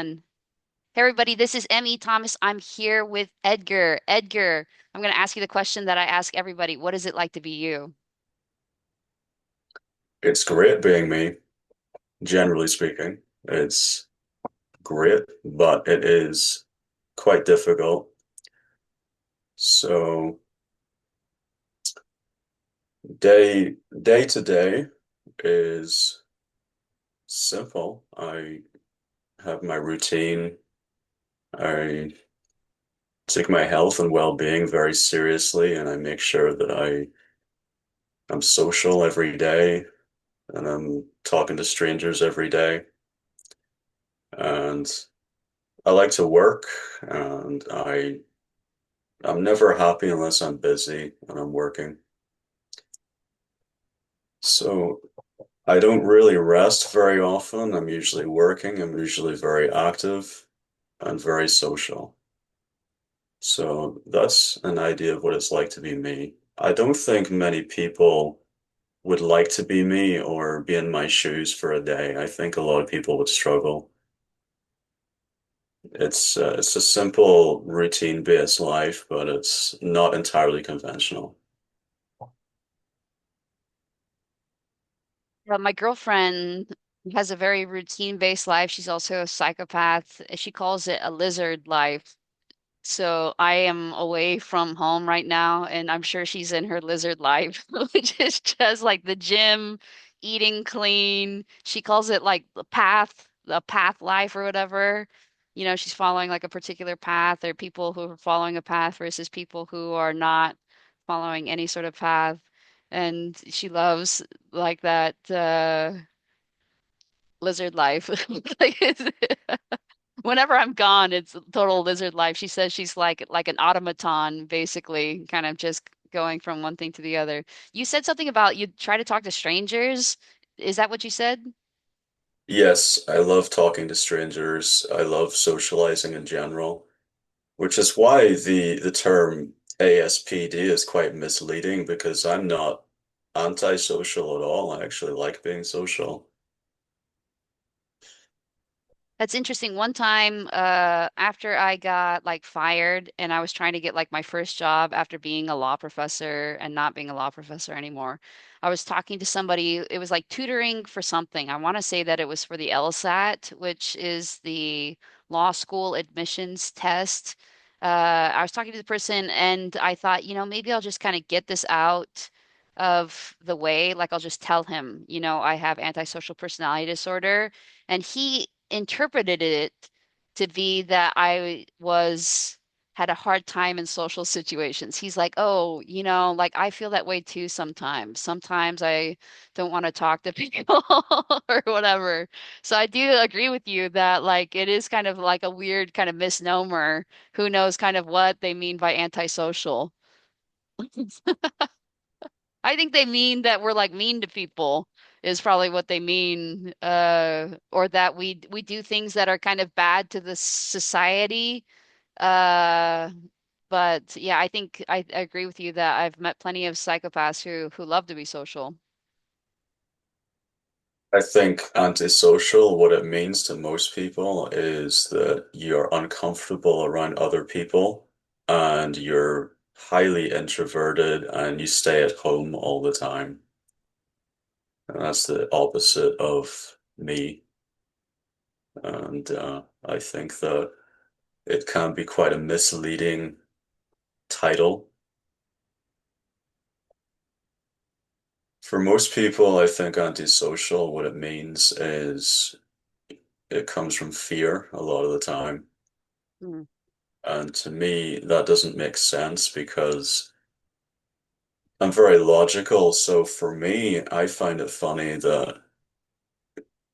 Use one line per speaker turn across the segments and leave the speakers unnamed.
done. Hey everybody, this is Emmy Thomas. I'm here with Edgar. Edgar, I'm going to ask you the question that I ask everybody. What is it like to be you?
It's great being me, generally speaking. It's great, but it is quite difficult. So day to day is simple. I have my routine. I take my health and well-being very seriously, and I make sure that I'm social every day and I'm talking to strangers every day. And I like to work, and I'm never happy unless I'm busy and I'm working. So I don't really rest very often. I'm usually working. I'm usually very active and very social. So that's an idea of what it's like to be me. I don't think many people would like to be me or be in my shoes for a day. I think a lot of people would struggle. It's a simple routine-based life, but it's not entirely conventional.
My girlfriend has a very routine-based life. She's also a psychopath. She calls it a lizard life. So I am away from home right now, and I'm sure she's in her lizard life, which is just like the gym, eating clean. She calls it like the path life or whatever. She's following like a particular path. There are people who are following a path versus people who are not following any sort of path. And she loves like that lizard life. Like whenever I'm gone, it's total lizard life. She says she's like an automaton, basically, kind of just going from one thing to the other. You said something about you try to talk to strangers. Is that what you said?
Yes, I love talking to strangers. I love socializing in general, which is why the term ASPD is quite misleading because I'm not antisocial at all. I actually like being social.
That's interesting. One time, after I got like fired and I was trying to get like my first job after being a law professor and not being a law professor anymore, I was talking to somebody. It was like tutoring for something. I want to say that it was for the LSAT, which is the law school admissions test. I was talking to the person and I thought, maybe I'll just kind of get this out of the way. Like I'll just tell him, I have antisocial personality disorder. And he interpreted it to be that I was had a hard time in social situations. He's like, "Oh, like I feel that way too sometimes. Sometimes I don't want to talk to people or whatever." So I do agree with you that like it is kind of like a weird kind of misnomer. Who knows kind of what they mean by antisocial? I think they mean that we're like mean to people is probably what they mean, or that we do things that are kind of bad to the society. Uh, but yeah, I think I agree with you that I've met plenty of psychopaths who love to be social.
I think antisocial, what it means to most people is that you're uncomfortable around other people and you're highly introverted and you stay at home all the time. And that's the opposite of me. And I think that it can be quite a misleading title. For most people, I think antisocial, what it means is it comes from fear a lot of the time.
Mm.
And to me, that doesn't make sense because I'm very logical. So for me, I find it funny that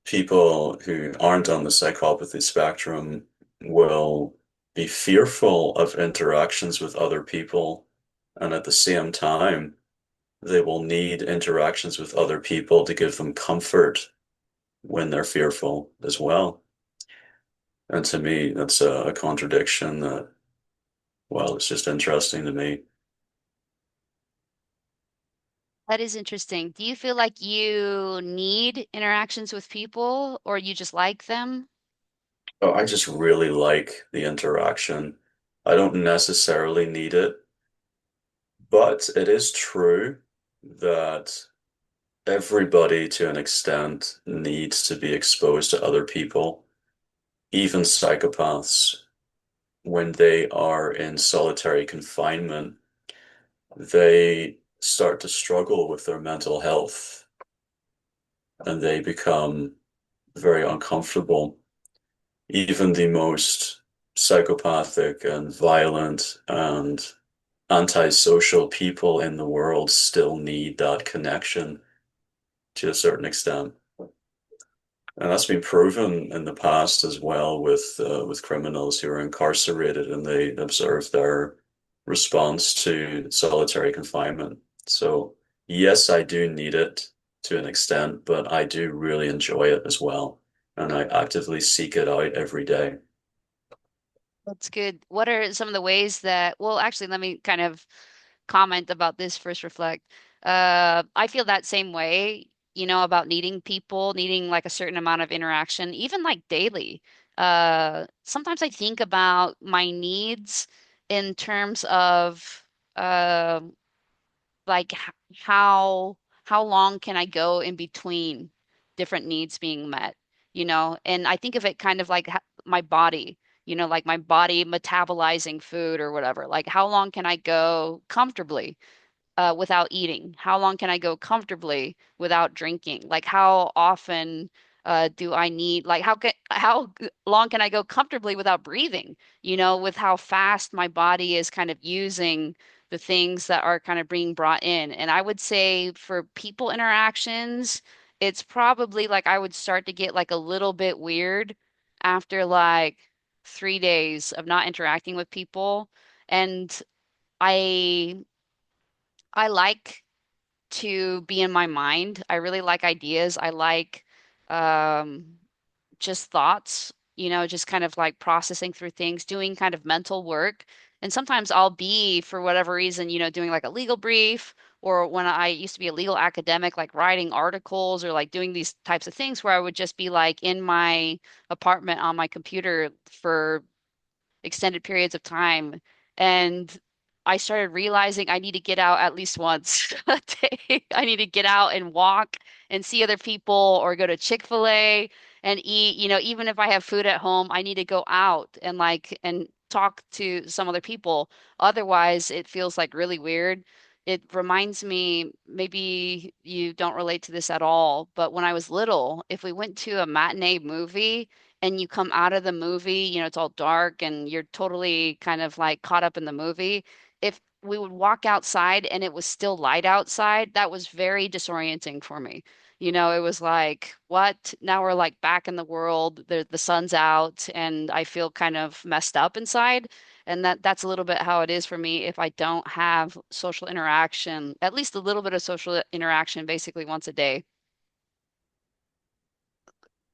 people who aren't on the psychopathy spectrum will be fearful of interactions with other people. And at the same time, they will need interactions with other people to give them comfort when they're fearful as well. And to me, that's a contradiction that, well, it's just interesting to me.
That is interesting. Do you feel like you need interactions with people or you just like them?
Oh, I just really like the interaction. I don't necessarily need it, but it is true that everybody to an extent needs to be exposed to other people, even psychopaths, when they are in solitary confinement, they start to struggle with their mental health and they become very uncomfortable. Even the most psychopathic and violent and antisocial people in the world still need that connection to a certain extent. And that's been proven in the past as well with criminals who are incarcerated and they observe their response to solitary confinement. So yes, I do need it to an extent, but I do really enjoy it as well. And I actively seek it out every day.
That's good. What are some of the ways that, well, actually, let me kind of comment about this first reflect. I feel that same way, about needing people, needing like a certain amount of interaction, even like daily. Sometimes I think about my needs in terms of uh, like how long can I go in between different needs being met, And I think of it kind of like my body, like my body metabolizing food or whatever. Like how long can I go comfortably? Without eating? How long can I go comfortably without drinking? Like how often do I need like long can I go comfortably without breathing? With how fast my body is kind of using the things that are kind of being brought in. And I would say for people interactions, it's probably like I would start to get like a little bit weird after like 3 days of not interacting with people. And I I like to be in my mind. I really like ideas. I like um, just thoughts, just kind of like processing through things, doing kind of mental work. And sometimes I'll be, for whatever reason, doing like a legal brief, or when I used to be a legal academic, like writing articles or like doing these types of things where I would just be like in my apartment on my computer for extended periods of time. And I started realizing I need to get out at least once a day. I need to get out and walk and see other people or go to Chick-fil-A and eat. Even if I have food at home, I need to go out and talk to some other people. Otherwise, it feels like really weird. It reminds me, maybe you don't relate to this at all, but when I was little, if we went to a matinee movie, and you come out of the movie, it's all dark and you're totally kind of like caught up in the movie. If we would walk outside and it was still light outside, that was very disorienting for me. It was like, what? Now we're like back in the world. The sun's out and I feel kind of messed up inside. And that's a little bit how it is for me if I don't have social interaction, at least a little bit of social interaction basically once a day.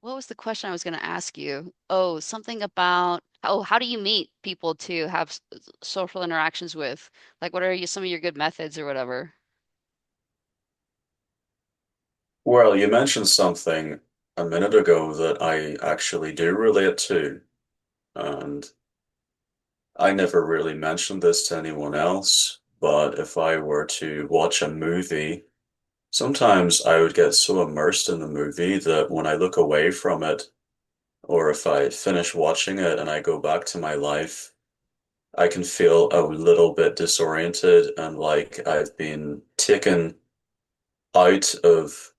What was the question I was going to ask you? Oh, something about, how do you meet people to have social interactions with? Like, what are some of your good methods or whatever?
Well, you mentioned something a minute ago that I actually do relate to, and I never really mentioned this to anyone else, but if I were to watch a movie, sometimes I would get so immersed in the movie that when I look away from it, or if I finish watching it and I go back to my life, I can feel a little bit disoriented and like I've been taken out of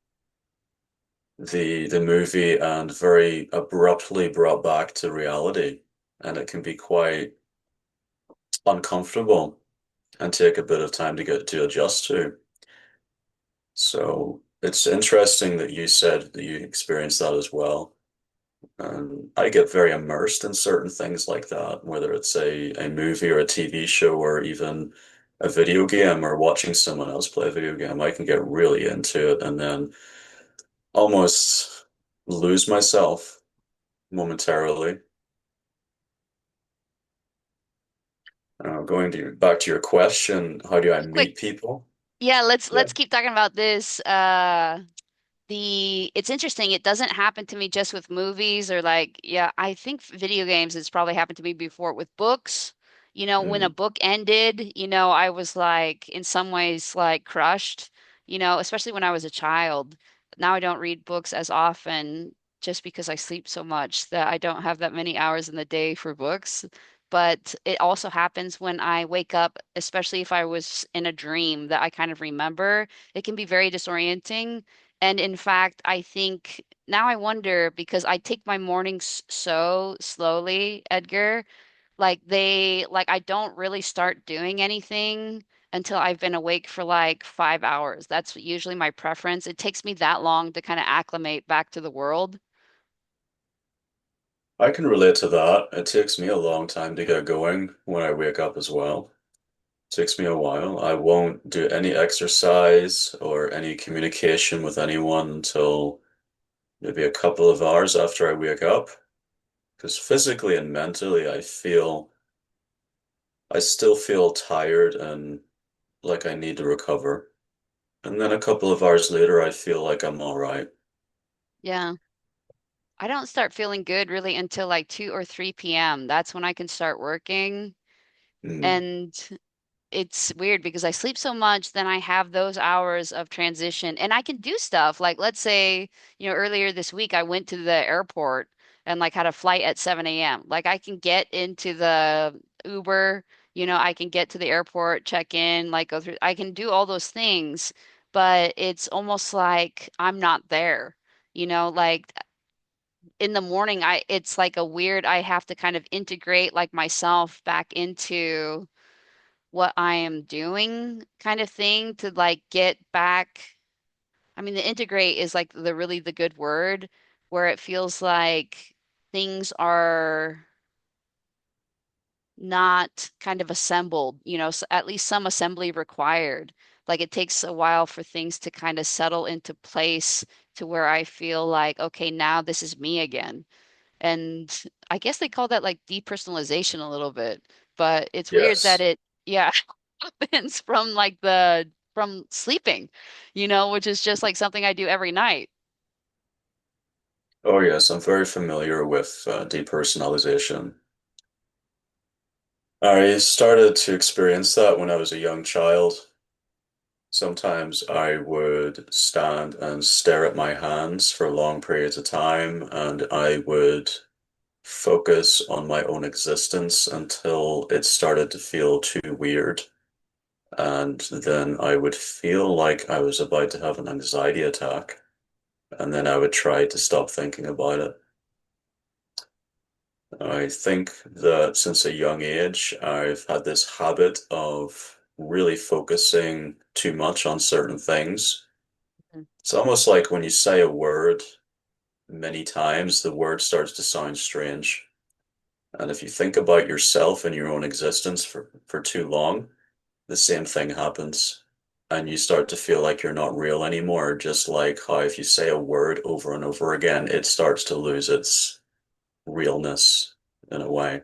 the movie and very abruptly brought back to reality. And it can be quite uncomfortable and take a bit of time to get to adjust to. So it's interesting that you said that you experienced that as well. And I get very immersed in certain things like that, whether it's a movie or a TV show or even a video game or watching someone else play a video game. I can get really into it and then almost lose myself momentarily. Going to back to your question, how do I
Quick,
meet people?
yeah, let's
Yeah.
keep talking about this. It's interesting. It doesn't happen to me just with movies or like, yeah, I think video games it's probably happened to me before with books. When a
Mm.
book ended, I was like in some ways like crushed, especially when I was a child. Now I don't read books as often just because I sleep so much that I don't have that many hours in the day for books. But it also happens when I wake up, especially if I was in a dream that I kind of remember. It can be very disorienting. And in fact, I think now I wonder because I take my mornings so slowly, Edgar, like I don't really start doing anything until I've been awake for like 5 hours. That's usually my preference. It takes me that long to kind of acclimate back to the world.
I can relate to that. It takes me a long time to get going when I wake up as well. It takes me a while. I won't do any exercise or any communication with anyone until maybe a couple of hours after I wake up. Because physically and mentally, I still feel tired and like I need to recover. And then a couple of hours later, I feel like I'm all right.
Yeah. I don't start feeling good really until like 2 or 3 p.m. That's when I can start working.
Mm.
And it's weird because I sleep so much, then I have those hours of transition and I can do stuff. Like let's say, earlier this week I went to the airport and like had a flight at 7 a.m. Like I can get into the Uber, I can get to the airport, check in, like go through, I can do all those things, but it's almost like I'm not there. Like in the morning it's like a weird I have to kind of integrate like myself back into what I am doing kind of thing to like get back. I mean, the integrate is like the good word where it feels like things are not kind of assembled, so at least some assembly required. Like it takes a while for things to kind of settle into place to where I feel like, okay, now this is me again. And I guess they call that like depersonalization a little bit, but it's weird that
Yes.
yeah, happens from from sleeping, which is just like something I do every night.
Oh, yes. I'm very familiar with depersonalization. I started to experience that when I was a young child. Sometimes I would stand and stare at my hands for long periods of time, and I would focus on my own existence until it started to feel too weird. And then I would feel like I was about to have an anxiety attack, and then I would try to stop thinking about it. I think that since a young age, I've had this habit of really focusing too much on certain things.
Mhm.
It's almost like when you say a word many times, the word starts to sound strange. And if you think about yourself and your own existence for too long, the same thing happens. And you start to feel like you're not real anymore, just like how if you say a word over and over again, it starts to lose its realness in a way.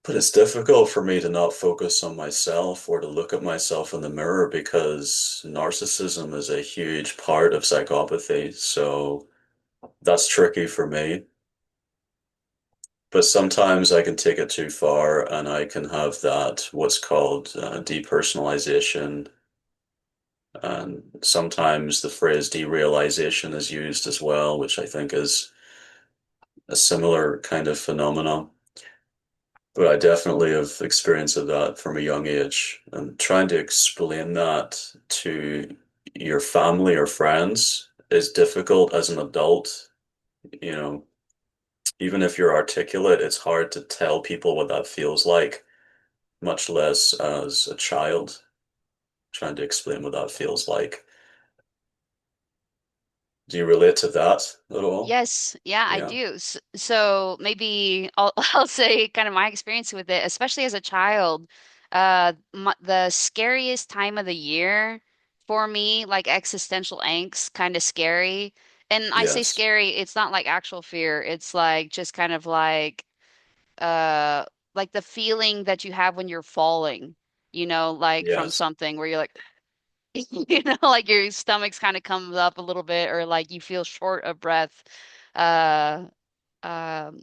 But it's difficult for me to not focus on myself or to look at myself in the mirror because narcissism is a huge part of psychopathy. So that's tricky for me. But sometimes I can take it too far and I can have that what's called depersonalization. And sometimes the phrase derealization is used as well, which I think is a similar kind of phenomenon. But I definitely have experience of that from a young age. And trying to explain that to your family or friends is difficult as an adult. You know, even if you're articulate, it's hard to tell people what that feels like, much less as a child trying to explain what that feels like. Do you relate to that at all?
Yes, yeah, I
Yeah.
do. So maybe I'll I'll say kind of my experience with it, especially as a child. The scariest time of the year for me, like existential angst, kind of scary. And I say
Yes.
scary, it's not like actual fear. It's like just kind of uh like the feeling that you have when you're falling, like from
Yes.
something where you're like Like your stomach's kind of comes up a little bit, or like you feel short of breath. Uh, um,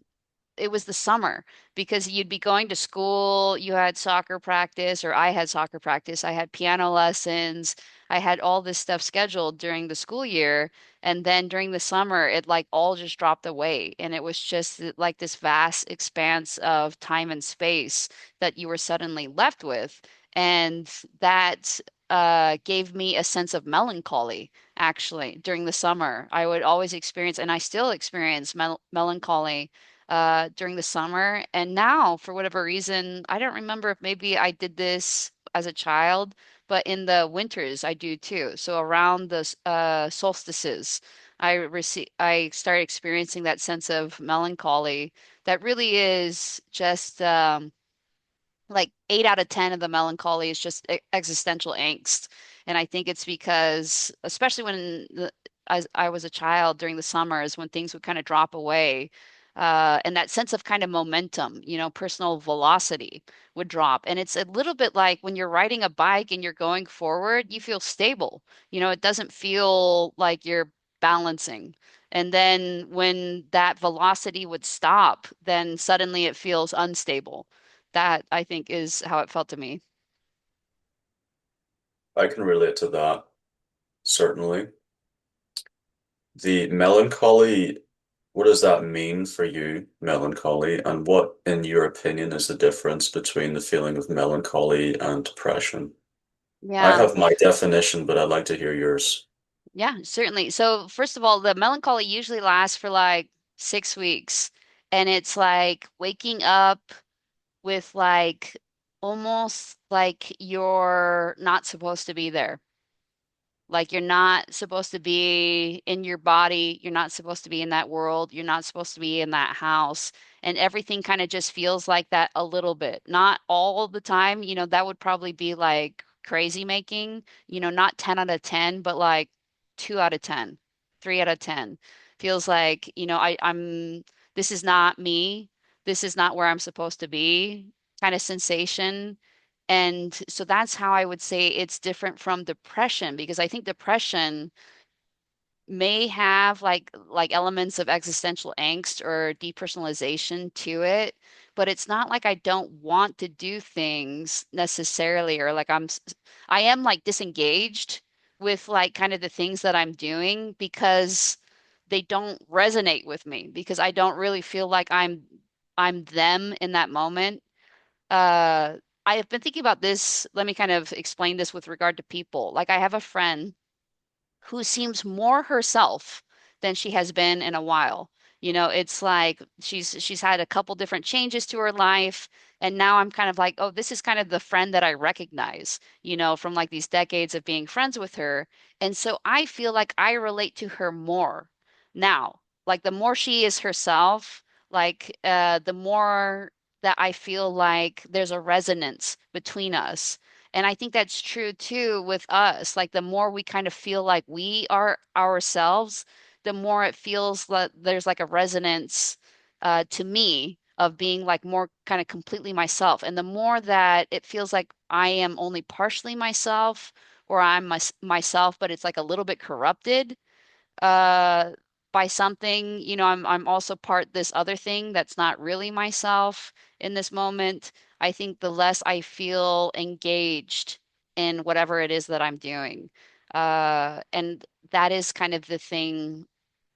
it was the summer because you'd be going to school, you had soccer practice, or I had soccer practice, I had piano lessons, I had all this stuff scheduled during the school year. And then during the summer, it like all just dropped away. And it was just like this vast expanse of time and space that you were suddenly left with. And that gave me a sense of melancholy, actually, during the summer. I would always experience, and I still experience melancholy during the summer. And now, for whatever reason, I don't remember if maybe I did this as a child, but in the winters I do too. So around the solstices, I start experiencing that sense of melancholy that really is just like 8 out of 10 of the melancholy is just existential angst. And I think it's because, especially as I was a child during the summers when things would kind of drop away, and that sense of kind of momentum, personal velocity would drop. And it's a little bit like when you're riding a bike and you're going forward, you feel stable. It doesn't feel like you're balancing. And then when that velocity would stop, then suddenly it feels unstable. That I think is how it felt to me.
I can relate to that, certainly. The melancholy, what does that mean for you, melancholy? And what, in your opinion, is the difference between the feeling of melancholy and depression? I
Yeah,
have my definition, but I'd like to hear yours.
yeah, certainly. So first of all, the melancholy usually lasts for like 6 weeks, and it's like waking up with like almost like you're not supposed to be there. Like you're not supposed to be in your body. You're not supposed to be in that world. You're not supposed to be in that house. And everything kind of just feels like that a little bit. Not all the time. That would probably be like crazy making, not 10 out of 10, but like 2 out of 10, 3 out of 10. Feels like, this is not me. This is not where I'm supposed to be kind of sensation. And so that's how I would say it's different from depression, because I think depression may have like elements of existential angst or depersonalization to it, but it's not like I don't want to do things necessarily, or like I am like disengaged with like kind of the things that I'm doing because they don't resonate with me, because I don't really feel like I'm them in that moment. uh, I have been thinking about this. Let me kind of explain this with regard to people. Like, I have a friend who seems more herself than she has been in a while. It's like she's had a couple different changes to her life, and now I'm kind of like, oh, this is kind of the friend that I recognize, from like these decades of being friends with her. And so I feel like I relate to her more now. Like the more she is herself, like the more that I feel like there's a resonance between us. And I think that's true too with us. Like the more we kind of feel like we are ourselves, the more it feels like there's like a resonance to me of being like more kind of completely myself. And the more that it feels like I am only partially myself, or I'm myself, but it's like a little bit corrupted uh by something, I'm also part this other thing that's not really myself in this moment. I think the less I feel engaged in whatever it is that I'm doing. And that is kind of the thing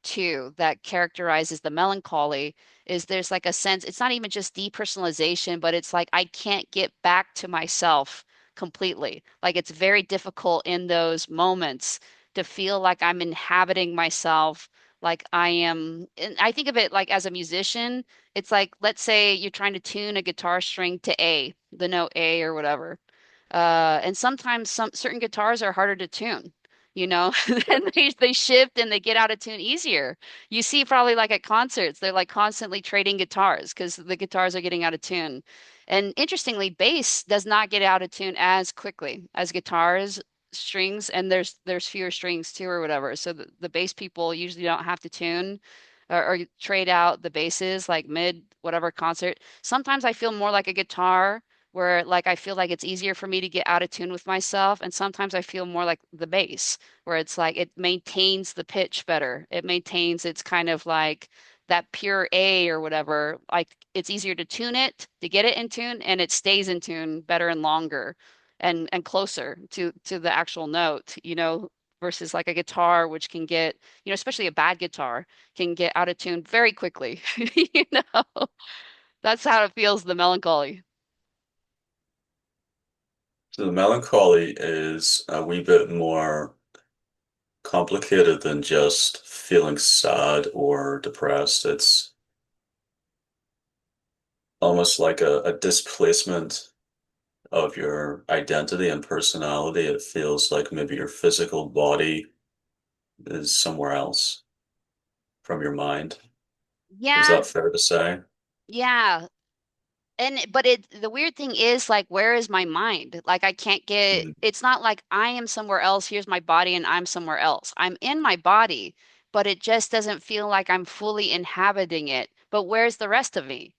too that characterizes the melancholy, is there's like a sense, it's not even just depersonalization, but it's like I can't get back to myself completely. Like it's very difficult in those moments to feel like I'm inhabiting myself, like I am. And I think of it like as a musician, it's like, let's say you're trying to tune a guitar string to A, the note A or whatever. And sometimes some certain guitars are harder to tune, and they shift and they get out of tune easier. You see probably like at concerts, they're like constantly trading guitars because the guitars are getting out of tune. And interestingly, bass does not get out of tune as quickly as guitars strings, and there's fewer strings too or whatever. So the bass people usually don't have to tune or trade out the basses like mid whatever concert. Sometimes I feel more like a guitar where like I feel like it's easier for me to get out of tune with myself. And sometimes I feel more like the bass, where it's like it maintains the pitch better. It maintains its kind of like that pure A or whatever. Like it's easier to tune it, to get it in tune, and it stays in tune better and longer and closer to the actual note, versus like a guitar, which can get, especially a bad guitar, can get out of tune very quickly. You know, that's how it feels, the melancholy.
So the melancholy is a wee bit more complicated than just feeling sad or depressed. It's almost like a displacement of your identity and personality. It feels like maybe your physical body is somewhere else from your mind. Is
Yeah,
that fair to say?
yeah. But the weird thing is like where is my mind? Like I can't get
Mm.
it's not like I am somewhere else, here's my body and I'm somewhere else. I'm in my body, but it just doesn't feel like I'm fully inhabiting it. But where's the rest of me?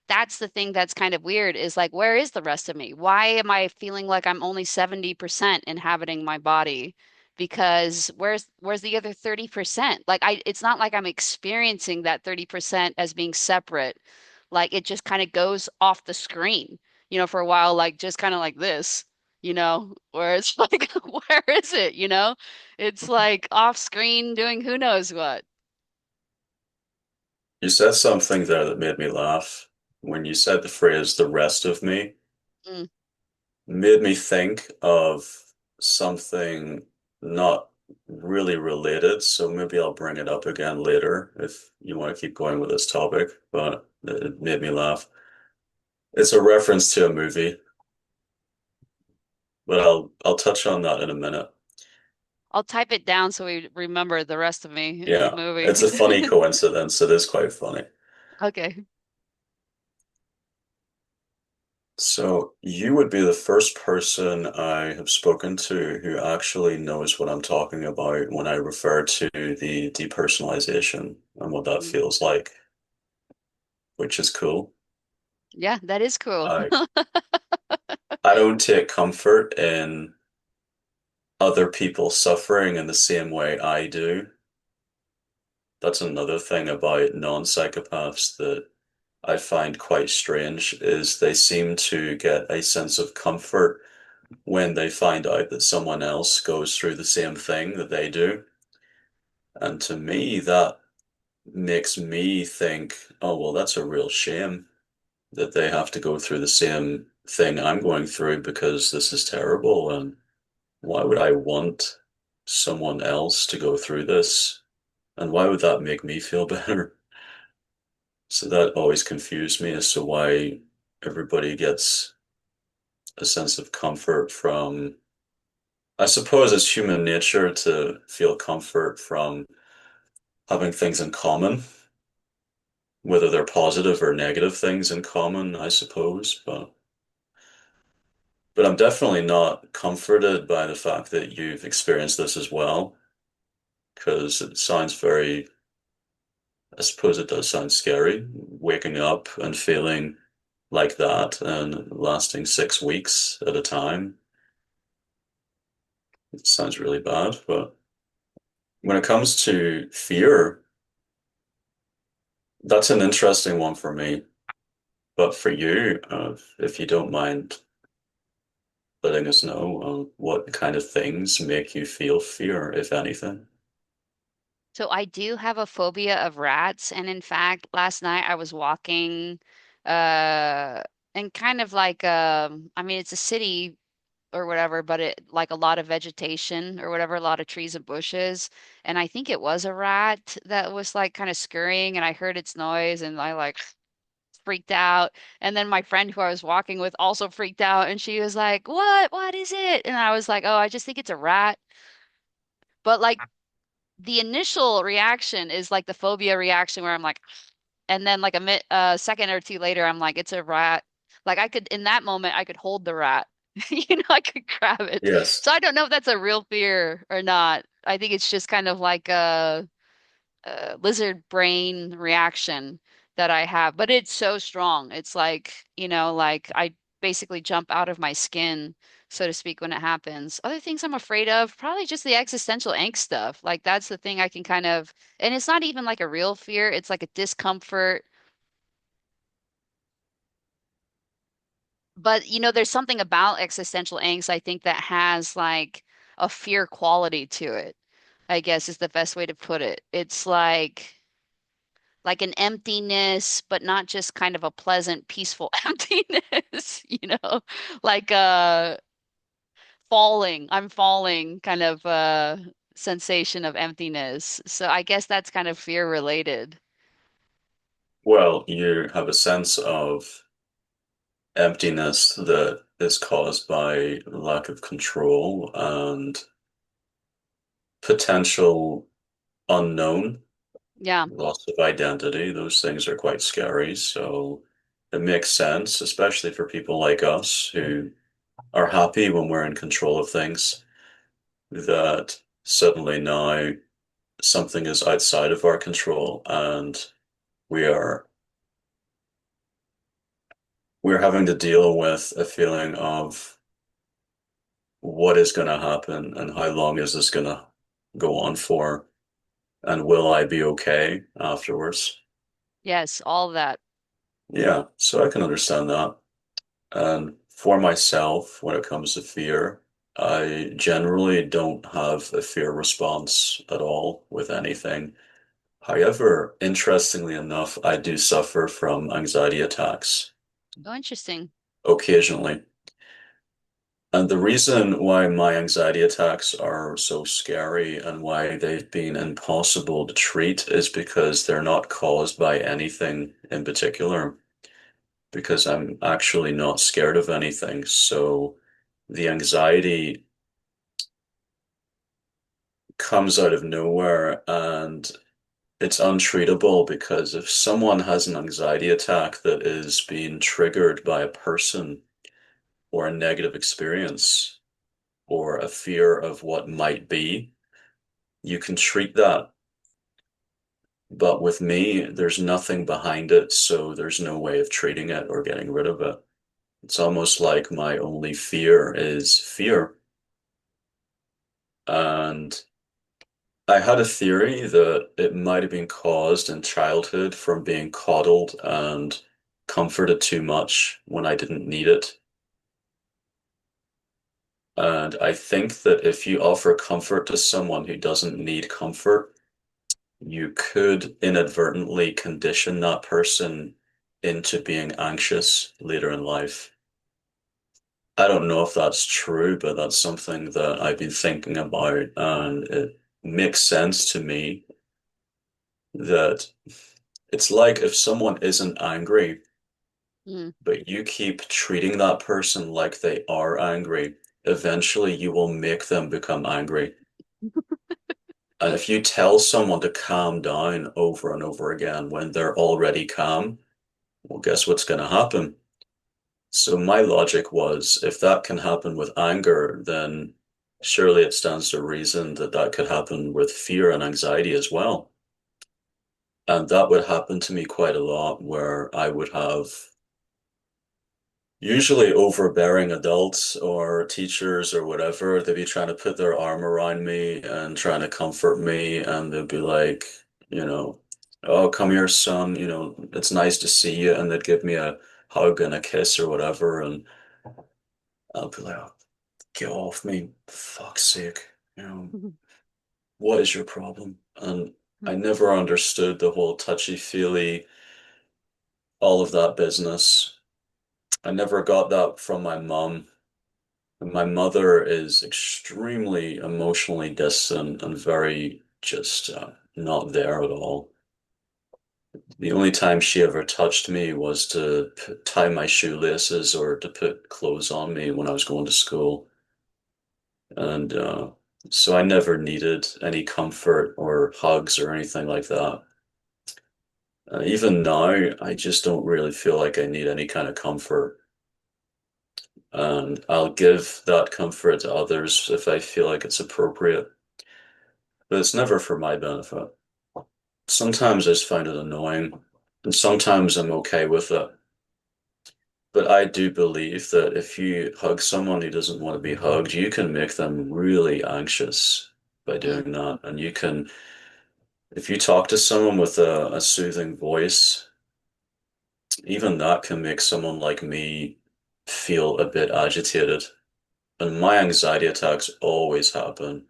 That's the thing that's kind of weird is like where is the rest of me? Why am I feeling like I'm only 70% inhabiting my body? Because where's the other 30%? Like it's not like I'm experiencing that 30% as being separate, like it just kind of goes off the screen, for a while, like just kind of like this, where it's like, where is it? It's like off screen doing who knows what.
You said something there that made me laugh. When you said the phrase "the rest of me,"
Mm.
made me think of something not really related. So maybe I'll bring it up again later if you want to keep going with this topic, but it made me laugh. It's a reference to a movie, but I'll touch on that in a minute.
I'll type it down so we remember the rest of me in the
Yeah, it's
movie.
a funny coincidence. It is quite funny.
Okay.
So you would be the first person I have spoken to who actually knows what I'm talking about when I refer to the depersonalization and what that
Mm.
feels like, which is cool.
Yeah, that is cool.
I I don't take comfort in other people suffering in the same way I do. That's another thing about non-psychopaths that I find quite strange is they seem to get a sense of comfort when they find out that someone else goes through the same thing that they do. And to me, that makes me think, oh, well, that's a real shame that they have to go through the same thing I'm going through because this is terrible. And why would I want someone else to go through this? And why would that make me feel better? So that always confused me as to why everybody gets a sense of comfort from, I suppose it's human nature to feel comfort from having things in common, whether they're positive or negative things in common, I suppose. But I'm definitely not comforted by the fact that you've experienced this as well, because it sounds very, I suppose it does sound scary, waking up and feeling like that and lasting 6 weeks at a time. It sounds really bad, but when it comes to fear, that's an interesting one for me. But for you, if you don't mind letting us know what kind of things make you feel fear, if anything.
So I do have a phobia of rats, and in fact, last night I was walking, uh, and kind of like I mean, it's a city or whatever, but it like a lot of vegetation or whatever, a lot of trees and bushes. And I think it was a rat that was like kind of scurrying, and I heard its noise, and I like freaked out. And then my friend who I was walking with also freaked out, and she was like, "What? What is it?" And I was like, "Oh, I just think it's a rat." But like the initial reaction is like the phobia reaction where I'm like, and then like a second or two later, I'm like, it's a rat. Like I could, in that moment, I could hold the rat. I could grab it.
Yes.
So I don't know if that's a real fear or not. I think it's just kind of like a lizard brain reaction that I have, but it's so strong. It's like, like I basically jump out of my skin, so to speak, when it happens. Other things I'm afraid of, probably just the existential angst stuff. Like that's the thing I can kind of, and it's not even like a real fear, it's like a discomfort. But there's something about existential angst, I think, that has like a fear quality to it, I guess is the best way to put it. It's like an emptiness, but not just kind of a pleasant, peaceful emptiness, like falling, I'm falling kind of sensation of emptiness. So I guess that's kind of fear related.
Well, you have a sense of emptiness that is caused by lack of control and potential unknown,
Yeah.
loss of identity. Those things are quite scary. So it makes sense, especially for people like us who are happy when we're in control of things, that suddenly now something is outside of our control and we are we're having to deal with a feeling of what is going to happen and how long is this going to go on for, and will I be okay afterwards?
Yes, all of that.
Yeah, so I can understand that. And for myself, when it comes to fear, I generally don't have a fear response at all with anything. However, interestingly enough, I do suffer from anxiety attacks
Oh, interesting.
occasionally. And the reason why my anxiety attacks are so scary and why they've been impossible to treat is because they're not caused by anything in particular, because I'm actually not scared of anything. So the anxiety comes out of nowhere and it's untreatable, because if someone has an anxiety attack that is being triggered by a person or a negative experience or a fear of what might be, you can treat that. But with me, there's nothing behind it, so there's no way of treating it or getting rid of it. It's almost like my only fear is fear. And I had a theory that it might have been caused in childhood from being coddled and comforted too much when I didn't need it. And I think that if you offer comfort to someone who doesn't need comfort, you could inadvertently condition that person into being anxious later in life. I don't know if that's true, but that's something that I've been thinking about, and it makes sense to me that it's like if someone isn't angry,
Mm.
but you keep treating that person like they are angry, eventually you will make them become angry. And if you tell someone to calm down over and over again when they're already calm, well, guess what's going to happen? So my logic was, if that can happen with anger, then surely it stands to reason that that could happen with fear and anxiety as well. And that would happen to me quite a lot, where I would have usually overbearing adults or teachers or whatever. They'd be trying to put their arm around me and trying to comfort me, and they'd be like, you know, oh, come here, son, it's nice to see you. And they'd give me a hug and a kiss or whatever. And I'll be like, oh, get off me, for fuck's sake. What is your problem? And I never understood the whole touchy-feely, all of that business. I never got that from my mom. My mother is extremely emotionally distant and very just not there at all. The only time she ever touched me was to tie my shoelaces or to put clothes on me when I was going to school. And so I never needed any comfort or hugs or anything like that. Even now, I just don't really feel like I need any kind of comfort. And I'll give that comfort to others if I feel like it's appropriate, but it's never for my benefit. Sometimes I just find it annoying, and sometimes I'm okay with it. But I do believe that if you hug someone who doesn't want to be hugged, you can make them really anxious by
Hmm.
doing that. And you can, if you talk to someone with a soothing voice, even that can make someone like me feel a bit agitated. And my anxiety attacks always happen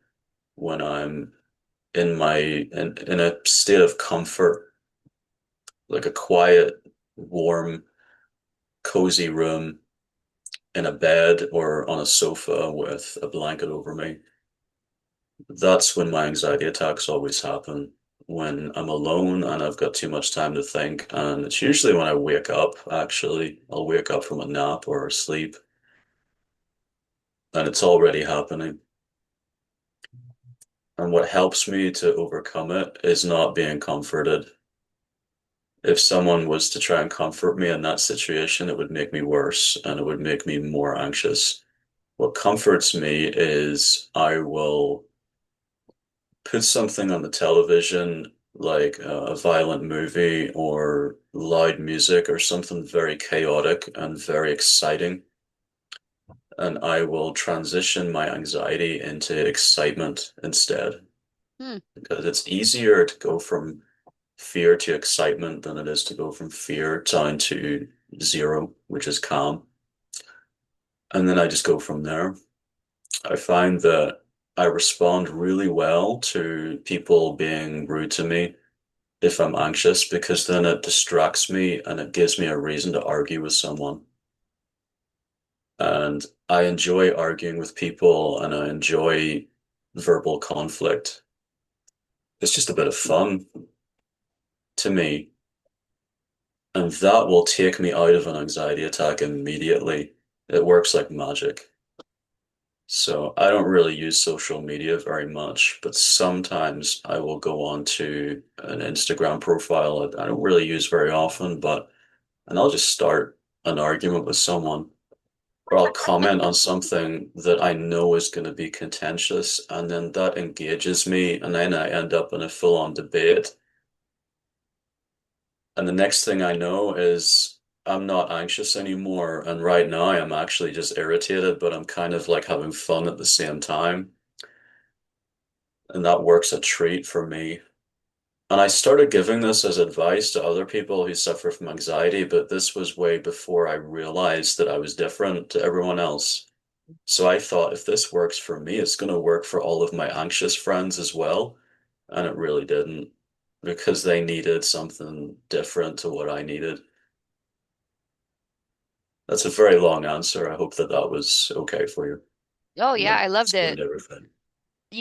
when I'm in a state of comfort, like a quiet, warm, cozy room in a bed or on a sofa with a blanket over me. That's when my anxiety attacks always happen. When I'm alone and I've got too much time to think. And it's usually when I wake up, actually. I'll wake up from a nap or sleep and it's already happening. And what helps me to overcome it is not being comforted. If someone was to try and comfort me in that situation, it would make me worse and it would make me more anxious. What comforts me is I will put something on the television, like a violent movie or loud music or something very chaotic and very exciting, and I will transition my anxiety into excitement instead.
Hmm.
Because it's easier to go from fear to excitement than it is to go from fear down to zero, which is calm. And then I just go from there. I find that I respond really well to people being rude to me if I'm anxious because then it distracts me and it gives me a reason to argue with someone. And I enjoy arguing with people and I enjoy verbal conflict. It's just a bit of fun to me. And that will take me out of an anxiety attack immediately. It works like magic. So I don't really use social media very much, but sometimes I will go on to an Instagram profile that I don't really use very often, but and I'll just start an argument with someone, or I'll comment on something that I know is going to be contentious, and then that engages me, and then I end up in a full-on debate. And the next thing I know is I'm not anxious anymore, and right now I'm actually just irritated, but I'm kind of like having fun at the same time, and that works a treat for me. And I started giving this as advice to other people who suffer from anxiety, but this was way before I realized that I was different to everyone else. So I thought if this works for me, it's going to work for all of my anxious friends as well. And it really didn't because they needed something different to what I needed. That's a very long answer. I hope that that was okay for you.
Oh
And
yeah,
that
I loved it.
explained everything.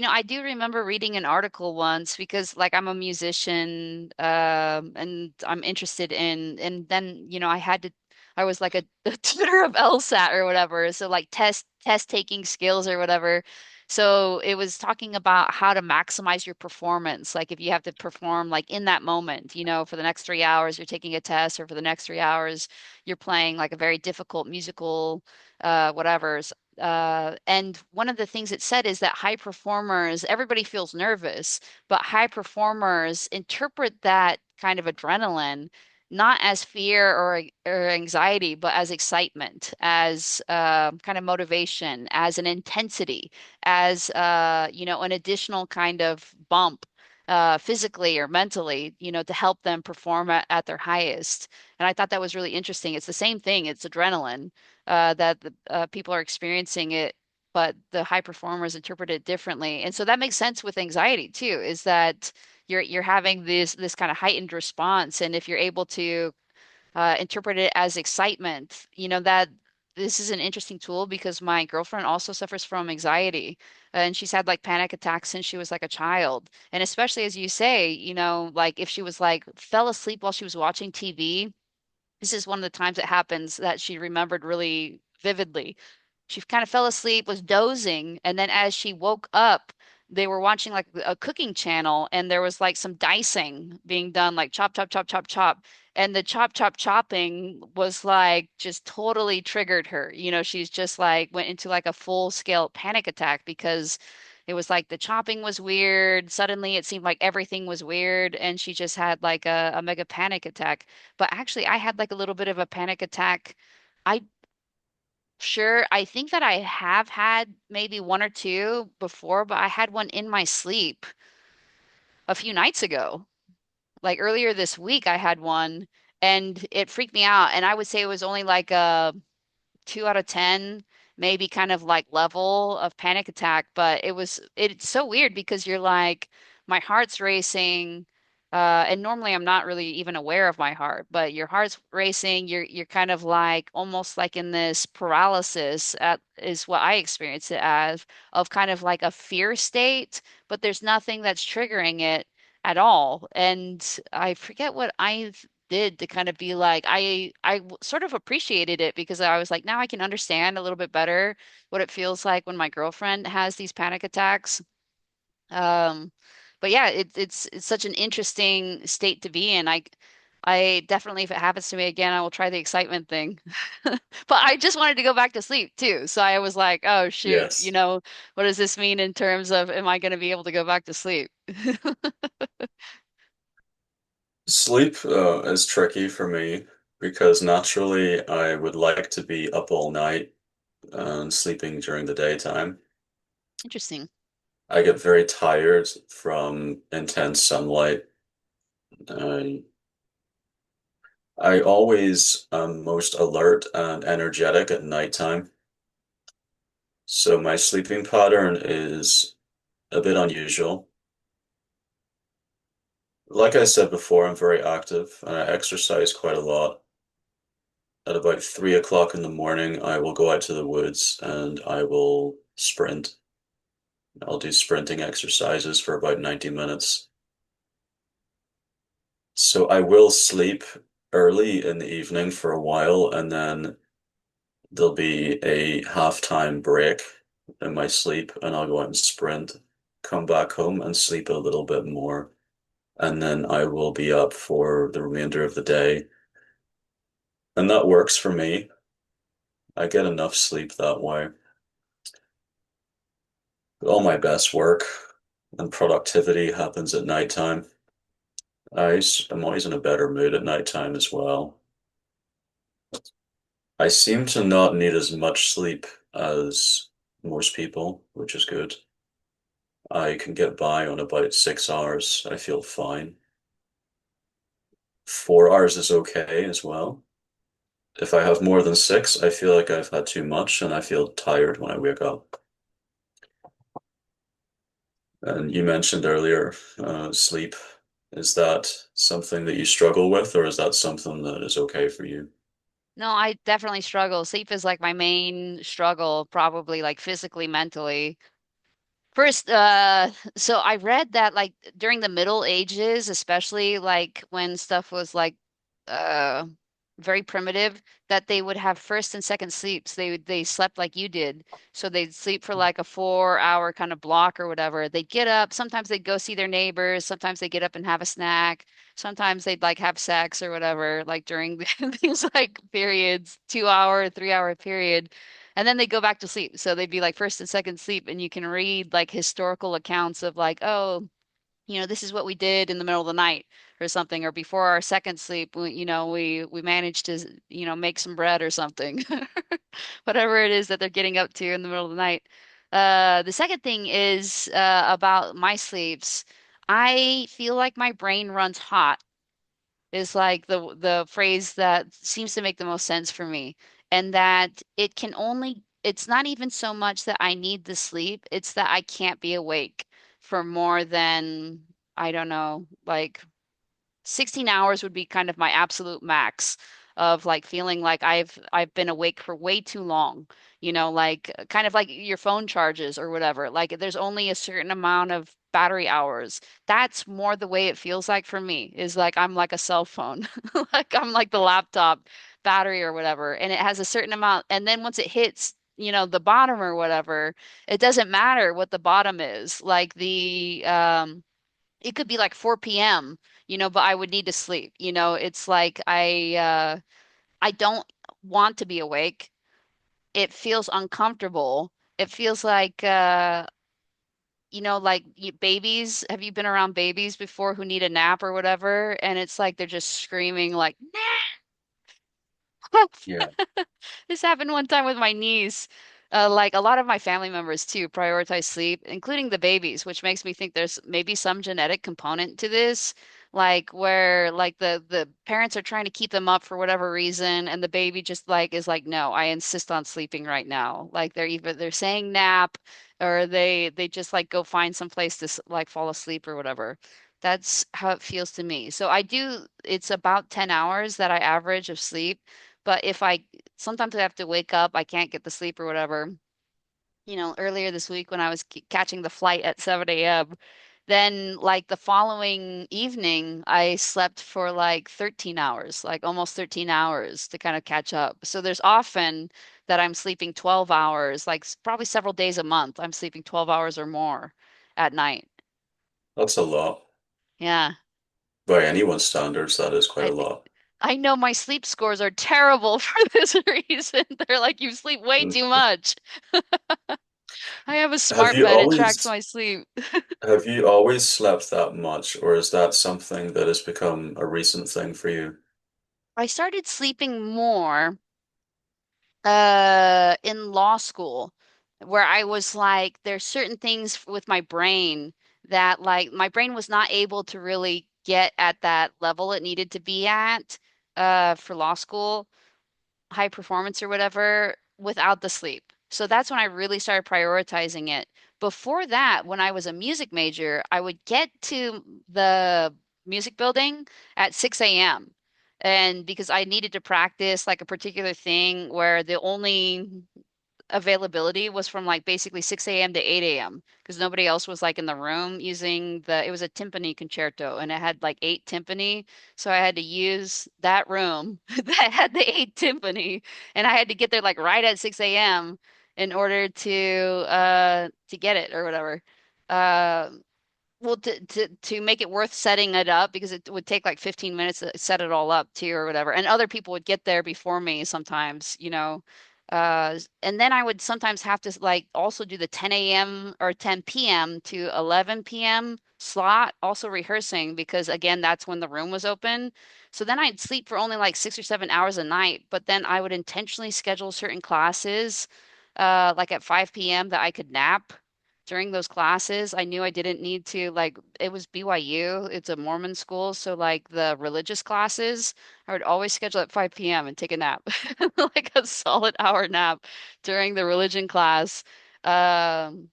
I do remember reading an article once because like I'm a musician and I'm interested in and then I was like a, a tutor of LSAT or whatever. So like test taking skills or whatever. So it was talking about how to maximize your performance. Like if you have to perform like in that moment, for the next 3 hours you're taking a test or for the next 3 hours you're playing like a very difficult musical whatever. And one of the things it said is that high performers, everybody feels nervous, but high performers interpret that kind of adrenaline not as fear or anxiety, but as excitement, as kind of motivation, as an intensity, as an additional kind of bump. Physically or mentally, to help them perform at their highest. And I thought that was really interesting. It's the same thing, it's adrenaline that the people are experiencing it, but the high performers interpret it differently. And so that makes sense with anxiety too, is that you're having this kind of heightened response, and if you're able to interpret it as excitement, that this is an interesting tool because my girlfriend also suffers from anxiety, and she's had like panic attacks since she was like a child. And especially as you say, like if she was like fell asleep while she was watching TV, this is one of the times it happens that she remembered really vividly. She kind of fell asleep, was dozing, and then as she woke up, they were watching like a cooking channel, and there was like some dicing being done, like chop, chop, chop, chop, chop. And the chop, chop, chopping was like just totally triggered her. She's just like went into like a full scale panic attack because it was like the chopping was weird. Suddenly it seemed like everything was weird, and she just had like a mega panic attack. But actually, I had like a little bit of a panic attack I sure I think that I have had maybe one or two before, but I had one in my sleep a few nights ago. Like earlier this week, I had one and it freaked me out. And I would say it was only like a 2 out of 10, maybe kind of like level of panic attack. But it's so weird because you're like, my heart's racing. And normally I'm not really even aware of my heart, but your heart's racing. You're kind of like almost like in this paralysis is what I experience it as of kind of like a fear state, but there's nothing that's triggering it at all. And I forget what I did to kind of be like sort of appreciated it because I was like now I can understand a little bit better what it feels like when my girlfriend has these panic attacks. Um, but yeah, it's such an interesting state to be in. I definitely if it happens to me again, I will try the excitement thing. But I just wanted to go back to sleep too. So I was like, oh shoot,
Yes.
what does this mean in terms of am I going to be able to go back to sleep?
Sleep is tricky for me because naturally I would like to be up all night and sleeping during the daytime.
Interesting.
I get very tired from intense sunlight. I I always am most alert and energetic at nighttime. So my sleeping pattern is a bit unusual. Like I said before, I'm very active and I exercise quite a lot. At about 3 o'clock in the morning, I will go out to the woods and I will sprint. I'll do sprinting exercises for about 90 minutes. So I will sleep early in the evening for a while and then there'll be a halftime break in my sleep and I'll go out and sprint, come back home and sleep a little bit more. And then I will be up for the remainder of the day. And that works for me. I get enough sleep that way. All my best work and productivity happens at nighttime. I'm always in a better mood at nighttime as well. I seem to not need as much sleep as most people, which is good. I can get by on about 6 hours. I feel fine. 4 hours is okay as well. If I have more than six, I feel like I've had too much and I feel tired when I wake up. And you mentioned earlier, sleep. Is that something that you struggle with, or is that something that is okay for you?
No, I definitely struggle. Sleep is like my main struggle, probably like physically, mentally. First, so I read that like during the Middle Ages, especially like when stuff was like uh very primitive, that they would have first and second sleeps. They slept like you did. So they'd sleep for like a 4 hour kind of block or whatever. They'd get up, sometimes they'd go see their neighbors, sometimes they'd get up and have a snack, sometimes they'd like have sex or whatever, like during these like periods, 2 hour, 3 hour period. And then they go back to sleep. So they'd be like first and second sleep, and you can read like historical accounts of like, oh, this is what we did in the middle of the night or something, or before our second sleep, we managed to, make some bread or something. Whatever it is that they're getting up to in the middle of the night. The second thing is about my sleeps. I feel like my brain runs hot is like the phrase that seems to make the most sense for me. And that it's not even so much that I need the sleep, it's that I can't be awake for more than, I don't know, like 16 hours would be kind of my absolute max of like feeling like I've been awake for way too long. Like kind of like your phone charges or whatever. Like there's only a certain amount of battery hours. That's more the way it feels like for me, is like I'm like a cell phone. Like I'm like the laptop battery or whatever. And it has a certain amount. And then once it hits, the bottom or whatever, it doesn't matter what the bottom is. Like it could be like 4 p.m., but I would need to sleep. It's like I don't want to be awake. It feels uncomfortable. It feels like like babies. Have you been around babies before who need a nap or whatever? And it's like they're just screaming like,
Yeah.
This happened one time with my niece. Like a lot of my family members too prioritize sleep, including the babies, which makes me think there's maybe some genetic component to this, like where like the parents are trying to keep them up for whatever reason, and the baby just like is like, no, I insist on sleeping right now. Like they're saying nap, or they just like go find some place to like fall asleep or whatever. That's how it feels to me. So I do, it's about 10 hours that I average of sleep. But if I sometimes I have to wake up, I can't get the sleep or whatever. Earlier this week when I was catching the flight at 7 a.m., then like the following evening, I slept for like 13 hours, like almost 13 hours to kind of catch up. So there's often that I'm sleeping 12 hours, like probably several days a month, I'm sleeping 12 hours or more at night.
That's a lot.
Yeah.
By anyone's standards, that is quite a
I
lot.
I know my sleep scores are terrible for this reason. They're like, you sleep way
Mm.
too much. I have a
Have
smart
you
bed. It tracks
always
my sleep.
have you always slept that much, or is that something that has become a recent thing for you?
I started sleeping more in law school where I was like there's certain things with my brain that like my brain was not able to really get at that level it needed to be at for law school. High performance or whatever without the sleep. So that's when I really started prioritizing it. Before that, when I was a music major, I would get to the music building at 6 a.m. And because I needed to practice like a particular thing where the only availability was from like basically 6 a.m. to 8 a.m. because nobody else was like in the room using it was a timpani concerto and it had like eight timpani. So I had to use that room that had the eight timpani and I had to get there like right at 6 a.m. in order to get it or whatever. Uh, well, to make it worth setting it up because it would take like 15 minutes to set it all up too or whatever. And other people would get there before me sometimes, you know. And then I would sometimes have to like also do the 10 a.m. or 10 p.m. to 11 p.m. slot, also rehearsing because again, that's when the room was open. So then I'd sleep for only like 6 or 7 hours a night, but then I would intentionally schedule certain classes, like at 5 p.m. that I could nap during those classes. I knew I didn't need to like it was BYU, it's a Mormon school, so like the religious classes, I would always schedule at 5 p.m. and take a nap. Like a solid hour nap during the religion class. Um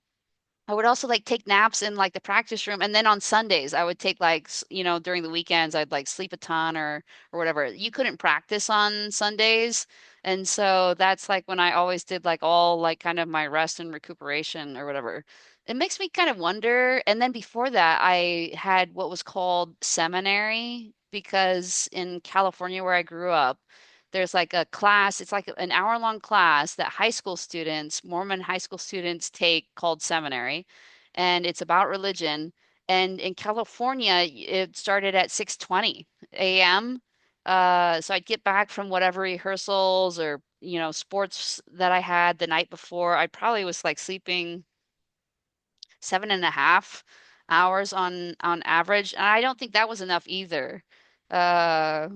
I would also like take naps in like the practice room, and then on Sundays I would take like during the weekends I'd like sleep a ton or whatever. You couldn't practice on Sundays, and so that's like when I always did like all like kind of my rest and recuperation or whatever. It makes me kind of wonder. And then before that, I had what was called seminary because in California where I grew up, there's like a class, it's like an hour-long class that high school students, Mormon high school students take called seminary, and it's about religion. And in California, it started at 6:20 a.m. So I'd get back from whatever rehearsals or, sports that I had the night before. I probably was like sleeping 7.5 hours on average. And I don't think that was enough either. Uh,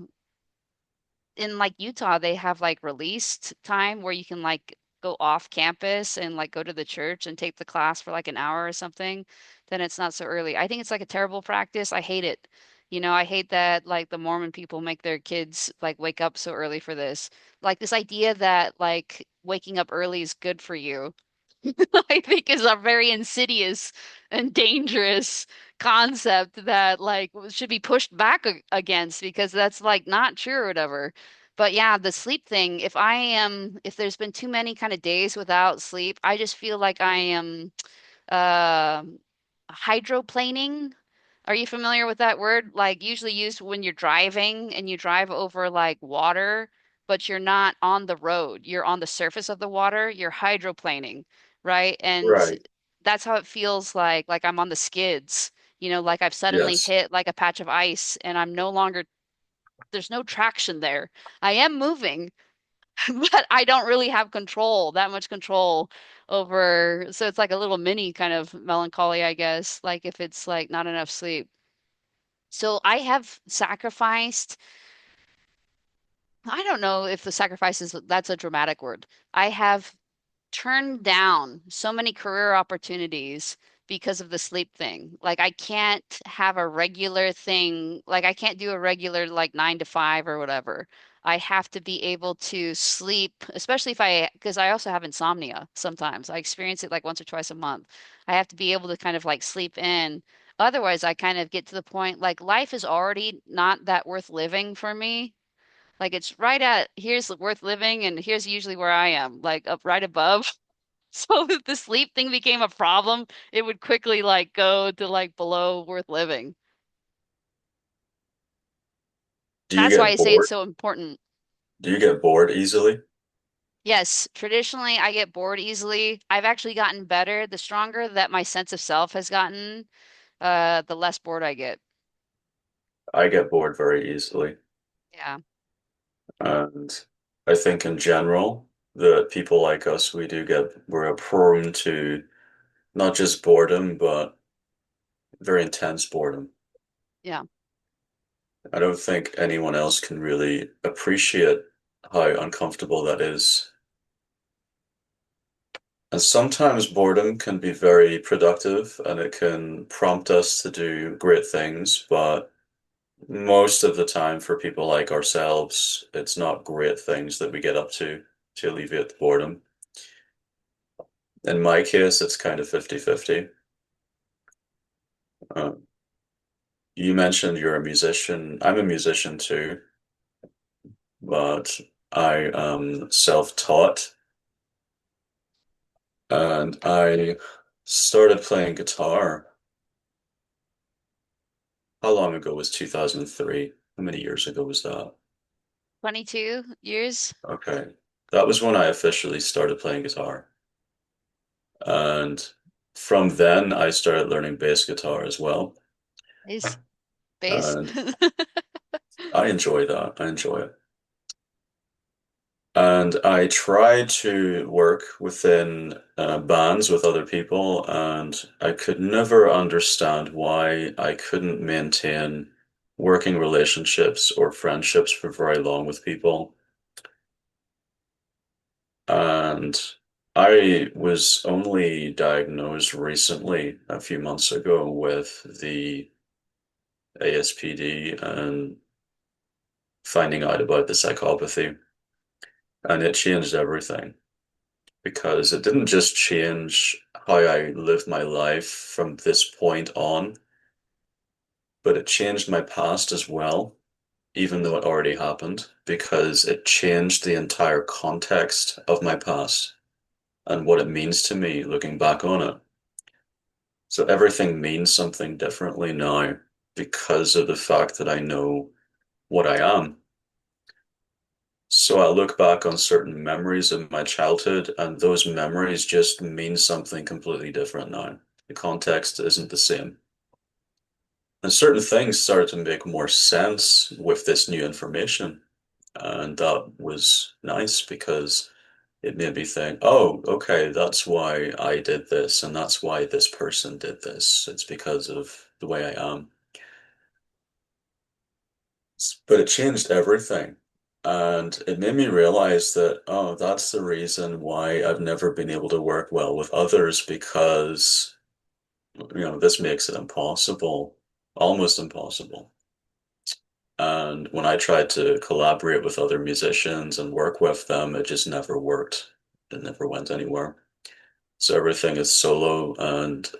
in like Utah, they have like released time where you can like go off campus and like go to the church and take the class for like an hour or something, then it's not so early. I think it's like a terrible practice. I hate it. I hate that like the Mormon people make their kids like wake up so early for this. Like this idea that like waking up early is good for you. I think is a very insidious and dangerous concept that like should be pushed back against because that's like not true or whatever. But yeah, the sleep thing, if there's been too many kind of days without sleep, I just feel like I am uh, hydroplaning. Are you familiar with that word? Like usually used when you're driving and you drive over like water, but you're not on the road. You're on the surface of the water. You're hydroplaning, right? And
Right.
that's how it feels like I'm on the skids, like I've suddenly
Yes.
hit like a patch of ice and I'm no longer, there's no traction there. I am moving, but I don't really have that much control over. So it's like a little mini kind of melancholy, I guess, like if it's like not enough sleep. So I have sacrificed I don't know if the sacrifice is that's a dramatic word. I have turned down so many career opportunities because of the sleep thing. Like I can't have a regular thing, like I can't do a regular like 9 to 5 or whatever. I have to be able to sleep, especially if because I also have insomnia sometimes. I experience it like once or twice a month. I have to be able to kind of like sleep in. Otherwise, I kind of get to the point like life is already not that worth living for me. Like it's right at here's worth living and here's usually where I am, like up right above. So if the sleep thing became a problem, it would quickly like go to like below worth living.
Do you
That's why
get
I say it's
bored?
so important.
Do you get bored easily?
Yes, traditionally I get bored easily. I've actually gotten better. The stronger that my sense of self has gotten, the less bored I get.
I get bored very easily.
Yeah.
And I think in general, the people like us, we're prone to not just boredom, but very intense boredom.
Yeah.
I don't think anyone else can really appreciate how uncomfortable that is. And sometimes boredom can be very productive and it can prompt us to do great things, but most of the time for people like ourselves, it's not great things that we get up to alleviate the boredom. In my case, it's kind of 50-50. Uh, you mentioned you're a musician. I'm a musician too, but I am self-taught and I started playing guitar. How long ago was 2003? How many years ago was that?
22 years.
Okay. That was when I officially started playing guitar. And from then, I started learning bass guitar as well.
Bass. Bass.
And I enjoy that. I enjoy it. And I try to work within bands with other people, and I could never understand why I couldn't maintain working relationships or friendships for very long with people. And I was only diagnosed recently, a few months ago, with the ASPD and finding out about the psychopathy. And it changed everything because it didn't just change how I live my life from this point on, but it changed my past as well, even though it already happened, because it changed the entire context of my past and what it means to me looking back on it. So everything means something differently now because of the fact that I know what I am. So I look back on certain memories of my childhood, and those memories just mean something completely different now. The context isn't the same. And certain things started to make more sense with this new information. And that was nice because it made me think, oh, okay, that's why I did this, and that's why this person did this. It's because of the way I am. But it changed everything. And it made me realize that, oh, that's the reason why I've never been able to work well with others because, this makes it impossible, almost impossible. And when I tried to collaborate with other musicians and work with them, it just never worked. It never went anywhere. So everything is solo, and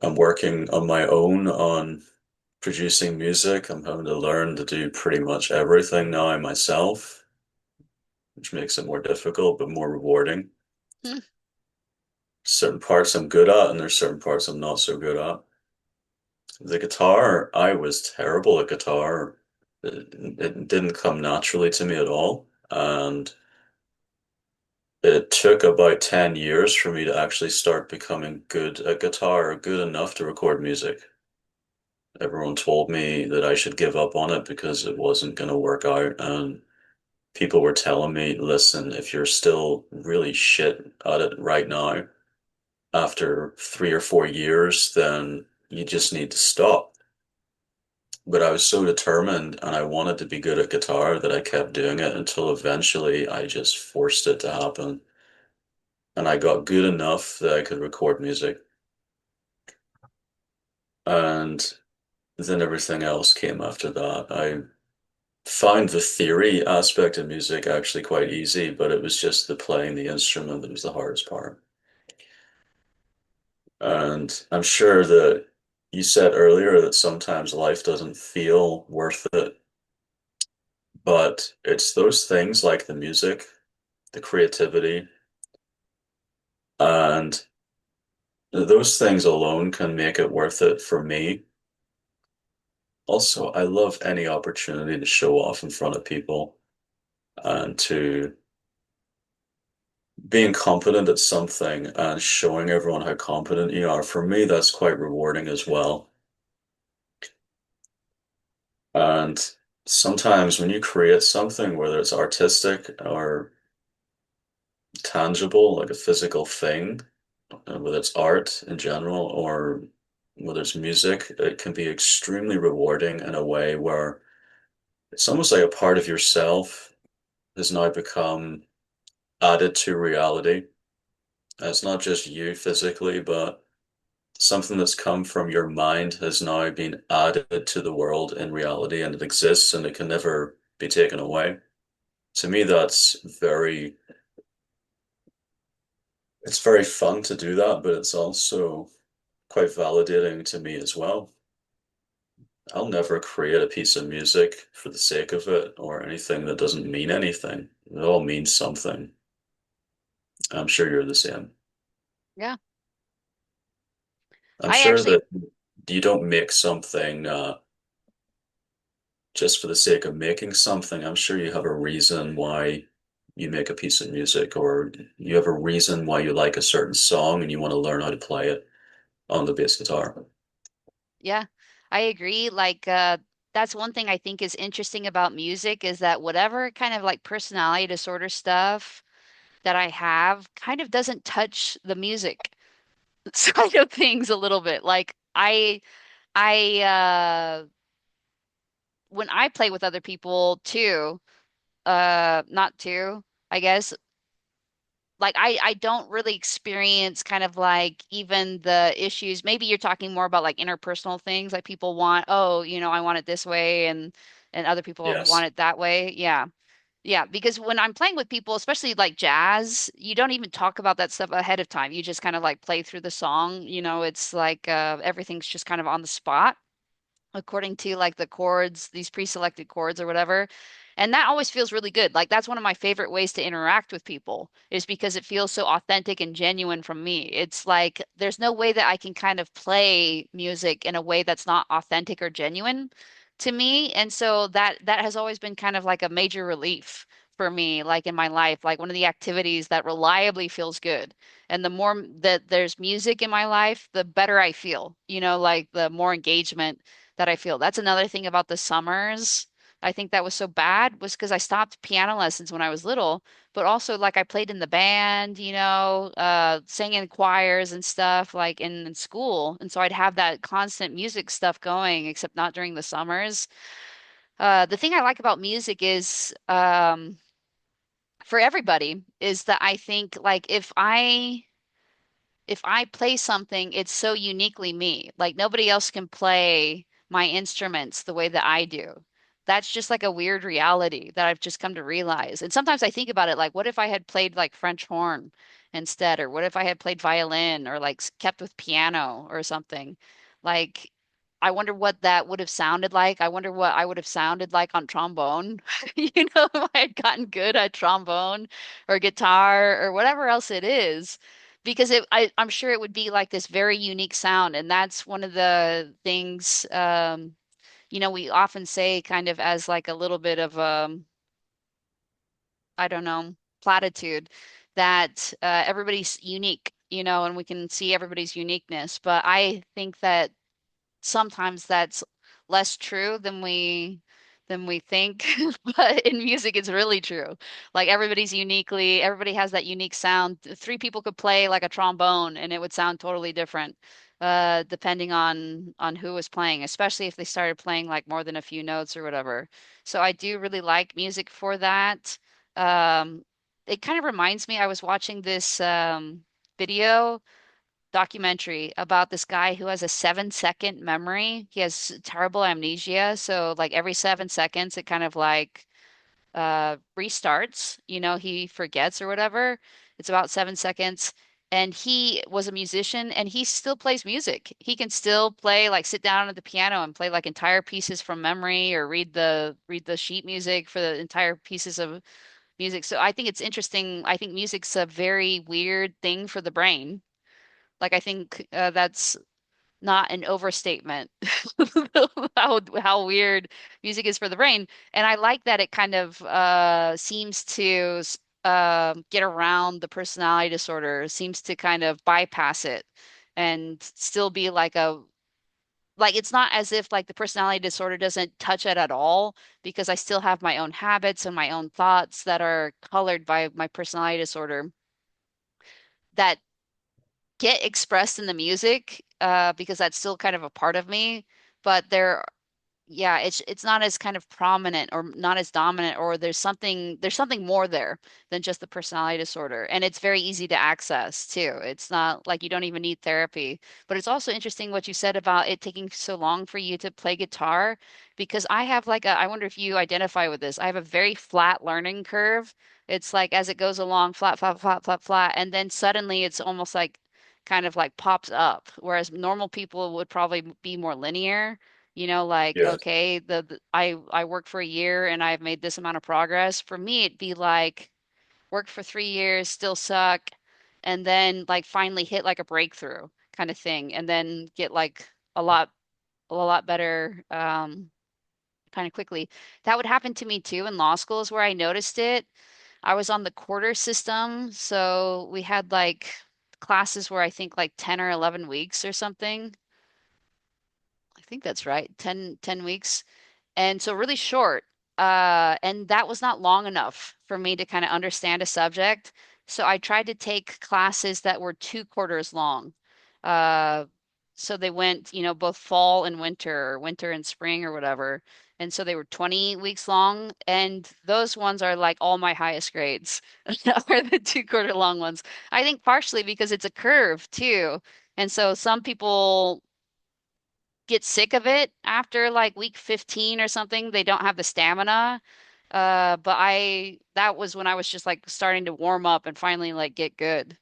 I'm working on my own on producing music. I'm having to learn to do pretty much everything now myself, which makes it more difficult but more rewarding.
Hmm.
Certain parts I'm good at, and there's certain parts I'm not so good at. The guitar, I was terrible at guitar. It didn't come naturally to me at all. And it took about 10 years for me to actually start becoming good at guitar, good enough to record music. Everyone told me that I should give up on it because it wasn't going to work out. And people were telling me, listen, if you're still really shit at it right now, after 3 or 4 years, then you just need to stop. But I was so determined and I wanted to be good at guitar that I kept doing it until eventually I just forced it to happen. And I got good enough that I could record music. And then everything else came after that. I found the theory aspect of music actually quite easy, but it was just the playing the instrument that was the hardest part. And I'm sure that you said earlier that sometimes life doesn't feel worth it, but it's those things like the music, the creativity, and those things alone can make it worth it for me. Also, I love any opportunity to show off in front of people and to being competent at something and showing everyone how competent you are. For me, that's quite rewarding as well. And sometimes when you create something, whether it's artistic or tangible, like a physical thing, whether it's art in general or whether it's music, it can be extremely rewarding in a way where it's almost like a part of yourself has now become added to reality. And it's not just you physically, but something that's come from your mind has now been added to the world in reality and it exists and it can never be taken away. To me, it's very fun to do that, but it's also quite validating to me as well. I'll never create a piece of music for the sake of it or anything that doesn't mean anything. It all means something. I'm sure you're the same.
Yeah.
I'm
I
sure
actually,
that you don't make something just for the sake of making something. I'm sure you have a reason why you make a piece of music, or you have a reason why you like a certain song and you want to learn how to play it on the bass guitar.
yeah, I agree. Like, that's one thing I think is interesting about music is that whatever kind of like personality disorder stuff that I have kind of doesn't touch the music side of things a little bit. Like, I, when I play with other people too, not too, I guess, like I don't really experience kind of like even the issues. Maybe you're talking more about like interpersonal things, like people want, oh, I want it this way and other people want
Yes.
it that way. Yeah. Yeah, because when I'm playing with people, especially like jazz, you don't even talk about that stuff ahead of time. You just kind of like play through the song. It's like everything's just kind of on the spot according to like the chords, these pre-selected chords or whatever. And that always feels really good. Like that's one of my favorite ways to interact with people is because it feels so authentic and genuine from me. It's like there's no way that I can kind of play music in a way that's not authentic or genuine to me. And so that has always been kind of like a major relief for me, like in my life, like one of the activities that reliably feels good. And the more that there's music in my life, the better I feel, like the more engagement that I feel. That's another thing about the summers. I think that was so bad was because I stopped piano lessons when I was little, but also like I played in the band, sang in choirs and stuff like in school. And so I'd have that constant music stuff going, except not during the summers. The thing I like about music is for everybody is that I think like if I play something, it's so uniquely me. Like nobody else can play my instruments the way that I do. That's just like a weird reality that I've just come to realize. And sometimes I think about it like, what if I had played like French horn instead? Or what if I had played violin or like kept with piano or something? Like, I wonder what that would have sounded like. I wonder what I would have sounded like on trombone. If I had gotten good at trombone or guitar or whatever else it is because I'm sure it would be like this very unique sound, and that's one of the things we often say kind of as like a little bit of I don't know, platitude that everybody's unique, and we can see everybody's uniqueness. But I think that sometimes that's less true than we think. But in music, it's really true. Like everybody has that unique sound. Three people could play like a trombone and it would sound totally different. depending on who was playing, especially if they started playing like more than a few notes or whatever. So I do really like music for that. Um, it kind of reminds me, I was watching this video documentary about this guy who has a 7 second memory. He has terrible amnesia. So like every 7 seconds, it kind of like restarts, he forgets or whatever. It's about 7 seconds. And he was a musician and he still plays music. He can still play, like sit down at the piano and play like entire pieces from memory or read the sheet music for the entire pieces of music. So I think it's interesting. I think music's a very weird thing for the brain. Like I think that's not an overstatement how weird music is for the brain. And I like that it kind of seems to get around the personality disorder, seems to kind of bypass it and still be like it's not as if like the personality disorder doesn't touch it at all because I still have my own habits and my own thoughts that are colored by my personality disorder that get expressed in the music because that's still kind of a part of me, but yeah, it's not as kind of prominent or not as dominant or there's something more there than just the personality disorder. And it's very easy to access too. It's not like you don't even need therapy. But it's also interesting what you said about it taking so long for you to play guitar because I have I wonder if you identify with this. I have a very flat learning curve. It's like as it goes along, flat, flat, flat, flat, flat, and then suddenly it's almost like kind of like pops up, whereas normal people would probably be more linear. Like,
Yeah.
okay, I worked for a year and I've made this amount of progress. For me, it'd be like work for 3 years, still suck, and then like finally hit like a breakthrough kind of thing, and then get like a lot better kind of quickly. That would happen to me too in law school is where I noticed it. I was on the quarter system, so we had like classes where I think like 10 or 11 weeks or something. I think that's right. 10 weeks. And so really short. And that was not long enough for me to kind of understand a subject. So I tried to take classes that were 2 quarters long. Uh, so they went, both fall and winter, or winter and spring or whatever. And so they were 20 weeks long. And those ones are like all my highest grades are the 2 quarter long ones. I think partially because it's a curve too. And so some people get sick of it after like week 15 or something. They don't have the stamina. But that was when I was just like starting to warm up and finally like get good.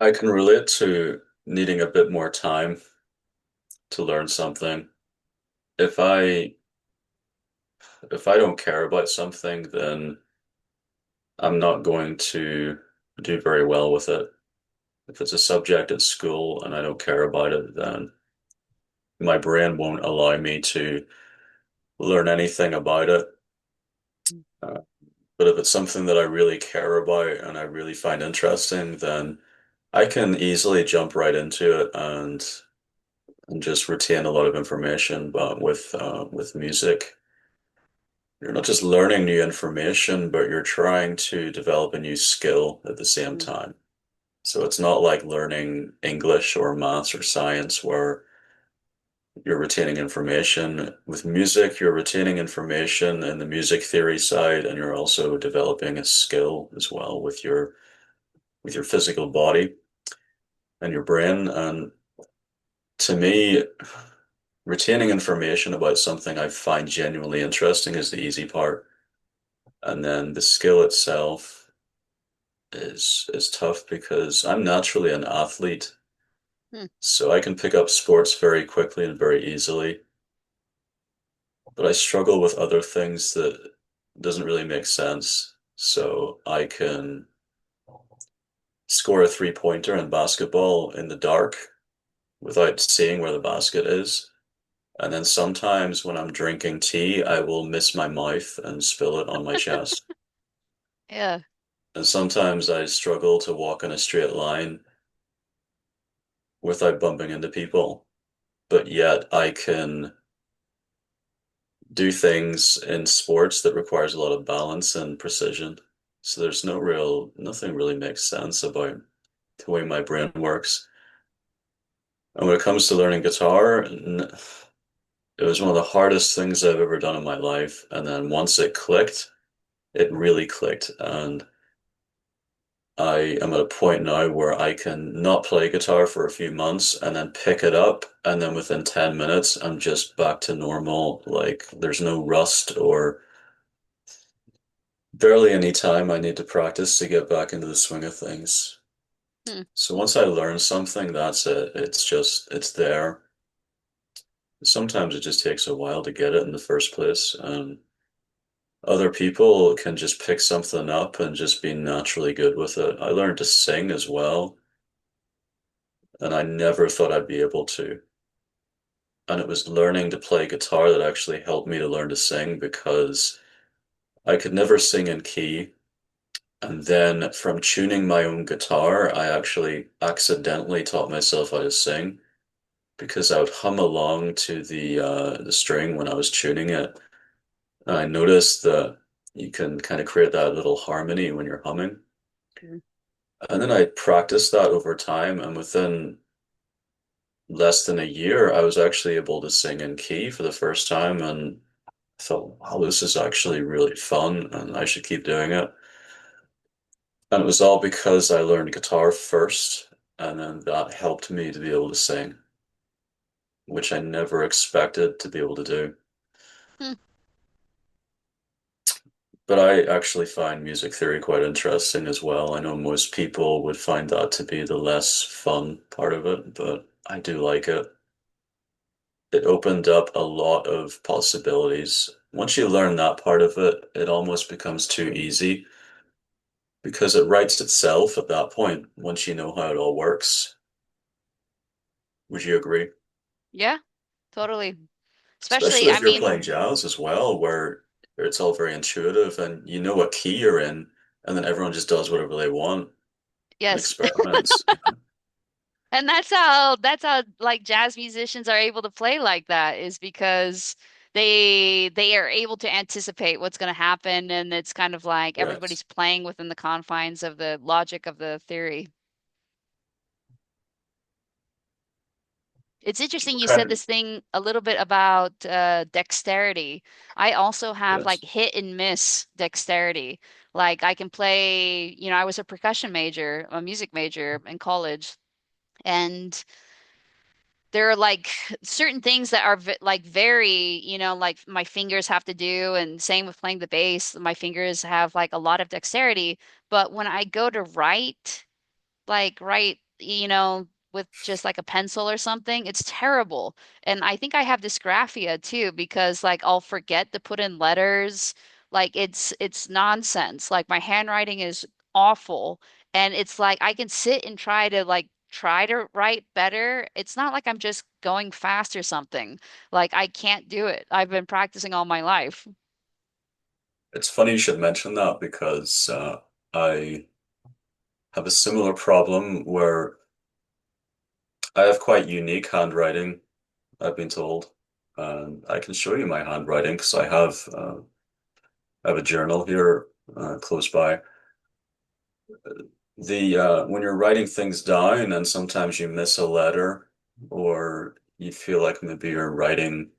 I can relate to needing a bit more time to learn something. If I if I don't care about something, then I'm not going to do very well with it. If it's a subject at school and I don't care about it, then my brain won't allow me to learn anything about it. Uh, but if it's something that I really care about and I really find interesting, then I can easily jump right into it and just retain a lot of information. But with music, you're not just learning new information, but you're trying to develop a new skill at the same
Mm,
time. So it's not like learning English or maths or science where you're retaining information. With music, you're retaining information in the music theory side, and you're also developing a skill as well with your physical body and your brain. And to me, retaining information about something I find genuinely interesting is the easy part. And then the skill itself is tough because I'm naturally an athlete,
hmm.
so I can pick up sports very quickly and very easily. But I struggle with other things that doesn't really make sense. So I can score a three-pointer in basketball in the dark without seeing where the basket is. And then sometimes when I'm drinking tea, I will miss my mouth and spill it on my chest.
Yeah.
And sometimes I struggle to walk in a straight line without bumping into people. But yet I can do things in sports that requires a lot of balance and precision. So there's nothing really makes sense about the way my brain works. And when it comes to learning guitar, it was one of the hardest things I've ever done in my life. And then once it clicked, it really clicked. And I am at a point now where I can not play guitar for a few months and then pick it up. And then within 10 minutes, I'm just back to normal. Like there's no rust or barely any time I need to practice to get back into the swing of things.
Hmm.
So once I learn something, that's it. It's there. Sometimes it just takes a while to get it in the first place. Other people can just pick something up and just be naturally good with it. I learned to sing as well, and I never thought I'd be able to. And it was learning to play guitar that actually helped me to learn to sing because I could never sing in key. And then from tuning my own guitar, I actually accidentally taught myself how to sing because I would hum along to the string when I was tuning it. And I noticed that you can kind of create that little harmony when you're humming. And then I practiced that over time, and within less than a year, I was actually able to sing in key for the first time, and I thought, wow, this is actually really fun, and I should keep doing it. And it was all because I learned guitar first, and then that helped me to be able to sing, which I never expected to be able to do.
Hmm.
But I actually find music theory quite interesting as well. I know most people would find that to be the less fun part of it, but I do like it. It opened up a lot of possibilities. Once you learn that part of it, it almost becomes too easy because it writes itself at that point once you know how it all works. Would you agree?
Yeah, totally.
Especially
Especially,
if
I
you're
mean,
playing jazz as well, where it's all very intuitive and you know what key you're in, and then everyone just does whatever they want and
yes.
experiments.
And that's how like jazz musicians are able to play like that is because they are able to anticipate what's going to happen and it's kind of like
Correct.
everybody's playing within the confines of the logic of the theory. It's interesting you said
Kind of,
this thing a little bit about dexterity. I also have like
yes.
hit and miss dexterity. Like I can play, I was a percussion major, a music major in college, and there are like certain things that are like very, like my fingers have to do, and same with playing the bass, my fingers have like a lot of dexterity. But when I go to write, like write, with just like a pencil or something, it's terrible. And I think I have dysgraphia too because like I'll forget to put in letters. Like it's nonsense. Like my handwriting is awful. And it's like I can sit and try to write better. It's not like I'm just going fast or something. Like I can't do it. I've been practicing all my life.
It's funny you should mention that because I have a similar problem where I have quite unique handwriting, I've been told. And I can show you my handwriting because I have a journal here close by. The when you're writing things down and sometimes you miss a letter or you feel like maybe you're writing,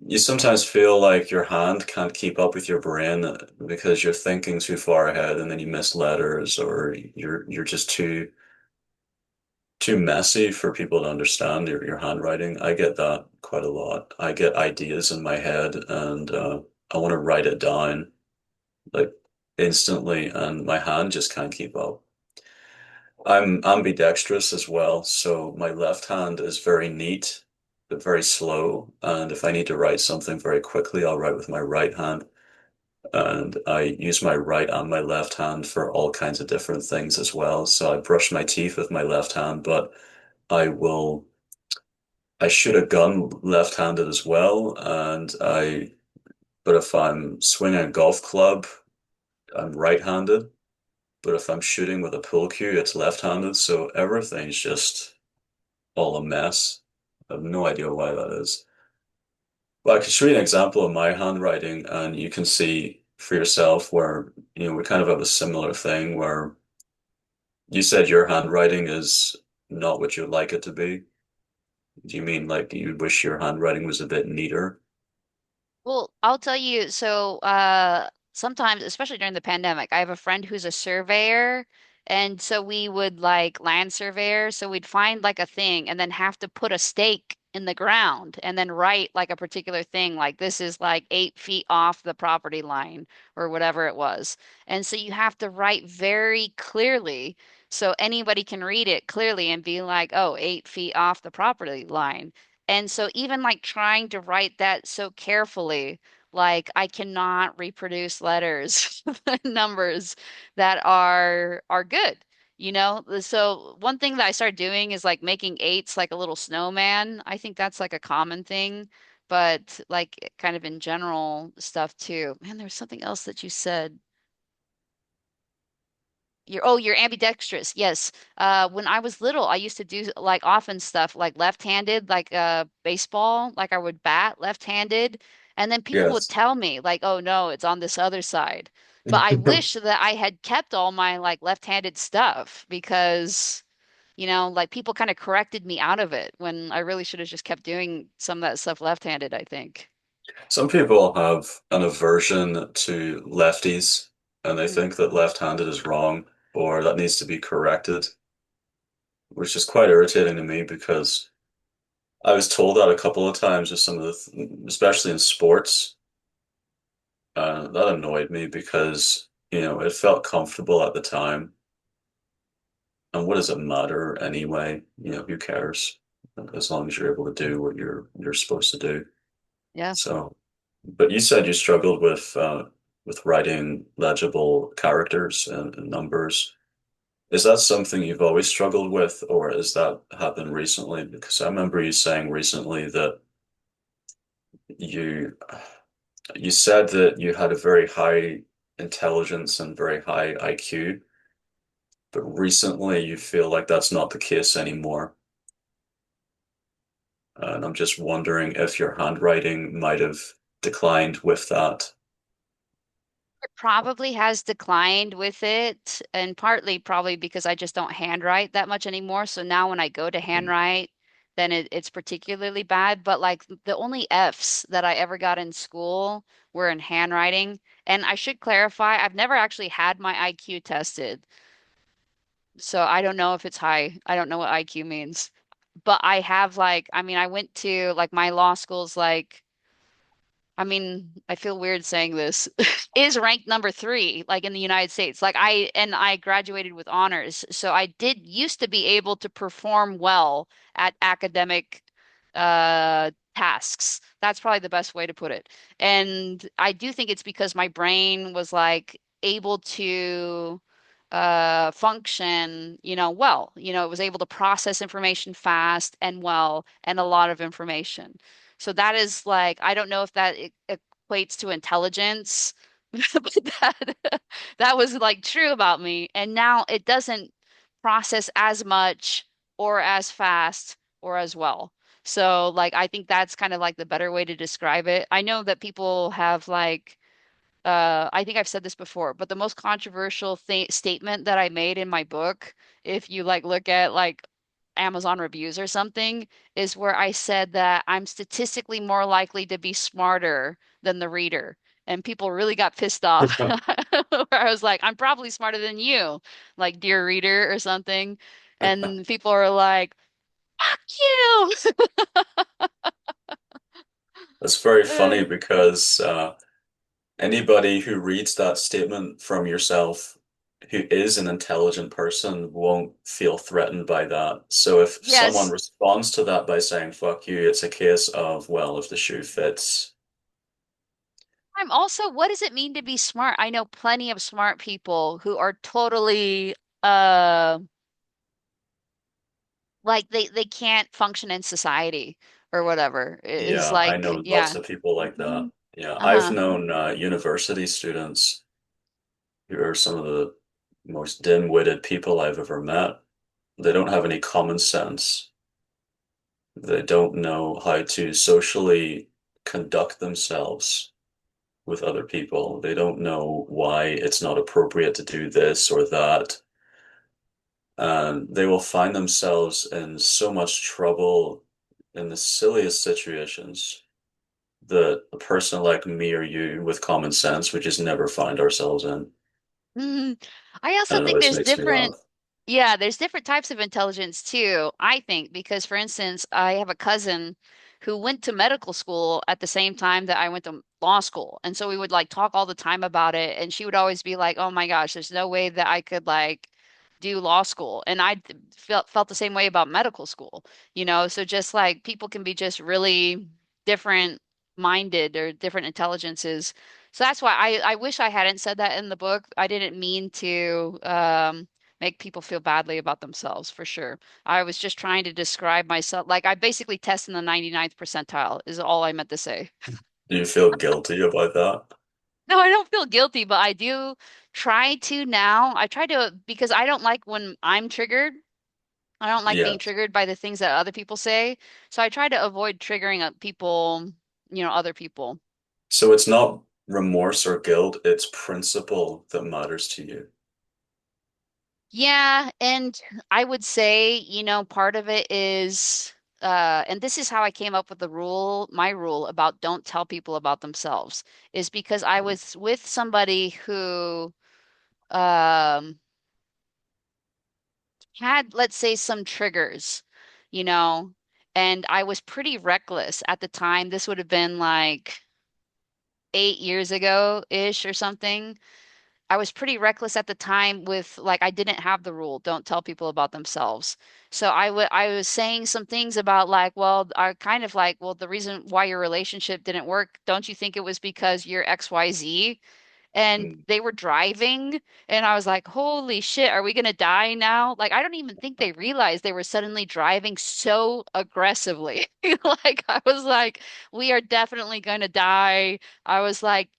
you sometimes feel like your hand can't keep up with your brain because you're thinking too far ahead and then you miss letters or you're just too messy for people to understand your handwriting. I get that quite a lot. I get ideas in my head and I want to write it down like instantly, and my hand just can't keep up. I'm ambidextrous as well, so my left hand is very neat, but very slow. And if I need to write something very quickly, I'll write with my right hand. And I use my right and my left hand for all kinds of different things as well. So I brush my teeth with my left hand, but I will, I shoot a gun left-handed as well. But if I'm swinging a golf club, I'm right-handed. But if I'm shooting with a pool cue, it's left-handed. So everything's just all a mess. I have no idea why that is. Well, I could show you an example of my handwriting, and you can see for yourself where, we kind of have a similar thing where you said your handwriting is not what you'd like it to be? Do you mean like you wish your handwriting was a bit neater?
Well, I'll tell you, so sometimes, especially during the pandemic, I have a friend who's a surveyor, and so we would like land surveyor, so we'd find like a thing and then have to put a stake in the ground and then write like a particular thing, like this is like 8 feet off the property line or whatever it was. And so you have to write very clearly so anybody can read it clearly and be like, oh, 8 feet off the property line. And so even like trying to write that so carefully, like I cannot reproduce letters, numbers that are good. So one thing that I started doing is like making eights like a little snowman. I think that's like a common thing, but like kind of in general stuff too. Man, there was something else that you said. You're ambidextrous. Yes. When I was little, I used to do like often stuff like left-handed, like baseball, like I would bat left-handed, and then people would
Yes.
tell me like, "Oh no, it's on this other side." But I wish that I had kept all my like left-handed stuff because, like people kind of corrected me out of it when I really should have just kept doing some of that stuff left-handed, I think.
Some people have an aversion to lefties and they
Mm.
think that left-handed is wrong or that needs to be corrected, which is quite irritating to me because I was told that a couple of times with some of especially in sports. That annoyed me because, it felt comfortable at the time. And what does it matter anyway? Who cares? As long as you're able to do what you're supposed to do.
Yeah.
So, but you said you struggled with writing legible characters and numbers. Is that something you've always struggled with, or has that happened recently? Because I remember you saying recently that you you said that you had a very high intelligence and very high IQ, but recently you feel like that's not the case anymore. And I'm just wondering if your handwriting might have declined with that.
It probably has declined with it, and partly probably because I just don't handwrite that much anymore. So now when I go to handwrite, then it's particularly bad. But like the only F's that I ever got in school were in handwriting. And I should clarify, I've never actually had my IQ tested. So I don't know if it's high. I don't know what IQ means. But I have like, I mean, I went to like my law school's like I feel weird saying this, is ranked number three, like in the United States. I graduated with honors. So I did used to be able to perform well at academic tasks. That's probably the best way to put it. And I do think it's because my brain was like able to function, well. It was able to process information fast and well and a lot of information. So that is like, I don't know if that equates to intelligence, but that was like true about me. And now it doesn't process as much or as fast or as well. So like I think that's kind of like the better way to describe it. I know that people have like I think I've said this before, but the most controversial th statement that I made in my book, if you like look at like Amazon reviews or something, is where I said that I'm statistically more likely to be smarter than the reader. And people really got pissed off. Where I was like, I'm probably smarter than you, like dear reader or something. And people are like, fuck you.
That's very
Uh,
funny because anybody who reads that statement from yourself who is an intelligent person won't feel threatened by that. So if someone
yes.
responds to that by saying fuck you, it's a case of, well, if the shoe fits.
I'm also, what does it mean to be smart? I know plenty of smart people who are totally uh like they can't function in society or whatever. Is
Yeah, I
like,
know lots
yeah.
of people like that. Yeah, I've
Uh-huh.
known university students who are some of the most dim-witted people I've ever met. They don't have any common sense. They don't know how to socially conduct themselves. with other people. They don't know why it's not appropriate to do this or that. And they will find themselves in so much trouble in the silliest situations that a person like me or you with common sense would just never find ourselves in.
Mhm. I
I
also
don't know,
think
this
there's
makes me
different,
laugh.
yeah, there's different types of intelligence too, I think, because for instance, I have a cousin who went to medical school at the same time that I went to law school. And so we would like talk all the time about it. And she would always be like, oh my gosh, there's no way that I could like do law school. And felt the same way about medical school, you know? So just like people can be just really different minded or different intelligences. So that's why I wish I hadn't said that in the book. I didn't mean to make people feel badly about themselves for sure. I was just trying to describe myself. Like I basically test in the 99th percentile is all I meant to say.
Do you feel guilty about that?
No, I don't feel guilty, but I do try to now. I try to because I don't like when I'm triggered. I don't like
Yeah.
being triggered by the things that other people say. So I try to avoid triggering people, other people.
So it's not remorse or guilt, it's principle that matters to you.
Yeah, and I would say, part of it is, and this is how I came up with my rule about don't tell people about themselves, is because I was with somebody who um, had, let's say, some triggers, you know, and I was pretty reckless at the time. This would have been like 8 years ago-ish or something. I was pretty reckless at the time with like I didn't have the rule, don't tell people about themselves. So I was saying some things about like, well, I kind of like, well, the reason why your relationship didn't work, don't you think it was because you're XYZ? And
Mm.
they were driving and I was like, holy shit, are we gonna die now? Like I don't even think they realized they were suddenly driving so aggressively. Like I was like, we are definitely gonna die. I was like,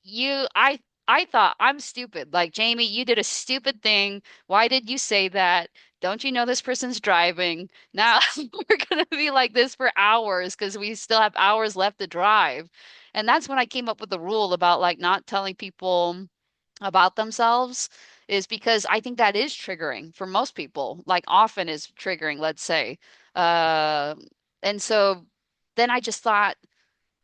I thought I'm stupid. Like, Jamie, you did a stupid thing. Why did you say that? Don't you know this person's driving? Now we're gonna be like this for hours because we still have hours left to drive. And that's when I came up with the rule about like not telling people about themselves is because I think that is triggering for most people, like often is triggering, let's say. Uh, and so then I just thought,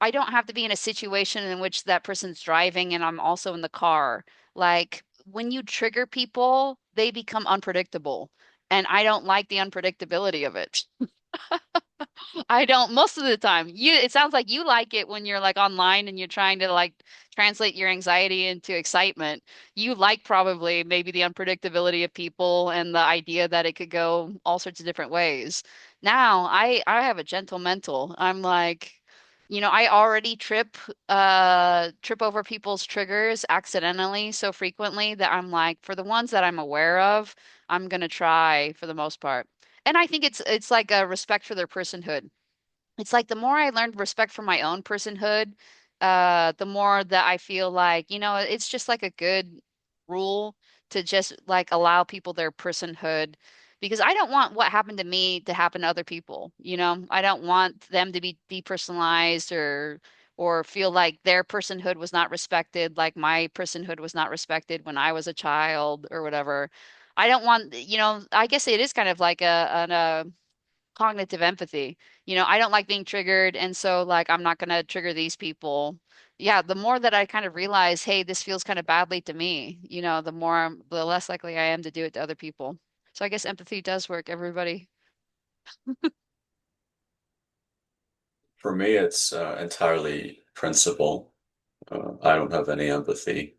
I don't have to be in a situation in which that person's driving and I'm also in the car. Like when you trigger people, they become unpredictable. And I don't like the unpredictability of it. I don't most of the time. It sounds like you like it when you're like online and you're trying to like translate your anxiety into excitement. You like probably maybe the unpredictability of people and the idea that it could go all sorts of different ways. Now, I have a gentle mental. I'm like, I already trip over people's triggers accidentally so frequently that I'm like, for the ones that I'm aware of, I'm gonna try for the most part. And I think it's like a respect for their personhood. It's like the more I learned respect for my own personhood, the more that I feel like, it's just like a good rule to just like allow people their personhood because I don't want what happened to me to happen to other people, I don't want them to be depersonalized or feel like their personhood was not respected, like my personhood was not respected when I was a child or whatever. I don't want, I guess it is kind of like a cognitive empathy. I don't like being triggered, and so like I'm not gonna trigger these people. Yeah, the more that I kind of realize, hey, this feels kind of badly to me, the less likely I am to do it to other people. So I guess empathy does work, everybody.
For me, it's entirely principle. I don't have any empathy.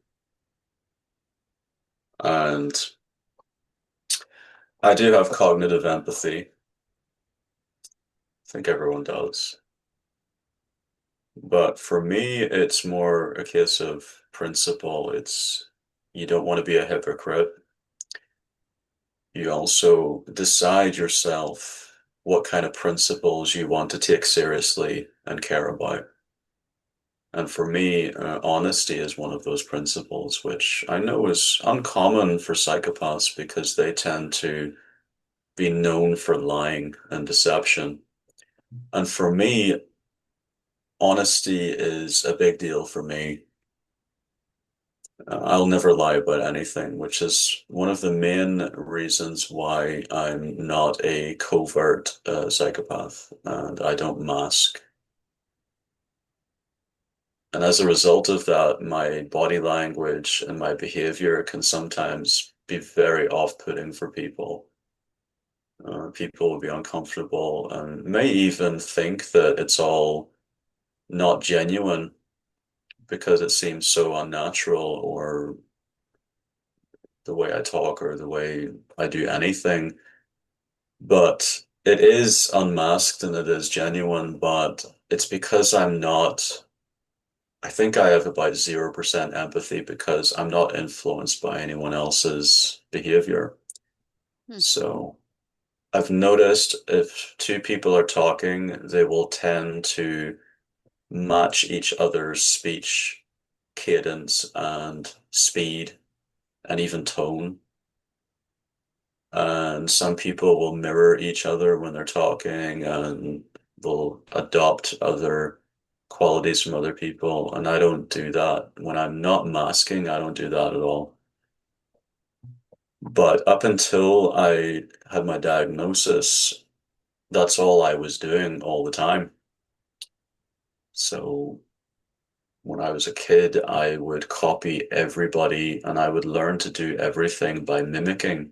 And I do have cognitive empathy. I think everyone does. But for me, it's more a case of principle. It's you don't want to be a hypocrite. You also decide yourself what kind of principles you want to take seriously and care about. And for me, honesty is one of those principles, which I know is uncommon for psychopaths because they tend to be known for lying and deception. And for me, honesty is a big deal for me. I'll never lie about anything, which is one of the main reasons why I'm not a covert psychopath and I don't mask. And as a result of that, my body language and my behavior can sometimes be very off-putting for people. People will be uncomfortable and may even think that it's all not genuine because it seems so unnatural or the way I talk or the way I do anything. But it is unmasked and it is genuine, but it's because I'm not, I think I have about 0% empathy because I'm not influenced by anyone else's behavior.
Hmm.
So I've noticed if two people are talking, they will tend to match each other's speech cadence and speed and even tone. And some people will mirror each other when they're talking and they'll adopt other qualities from other people. And I don't do that. When I'm not masking, I don't do that at all. But up until I had my diagnosis, that's all I was doing all the time. So when I was a kid, I would copy everybody and I would learn to do everything by mimicking.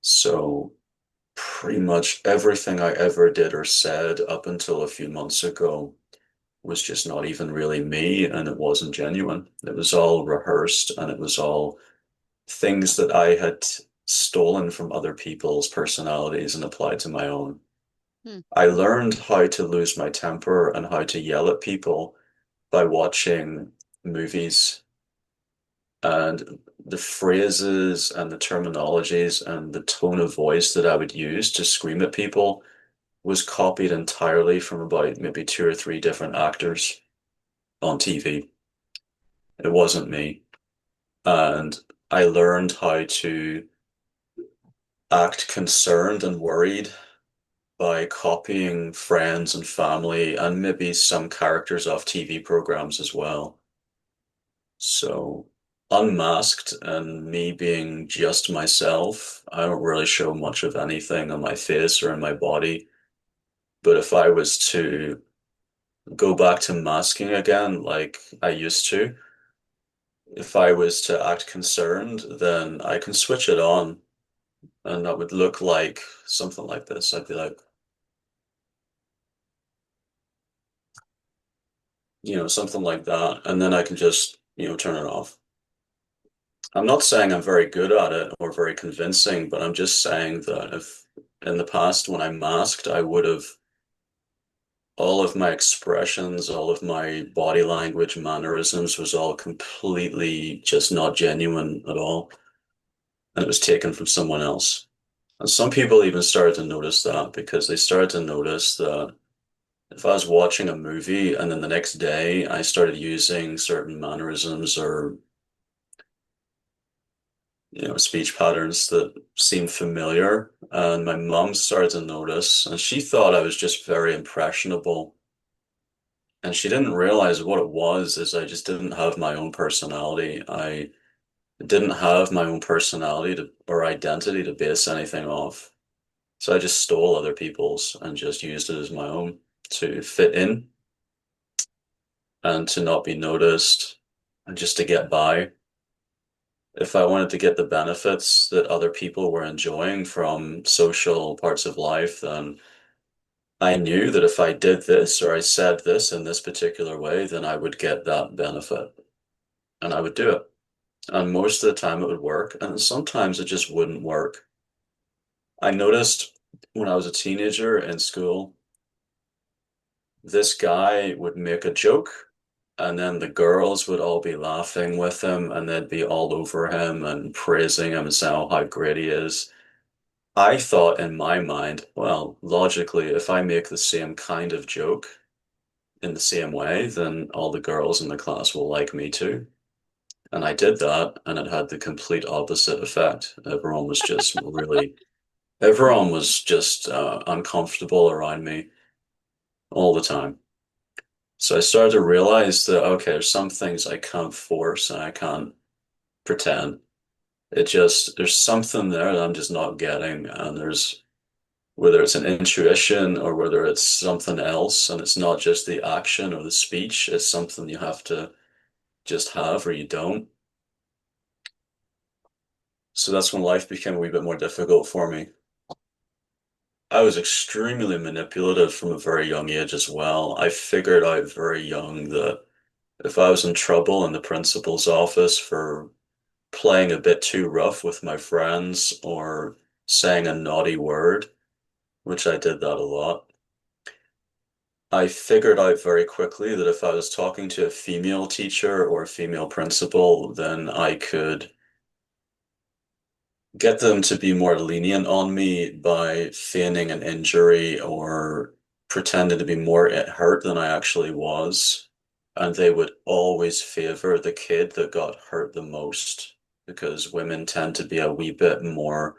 So pretty much everything I ever did or said up until a few months ago was just not even really me and it wasn't genuine. It was all rehearsed and it was all things that I had stolen from other people's personalities and applied to my own.
Hmm.
I learned how to lose my temper and how to yell at people by watching movies and the phrases and the terminologies and the tone of voice that I would use to scream at people was copied entirely from about maybe two or three different actors on TV. It wasn't me. And I learned how to act concerned and worried by copying friends and family and maybe some characters off TV programs as well. So, unmasked and me being just myself, I don't really show much of anything on my face or in my body. But if I was to go back to masking again, like I used to, if I was to act concerned, then I can switch it on and that would look like something like this. I'd be like, something like that. And then I can just, turn it off. I'm not saying I'm very good at it or very convincing, but I'm just saying that if in the past when I masked, I would have all of my expressions, all of my body language, mannerisms was all completely just not genuine at all. And it was taken from someone else. And some people even started to notice that because they started to notice that if I was watching a movie and then the next day I started using certain mannerisms or, speech patterns that seemed familiar, and my mom started to notice, and she thought I was just very impressionable. And she didn't realize what it was is I just didn't have my own personality. I didn't have my own personality or identity to base anything off. So I just stole other people's and just used it as my own to fit in and to not be noticed and just to get by. If I wanted to get the benefits that other people were enjoying from social parts of life, then I knew that if I did this or I said this in this particular way, then I would get that benefit and I would do it. And most of the time it would work, and sometimes it just wouldn't work. I noticed when I was a teenager in school, this guy would make a joke, and then the girls would all be laughing with him, and they'd be all over him and praising him and saying, oh, how great he is. I thought in my mind, well, logically, if I make the same kind of joke in the same way, then all the girls in the class will like me too. And I did that, and it had the complete opposite effect. Everyone was just uncomfortable around me all the time. So I started to realize that, okay, there's some things I can't force and I can't pretend. There's something there that I'm just not getting. And whether it's an intuition or whether it's something else, and it's not just the action or the speech, it's something you have to just have or you don't. So that's when life became a wee bit more difficult for me. I was extremely manipulative from a very young age as well. I figured out very young that if I was in trouble in the principal's office for playing a bit too rough with my friends or saying a naughty word, which I did that a lot, I figured out very quickly that if I was talking to a female teacher or a female principal, then I could get them to be more lenient on me by feigning an injury or pretending to be more hurt than I actually was. And they would always favor the kid that got hurt the most because women tend to be a wee bit more,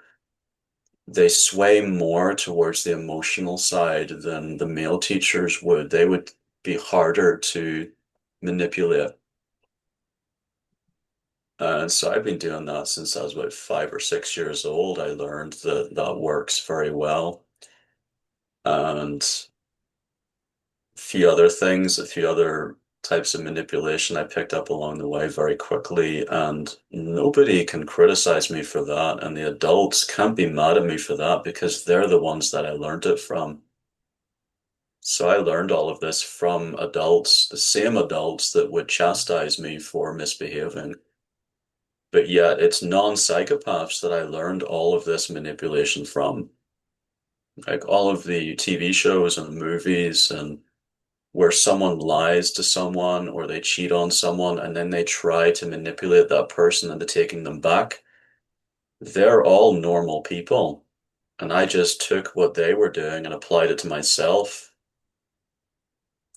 they sway more towards the emotional side than the male teachers would. They would be harder to manipulate. And so I've been doing that since I was about 5 or 6 years old. I learned that that works very well. And a few other types of manipulation I picked up along the way very quickly. And nobody can criticize me for that. And the adults can't be mad at me for that because they're the ones that I learned it from. So I learned all of this from adults, the same adults that would chastise me for misbehaving. But yet it's non-psychopaths that I learned all of this manipulation from. Like all of the TV shows and movies and where someone lies to someone or they cheat on someone and then they try to manipulate that person into taking them back. They're all normal people. And I just took what they were doing and applied it to myself.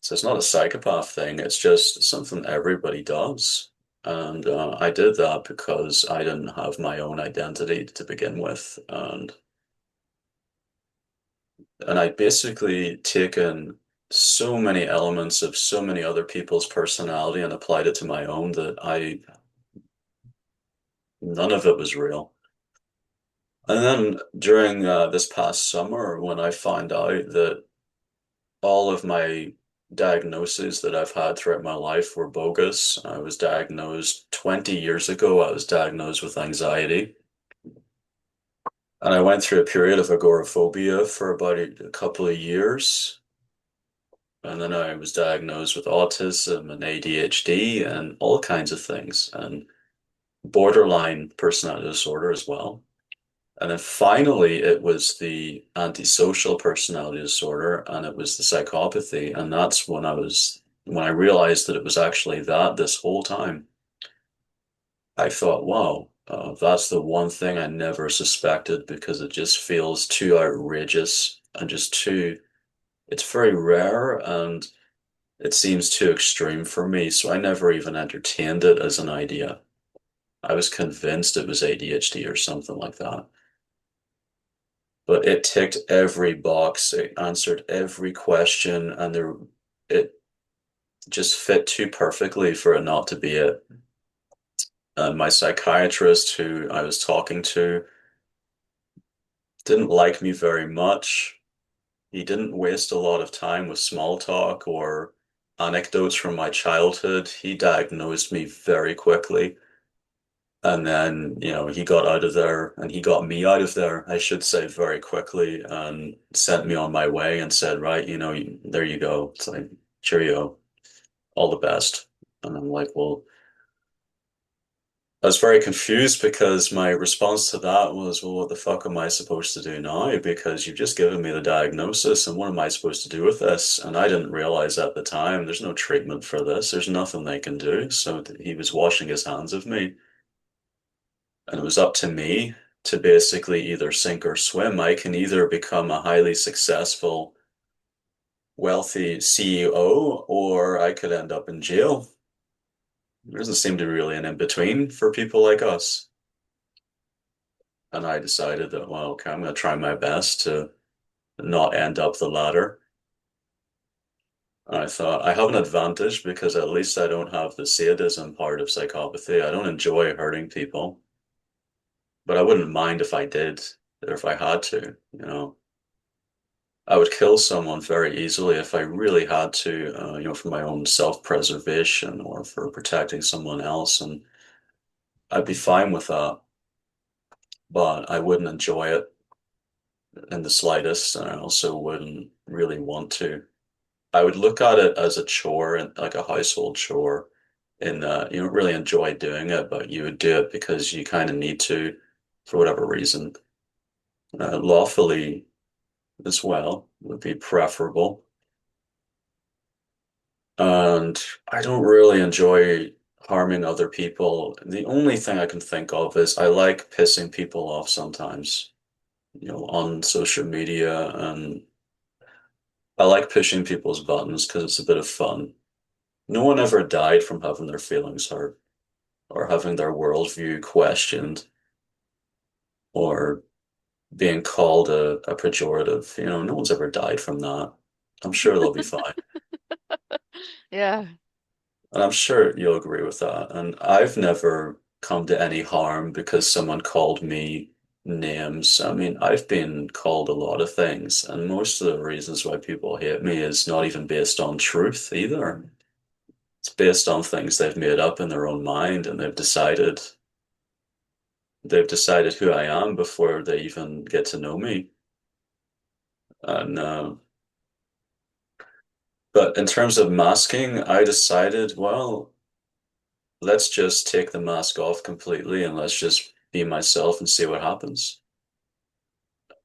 So it's not a psychopath thing, it's just something everybody does. And I did that because I didn't have my own identity to begin with. And I'd basically taken so many elements of so many other people's personality and applied it to my own that none of it was real. And then during this past summer, when I found out that all of my diagnoses that I've had throughout my life were bogus, I was diagnosed 20 years ago, I was diagnosed with anxiety. And I went through a period of agoraphobia for about a couple of years. And then I was diagnosed with autism and ADHD and all kinds of things, and borderline personality disorder as well. And then finally, it was the antisocial personality disorder and it was the psychopathy. And that's when I realized that it was actually that this whole time. I thought, wow, that's the one thing I never suspected because it just feels too outrageous and just too, it's very rare and it seems too extreme for me, so I never even entertained it as an idea. I was convinced it was ADHD or something like that. But it ticked every box, it answered every question, and it just fit too perfectly for it not to be it. And my psychiatrist, who I was talking to, didn't like me very much. He didn't waste a lot of time with small talk or anecdotes from my childhood. He diagnosed me very quickly. And then, he got out of there and he got me out of there, I should say, very quickly and sent me on my way and said, right, there you go. It's like, cheerio, all the best. And I'm like, well, I was very confused because my response to that was, well, what the fuck am I supposed to do now? Because you've just given me the diagnosis and what am I supposed to do with this? And I didn't realize at the time there's no treatment for this. There's nothing they can do. So he was washing his hands of me. And it was up to me to basically either sink or swim. I can either become a highly successful, wealthy CEO, or I could end up in jail. There doesn't seem to be really an in-between for people like us. And I decided that, well, okay, I'm going to try my best to not end up the ladder. I thought I have an advantage because at least I don't have the sadism part of psychopathy. I don't enjoy hurting people, but I wouldn't mind if I did or if I had to, you know. I would kill someone very easily if I really had to, for my own self-preservation or for protecting someone else, and I'd be fine with that, but I wouldn't enjoy it in the slightest, and I also wouldn't really want to. I would look at it as a chore and like a household chore in that you don't really enjoy doing it, but you would do it because you kind of need to for whatever reason. Lawfully as well would be preferable. And I don't really enjoy harming other people. The only thing I can think of is I like pissing people off sometimes, on social media, and I like pushing people's buttons because it's a bit of fun. No one ever died from having their feelings hurt or having their worldview questioned or being called a pejorative. No one's ever died from that. I'm sure they'll be fine.
Yeah.
And I'm sure you'll agree with that. And I've never come to any harm because someone called me names. I mean, I've been called a lot of things, and most of the reasons why people hate me is not even based on truth either. It's based on things they've made up in their own mind, and they've decided who I am before they even get to know me. And but in terms of masking, I decided, well, let's just take the mask off completely and let's just be myself and see what happens.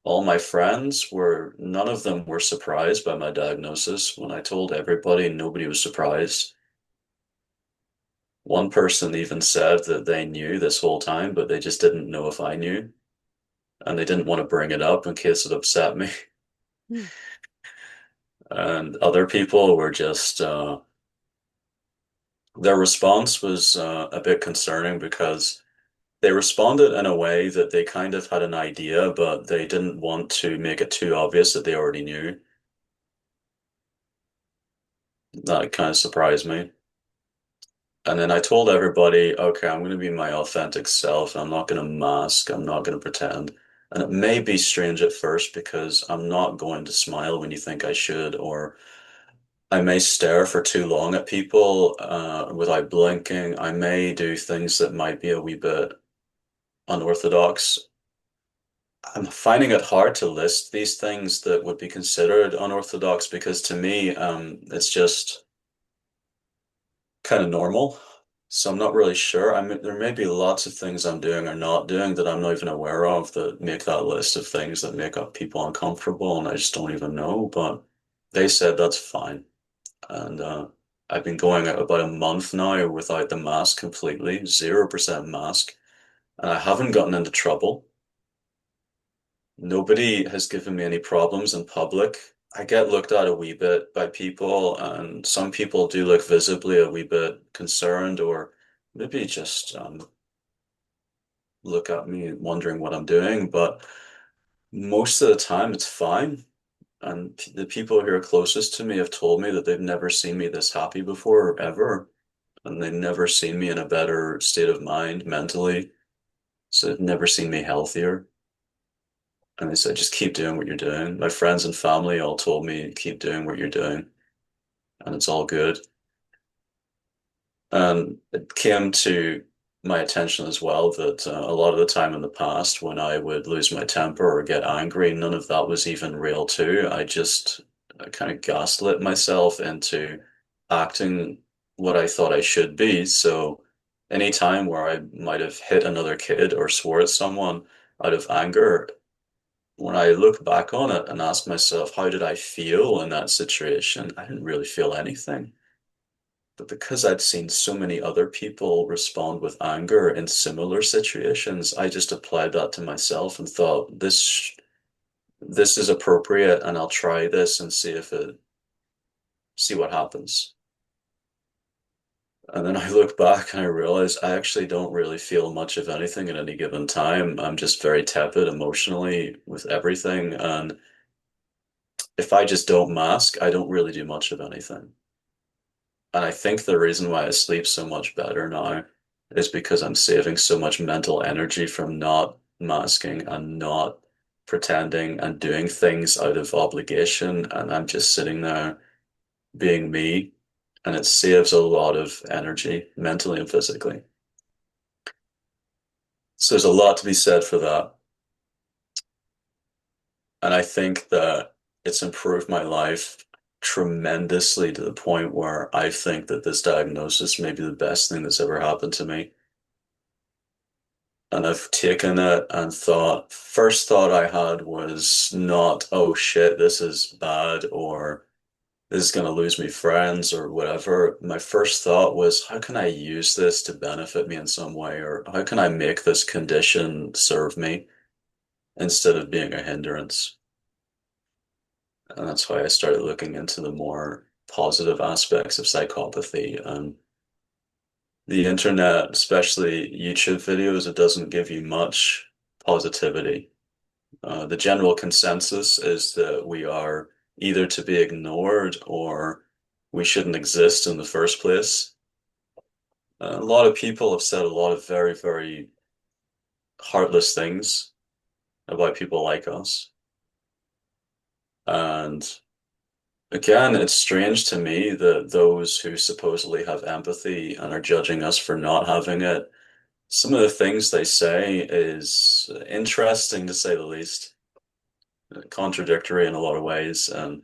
All my friends were, none of them were surprised by my diagnosis. When I told everybody, nobody was surprised. One person even said that they knew this whole time, but they just didn't know if I knew, and they didn't want to bring it up in case it upset me.
Hmm.
And other people were just, their response was a bit concerning because they responded in a way that they kind of had an idea, but they didn't want to make it too obvious that they already knew. That kind of surprised me. And then I told everybody, okay, I'm going to be my authentic self. I'm not going to mask. I'm not going to pretend. And it may be strange at first because I'm not going to smile when you think I should, or I may stare for too long at people without blinking. I may do things that might be a wee bit unorthodox. I'm finding it hard to list these things that would be considered unorthodox because to me, it's just kind of normal. So I'm not really sure. I mean, there may be lots of things I'm doing or not doing that I'm not even aware of that make that list of things that make up people uncomfortable, and I just don't even know. But they said that's fine. And I've been going about a month now without the mask completely, 0% mask, and I haven't gotten into trouble. Nobody has given me any problems in public. I get looked at a wee bit by people, and some people do look visibly a wee bit concerned or maybe just look at me wondering what I'm doing. But most of the time, it's fine. And the people who are closest to me have told me that they've never seen me this happy before, ever. And they've never seen me in a better state of mind mentally. So they've never seen me healthier. And they said, just keep doing what you're doing. My friends and family all told me, keep doing what you're doing, and it's all good. And it came to my attention as well that a lot of the time in the past, when I would lose my temper or get angry, none of that was even real too. I just kind of gaslit myself into acting what I thought I should be. So any time where I might have hit another kid or swore at someone out of anger, when I look back on it and ask myself, how did I feel in that situation? I didn't really feel anything. But because I'd seen so many other people respond with anger in similar situations, I just applied that to myself and thought, this is appropriate, and I'll try this and see what happens. And then I look back and I realize I actually don't really feel much of anything at any given time. I'm just very tepid emotionally with everything, and if I just don't mask, I don't really do much of anything. And I think the reason why I sleep so much better now is because I'm saving so much mental energy from not masking and not pretending and doing things out of obligation. And I'm just sitting there being me. And it saves a lot of energy mentally and physically. So there's a lot to be said for that. And I think that it's improved my life tremendously to the point where I think that this diagnosis may be the best thing that's ever happened to me. And I've taken it and thought, first thought I had was not, oh shit, this is bad or this is going to lose me friends or whatever. My first thought was, how can I use this to benefit me in some way? Or how can I make this condition serve me instead of being a hindrance? And that's why I started looking into the more positive aspects of psychopathy. And the internet, especially YouTube videos, it doesn't give you much positivity. The general consensus is that we are either to be ignored or we shouldn't exist in the first place. A lot of people have said a lot of very, very heartless things about people like us. And again, it's strange to me that those who supposedly have empathy and are judging us for not having it, some of the things they say is interesting to say the least, contradictory in a lot of ways. And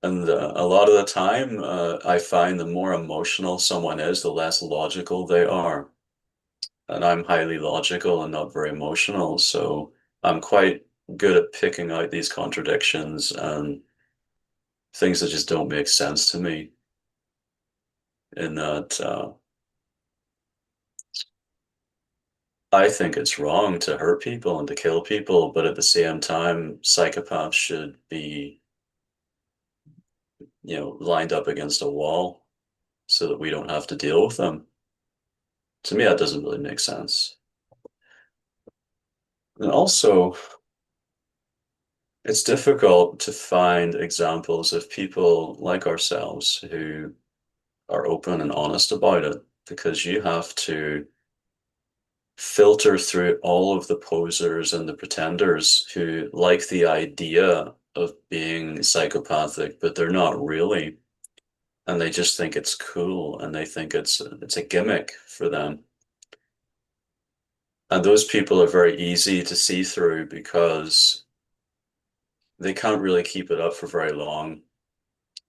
a lot of the time, I find the more emotional someone is, the less logical they are. And I'm highly logical and not very emotional, so I'm quite good at picking out these contradictions and things that just don't make sense to me. In that, I think it's wrong to hurt people and to kill people, but at the same time, psychopaths should be, lined up against a wall so that we don't have to deal with them. To me, that doesn't really make sense. And also, it's difficult to find examples of people like ourselves who are open and honest about it because you have to filter through all of the posers and the pretenders who like the idea of being psychopathic, but they're not really. And they just think it's cool and they think it's a gimmick for them. And those people are very easy to see through because they can't really keep it up for very long.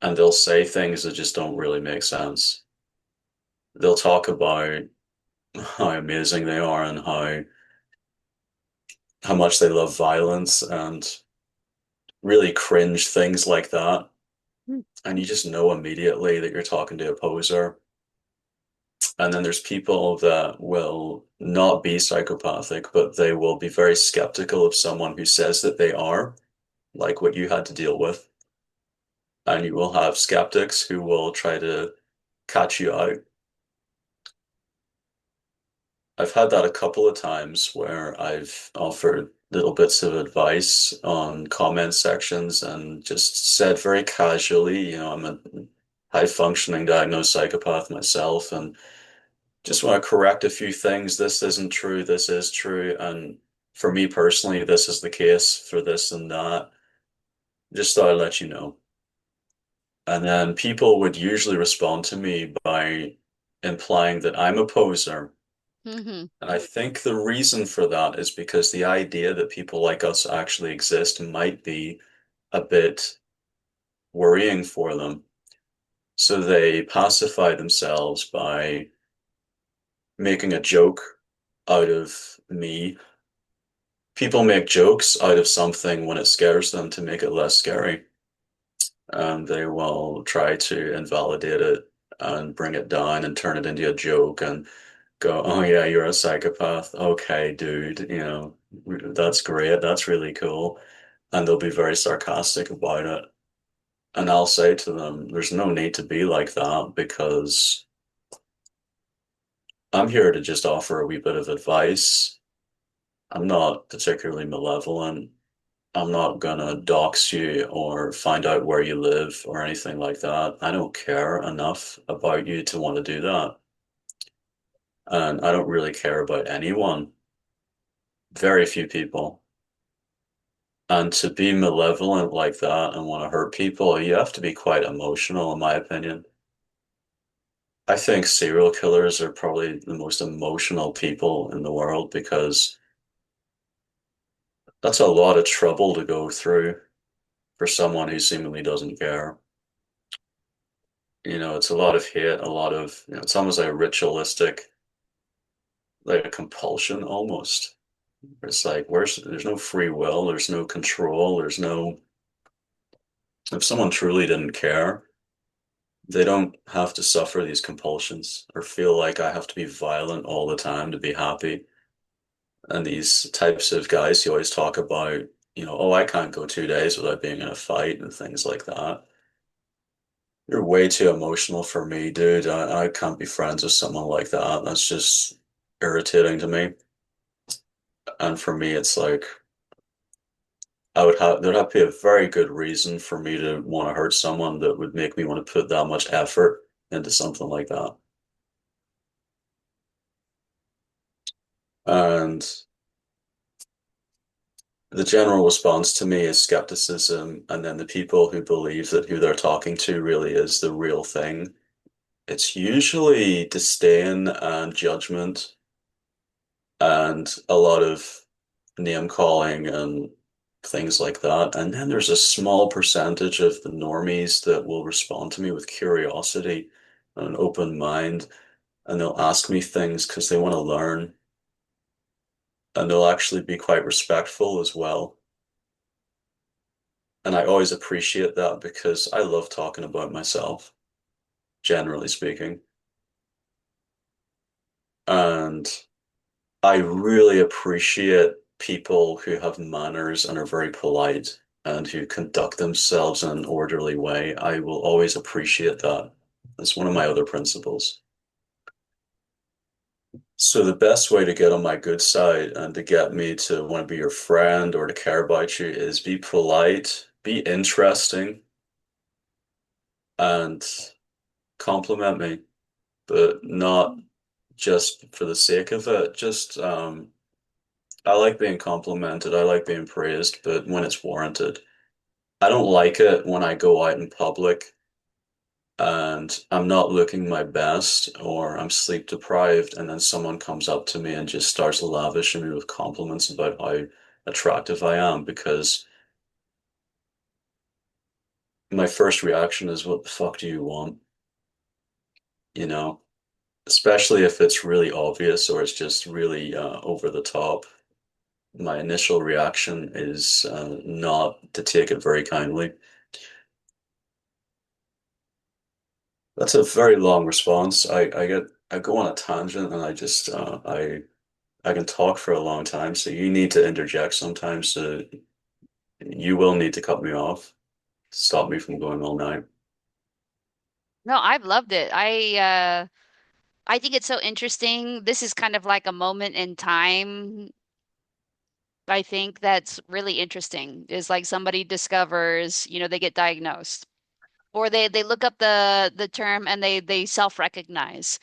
And they'll say things that just don't really make sense. They'll talk about how amazing they are and how much they love violence and really cringe things like that.
Hmm.
And you just know immediately that you're talking to a poser. And then there's people that will not be psychopathic, but they will be very skeptical of someone who says that they are, like what you had to deal with. And you will have skeptics who will try to catch you out. I've had that a couple of times where I've offered little bits of advice on comment sections and just said very casually, I'm a high functioning diagnosed psychopath myself and just want to correct a few things. This isn't true, this is true. And for me personally, this is the case for this and that. Just thought I'd let you know. And then people would usually respond to me by implying that I'm a poser.
Hmm.
And I think the reason for that is because the idea that people like us actually exist might be a bit worrying for them. So they pacify themselves by making a joke out of me. People make jokes out of something when it scares them to make it less scary. And they will try to invalidate it and bring it down and turn it into a joke and go, oh yeah, you're a psychopath. Okay, dude, that's great. That's really cool. And they'll be very sarcastic about it. And I'll say to them, there's no need to be like that because I'm here to just offer a wee bit of advice. I'm not particularly malevolent. I'm not gonna dox you or find out where you live or anything like that. I don't care enough about you to want to do that. And I don't really care about anyone, very few people. And to be malevolent like that and want to hurt people, you have to be quite emotional, in my opinion. I think serial killers are probably the most emotional people in the world because that's a lot of trouble to go through for someone who seemingly doesn't care. It's a lot of hate, a lot of, it's almost like a ritualistic, like a compulsion almost. It's like, there's no free will, there's no control, if someone truly didn't care, they don't have to suffer these compulsions or feel like I have to be violent all the time to be happy. And these types of guys, you always talk about, oh, I can't go 2 days without being in a fight and things like that. You're way too emotional for me, dude. I can't be friends with someone like that. That's just irritating to me. And for me, it's like there'd have to be a very good reason for me to want to hurt someone that would make me want to put that much effort into something like that. And the general response to me is skepticism, and then the people who believe that who they're talking to really is the real thing. It's usually disdain and judgment and a lot of name calling and things like that. And then there's a small percentage of the normies that will respond to me with curiosity and an open mind, and they'll ask me things because they want to learn, and they'll actually be quite respectful as well. And I always appreciate that because I love talking about myself, generally speaking. And I really appreciate people who have manners and are very polite and who conduct themselves in an orderly way. I will always appreciate that. That's one of my other principles. So the best way to get on my good side and to get me to want to be your friend or to care about you is be polite, be interesting, and compliment me, but not just for the sake of it. Just I like being complimented, I like being praised, but when it's warranted. I don't like it when I go out in public and I'm not looking my best or I'm sleep deprived and then someone comes up to me and just starts lavishing me with compliments about how attractive I am because my first reaction is, what the fuck do you want? You know, especially if it's really obvious or it's just really over the top. My initial reaction is not to take it very kindly. That's a very long response. I go on a tangent and I can talk for a long time, so you need to interject sometimes. You will need to cut me off, stop me from going all night.
No, I've loved it. I think it's so interesting. This is kind of like a moment in time. I think that's really interesting. Is like somebody discovers, they get diagnosed. Or they look up the term and they self-recognize,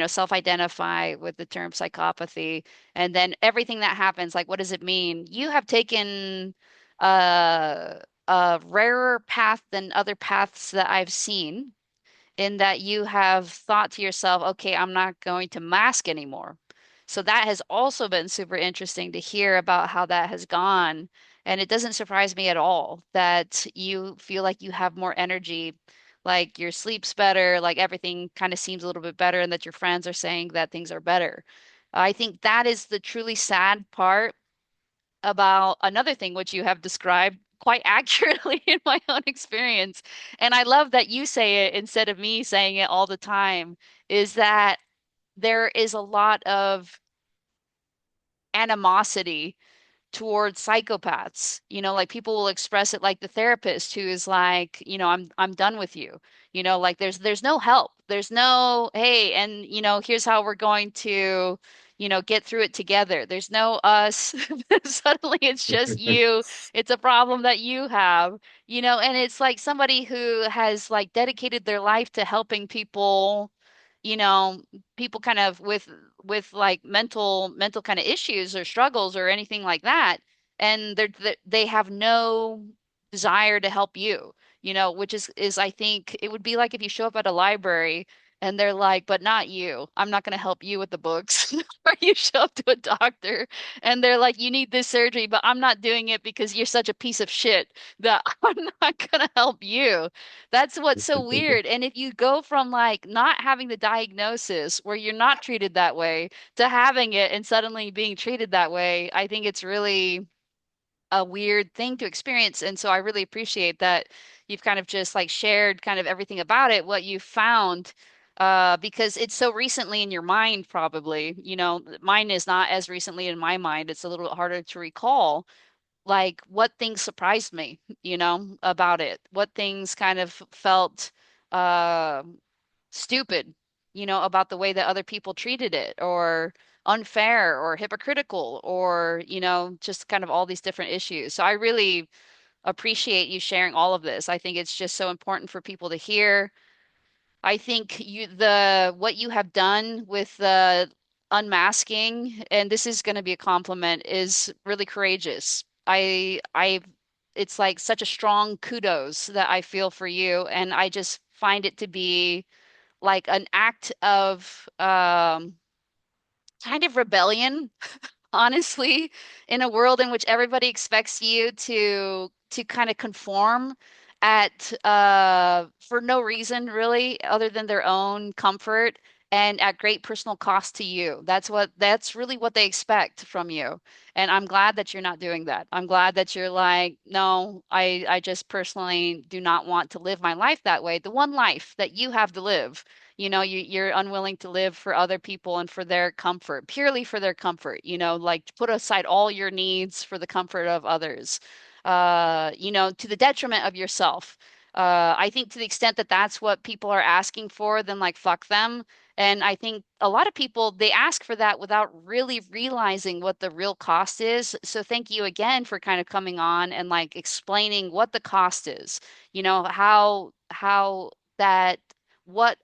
self-identify with the term psychopathy. And then everything that happens, like what does it mean? You have taken uh, a rarer path than other paths that I've seen, in that you have thought to yourself, okay, I'm not going to mask anymore. So that has also been super interesting to hear about how that has gone. And it doesn't surprise me at all that you feel like you have more energy, like your sleep's better, like everything kind of seems a little bit better, and that your friends are saying that things are better. I think that is the truly sad part about another thing which you have described quite accurately in my own experience. And I love that you say it instead of me saying it all the time, is that there is a lot of animosity towards psychopaths. Like people will express it like the therapist who is like, I'm done with you. Like there's no help. There's no, hey, and here's how we're going to, get through it together. There's no us. Suddenly it's just you. It's a problem that you have, and it's like somebody who has like dedicated their life to helping people, you know, people kind of with like mental kind of issues or struggles or anything like that, and they have no desire to help you, which is I think it would be like if you show up at a library and they're like, but not you. I'm not going to help you with the books. Or you show up to a doctor and they're like, you need this surgery, but I'm not doing it because you're such a piece of shit that I'm not going to help you. That's what's so weird. And if you go from like not having the diagnosis where you're not treated that way to having it and suddenly being treated that way, I think it's really a weird thing to experience. And so I really appreciate that you've kind of just like shared kind of everything about it, what you found, because it's so recently in your mind, probably. Mine is not as recently in my mind. It's a little harder to recall, like what things surprised me, about it, what things kind of felt uh, stupid, about the way that other people treated it, or unfair, or hypocritical, or, just kind of all these different issues. So I really appreciate you sharing all of this. I think it's just so important for people to hear. I think what you have done with the unmasking, and this is going to be a compliment, is really courageous. It's like such a strong kudos that I feel for you, and I just find it to be like an act of kind of rebellion, honestly, in a world in which everybody expects you to kind of conform at for no reason really other than their own comfort and at great personal cost to you. That's really what they expect from you. And I'm glad that you're not doing that. I'm glad that you're like, no, I just personally do not want to live my life that way. The one life that you have to live, you're unwilling to live for other people and for their comfort, purely for their comfort, like put aside all your needs for the comfort of others, to the detriment of yourself. I think to the extent that that's what people are asking for, then like fuck them. And I think a lot of people, they ask for that without really realizing what the real cost is. So thank you again for kind of coming on and like explaining what the cost is, how that what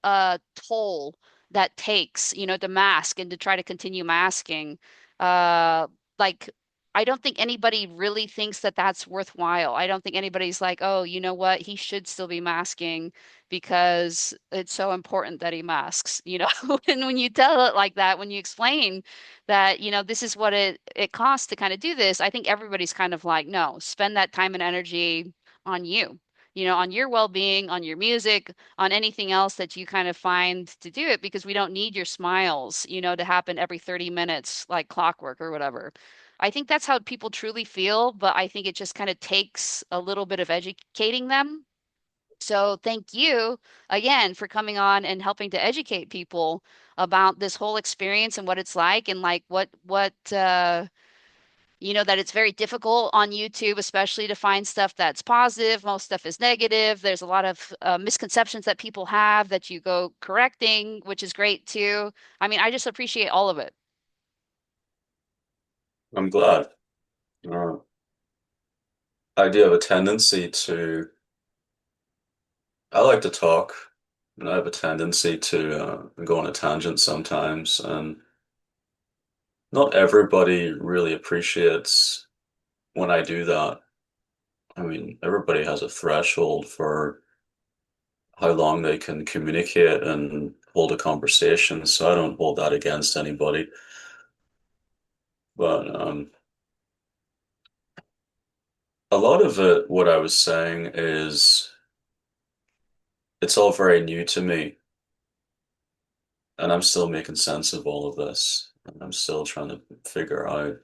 toll that takes, to mask and to try to continue masking. Uh, like, I don't think anybody really thinks that that's worthwhile. I don't think anybody's like, oh, you know what? He should still be masking because it's so important that he masks, And when you tell it like that, when you explain that, this is what it costs to kind of do this, I think everybody's kind of like, no, spend that time and energy on you. On your well-being, on your music, on anything else that you kind of find to do it because we don't need your smiles, to happen every 30 minutes like clockwork or whatever. I think that's how people truly feel, but I think it just kind of takes a little bit of educating them. So thank you again for coming on and helping to educate people about this whole experience and what it's like and like that it's very difficult on YouTube, especially to find stuff that's positive. Most stuff is negative. There's a lot of misconceptions that people have that you go correcting, which is great too. I mean, I just appreciate all of it.
I'm glad. Uh, I do have a tendency to, I like to talk, and I have a tendency to go on a tangent sometimes, and not everybody really appreciates when I do that. I mean, everybody has a threshold for how long they can communicate and hold a conversation, so I don't hold that against anybody. But a lot of it, what I was saying is it's all very new to me, and I'm still making sense of all of this. And I'm still trying to figure out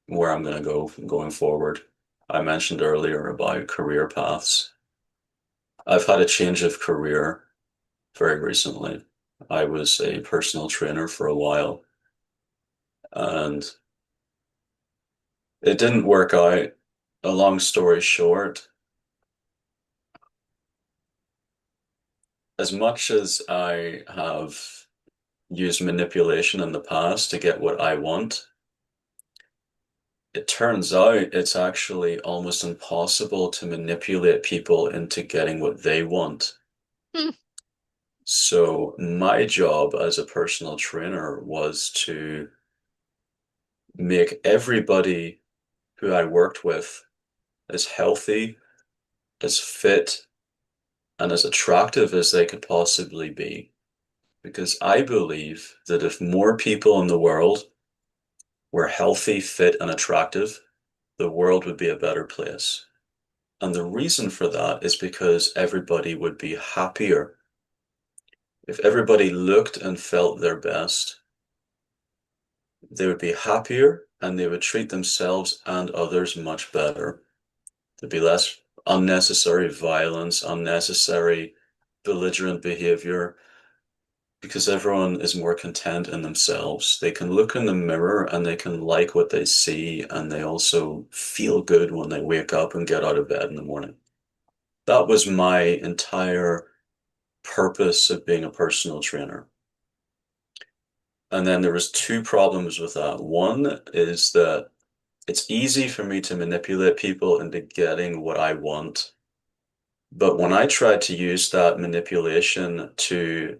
where I'm going to go going forward. I mentioned earlier about career paths. I've had a change of career very recently. I was a personal trainer for a while, and it didn't work out. A long story short, as much as I have used manipulation in the past to get what I want. It turns out it's actually almost impossible to manipulate people into getting what they want.
Hmm.
So my job as a personal trainer was to make everybody who I worked with as healthy, as fit, and as attractive as they could possibly be. Because I believe that if more people in the world were healthy, fit, and attractive, the world would be a better place. And the reason for that is because everybody would be happier. If everybody looked and felt their best, they would be happier and they would treat themselves and others much better. There'd be less unnecessary violence, unnecessary belligerent behavior, because everyone is more content in themselves. They can look in the mirror and they can like what they see, and they also feel good when they wake up and get out of bed in the morning. That was my entire purpose of being a personal trainer. And then there was two problems with that. One is that it's easy for me to manipulate people into getting what I want. But when I tried to use that manipulation to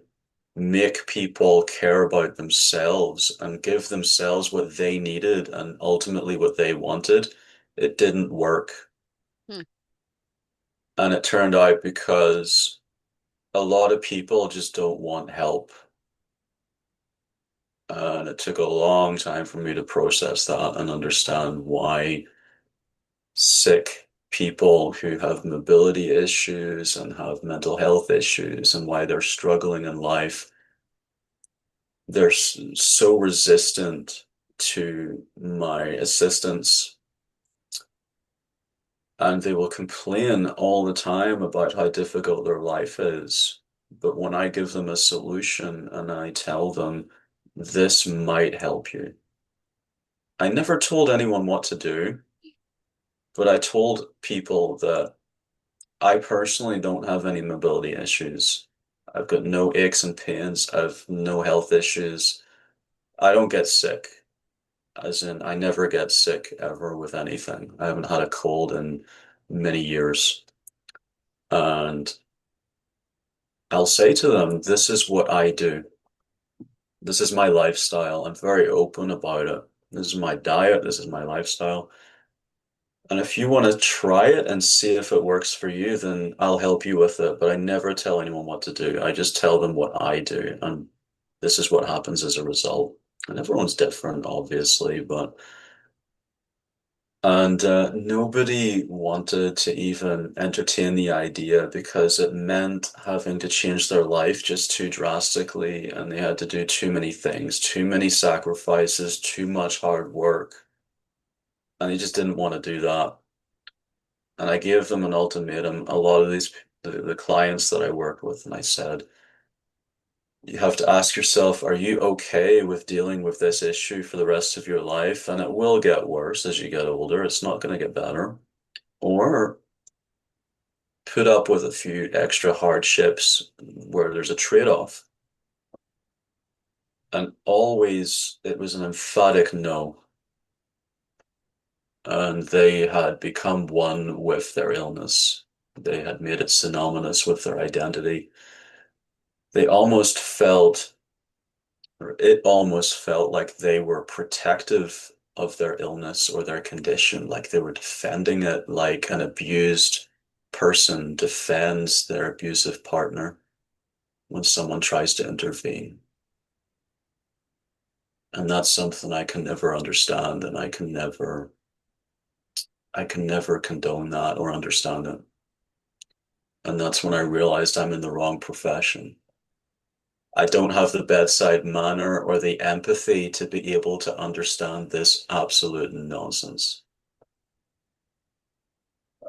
make people care about themselves and give themselves what they needed and ultimately what they wanted, it didn't work.
Hmm.
And it turned out because a lot of people just don't want help. And it took a long time for me to process that and understand why sick people who have mobility issues and have mental health issues and why they're struggling in life, they're so resistant to my assistance, and they will complain all the time about how difficult their life is. But when I give them a solution and I tell them, this might help you, I never told anyone what to do, but I told people that I personally don't have any mobility issues. I've got no aches and pains. I've no health issues. I don't get sick, as in, I never get sick ever with anything. I haven't had a cold in many years. And I'll say to them, this is what I do. This is my lifestyle. I'm very open about it. This is my diet. This is my lifestyle. And if you want to try it and see if it works for you, then I'll help you with it. But I never tell anyone what to do. I just tell them what I do. And this is what happens as a result. And everyone's different, obviously, but and nobody wanted to even entertain the idea because it meant having to change their life just too drastically, and they had to do too many things, too many sacrifices, too much hard work, and they just didn't want to do that. And I gave them an ultimatum. A lot of the clients that I worked with, and I said, you have to ask yourself, are you okay with dealing with this issue for the rest of your life? And it will get worse as you get older. It's not going to get better. Or put up with a few extra hardships where there's a trade-off. And always it was an emphatic no. And they had become one with their illness. They had made it synonymous with their identity. They almost felt, or it almost felt like they were protective of their illness or their condition, like they were defending it like an abused person defends their abusive partner when someone tries to intervene. And that's something I can never understand, and I can never condone that or understand it. And that's when I realized I'm in the wrong profession. I don't have the bedside manner or the empathy to be able to understand this absolute nonsense.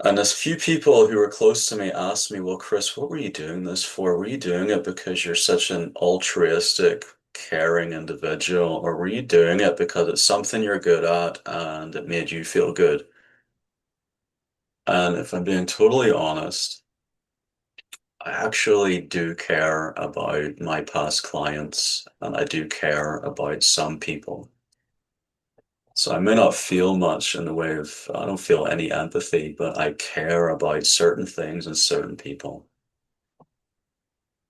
And as few people who were close to me asked me, well, Chris, what were you doing this for? Were you doing it because you're such an altruistic, caring individual, or were you doing it because it's something you're good at and it made you feel good? And if I'm being totally honest, I actually do care about my past clients and I do care about some people. So I may not feel much in the way of, I don't feel any empathy, but I care about certain things and certain people.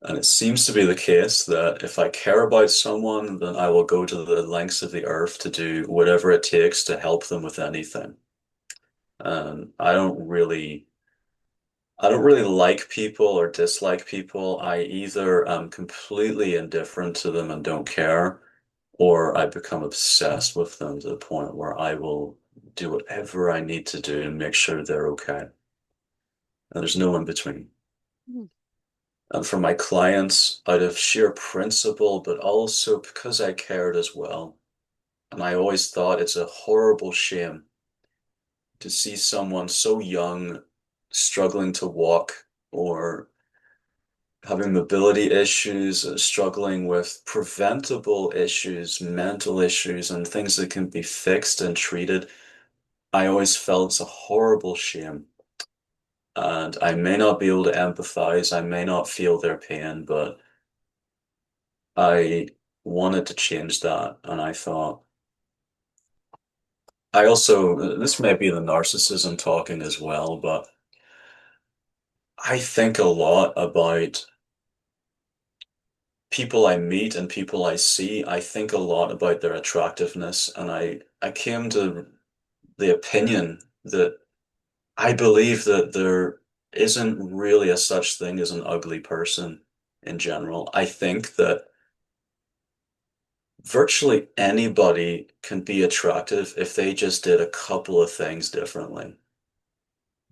And it seems to be the case that if I care about someone, then I will go to the lengths of the earth to do whatever it takes to help them with anything. And I don't really like people or dislike people. I either am completely indifferent to them and don't care, or I become obsessed with them to the point where I will do whatever I need to do to make sure they're okay. And there's no in between.
Hmm.
And for my clients, out of sheer principle, but also because I cared as well. And I always thought it's a horrible shame to see someone so young struggling to walk or having mobility issues, struggling with preventable issues, mental issues, and things that can be fixed and treated. I always felt it's a horrible shame. And I may not be able to empathize, I may not feel their pain, but I wanted to change that. And I thought, I also, this may be the narcissism talking as well, but I think a lot about people I meet and people I see. I think a lot about their attractiveness, and I came to the opinion that I believe that there isn't really a such thing as an ugly person in general. I think that virtually anybody can be attractive if they just did a couple of things differently.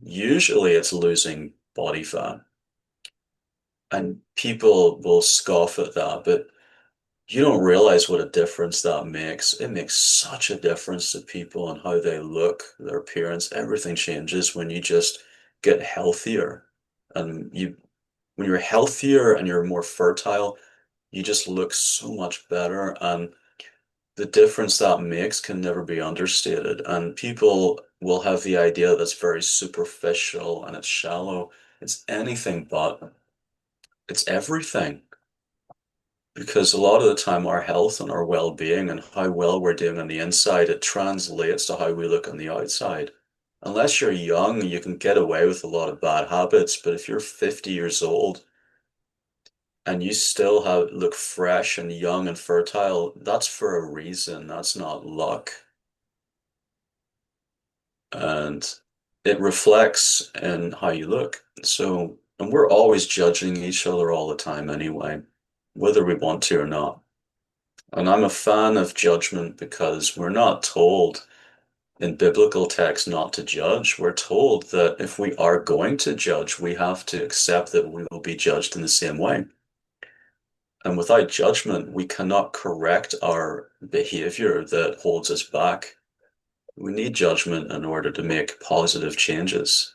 Usually it's losing body fat, and people will scoff at that, but you don't realize what a difference that makes. It makes such a difference to people and how they look, their appearance. Everything changes when you just get healthier. And when you're healthier and you're more fertile, you just look so much better. And the difference that makes can never be understated. And people will have the idea that's very superficial and it's shallow. It's anything but. It's everything. Because a lot of the time, our health and our well-being and how well we're doing on the inside, it translates to how we look on the outside. Unless you're young, you can get away with a lot of bad habits, but if you're 50 years old and you still have look fresh and young and fertile, that's for a reason. That's not luck. And it reflects in how you look. So, and we're always judging each other all the time anyway, whether we want to or not. And I'm a fan of judgment because we're not told in biblical texts not to judge. We're told that if we are going to judge, we have to accept that we will be judged in the same way. And without judgment, we cannot correct our behavior that holds us back. We need judgment in order to make positive changes.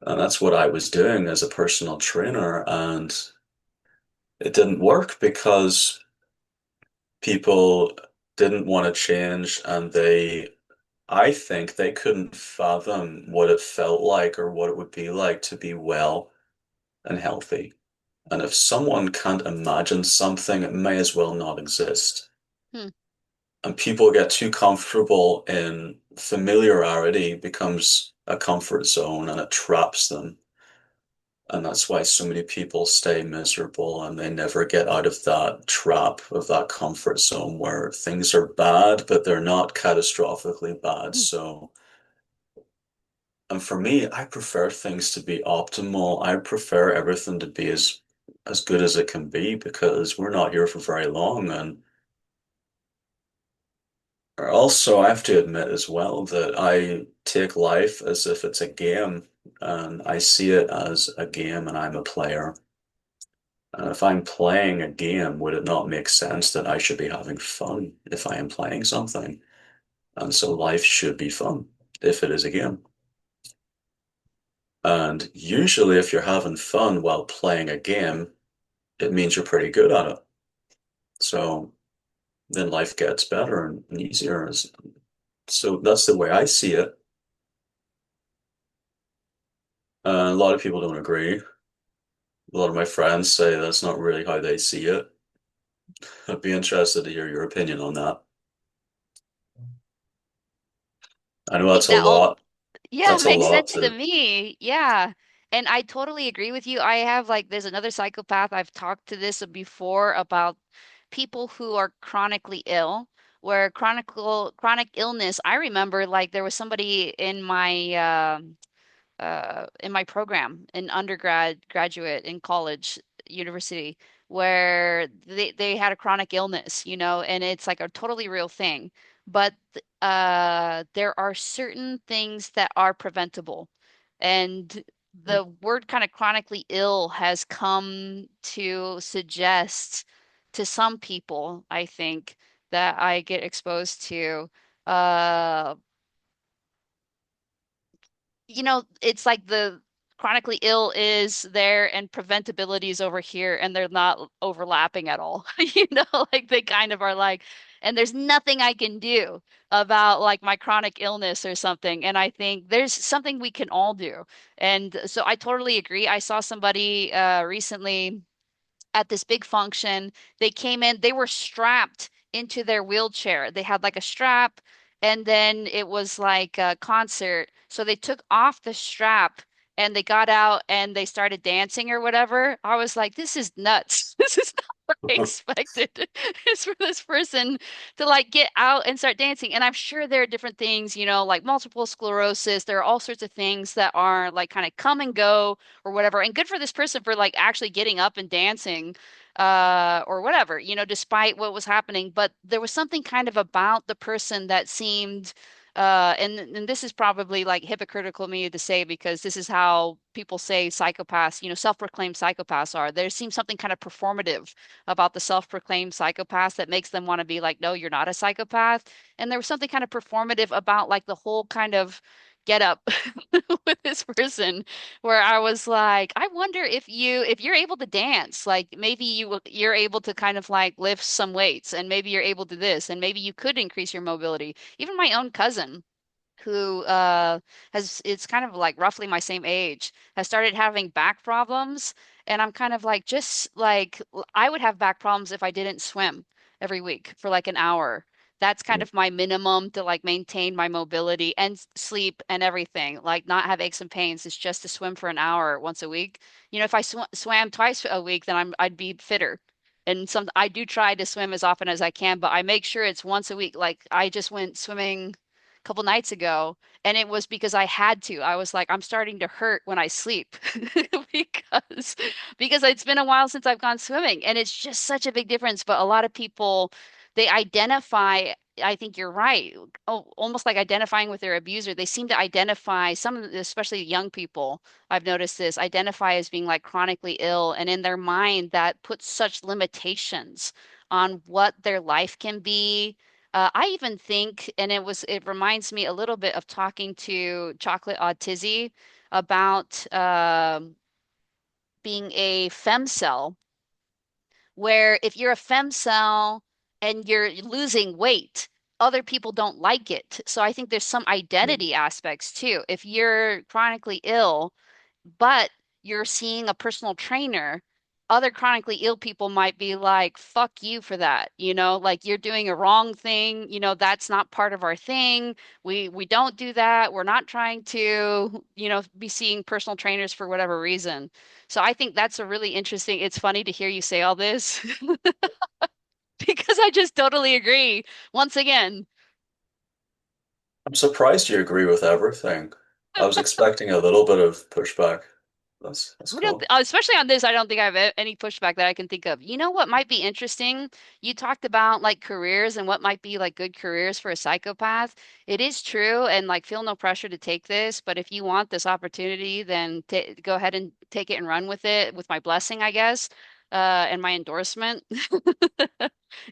And that's what I was doing as a personal trainer. And it didn't work because people didn't want to change and I think they couldn't fathom what it felt like or what it would be like to be well and healthy. And if someone can't imagine something, it may as well not exist.
Hmm.
And people get too comfortable in familiarity becomes a comfort zone and it traps them. And that's why so many people stay miserable and they never get out of that trap of that comfort zone where things are bad, but they're not catastrophically bad.
Hmm.
So and for me, I prefer things to be optimal. I prefer everything to be as good as it can be because we're not here for very long. And also, I have to admit as well that I take life as if it's a game, and I see it as a game, and I'm a player. And if I'm playing a game, would it not make sense that I should be having fun if I am playing something? And so life should be fun if it is a game. And usually, if you're having fun while playing a game, it means you're pretty good at it. So then life gets better and easier. So that's the way I see it. A lot of people don't agree. a lot of my friends say that's not really how they see it. I'd be interested to hear your opinion on that. I know that's a
That all
lot.
Yeah,
That's a
makes
lot
sense to
to.
me. Yeah. And I totally agree with you. I have like there's another psychopath I've talked to this before about people who are chronically ill, where chronic illness, I remember like there was somebody in my program in graduate, in college, university, where they had a chronic illness, and it's like a totally real thing. But there are certain things that are preventable. And the word kind of chronically ill has come to suggest to some people, I think, that I get exposed to, uh, it's like the chronically ill is there and preventability is over here and they're not overlapping at all. Like they kind of are like, and there's nothing I can do about like my chronic illness or something. And I think there's something we can all do. And so I totally agree. I saw somebody recently at this big function. They came in, they were strapped into their wheelchair. They had like a strap, and then it was like a concert. So they took off the strap and they got out and they started dancing or whatever. I was like, this is nuts. This is not what I expected. It's for this person to like get out and start dancing. And I'm sure there are different things, like multiple sclerosis. There are all sorts of things that are like kind of come and go or whatever. And good for this person for like actually getting up and dancing or whatever, despite what was happening. But there was something kind of about the person that seemed and this is probably like hypocritical of me to say because this is how people say psychopaths, self-proclaimed psychopaths are. There seems something kind of performative about the self-proclaimed psychopaths that makes them want to be like, no, you're not a psychopath. And there was something kind of performative about like the whole kind of get up with this person where I was like, I wonder if you're able to dance, like maybe you're able to kind of like lift some weights and maybe you're able to this and maybe you could increase your mobility. Even my own cousin who has it's kind of like roughly my same age has started having back problems, and I'm kind of like just like I would have back problems if I didn't swim every week for like an hour. That's kind of my minimum to like maintain my mobility and sleep and everything, like not have aches and pains. It's just to swim for an hour once a week. If I swam twice a week, then I'd be fitter. And I do try to swim as often as I can, but I make sure it's once a week. Like I just went swimming couple nights ago, and it was because I had to. I was like, I'm starting to hurt when I sleep because because it's been a while since I've gone swimming, and it's just such a big difference. But a lot of people, they identify. I think you're right. Oh, almost like identifying with their abuser. They seem to identify some of the, especially young people. I've noticed this identify as being like chronically ill, and in their mind that puts such limitations on what their life can be. I even think, and it reminds me a little bit of talking to Chocolate Autizzy about being a femcell, where if you're a femcell and you're losing weight, other people don't like it. So I think there's some identity aspects too. If you're chronically ill, but you're seeing a personal trainer, other chronically ill people might be like, fuck you for that, like you're doing a wrong thing, that's not part of our thing. We don't do that. We're not trying to, be seeing personal trainers for whatever reason. So I think that's a really interesting, it's funny to hear you say all this because I just totally agree. Once again,
I'm surprised you agree with everything. I was expecting a little bit of pushback. That's
I don't,
cool.
especially on this, I don't think I have any pushback that I can think of. You know what might be interesting? You talked about like careers and what might be like good careers for a psychopath. It is true, and like feel no pressure to take this, but if you want this opportunity, then t go ahead and take it and run with it with my blessing, I guess, and my endorsement.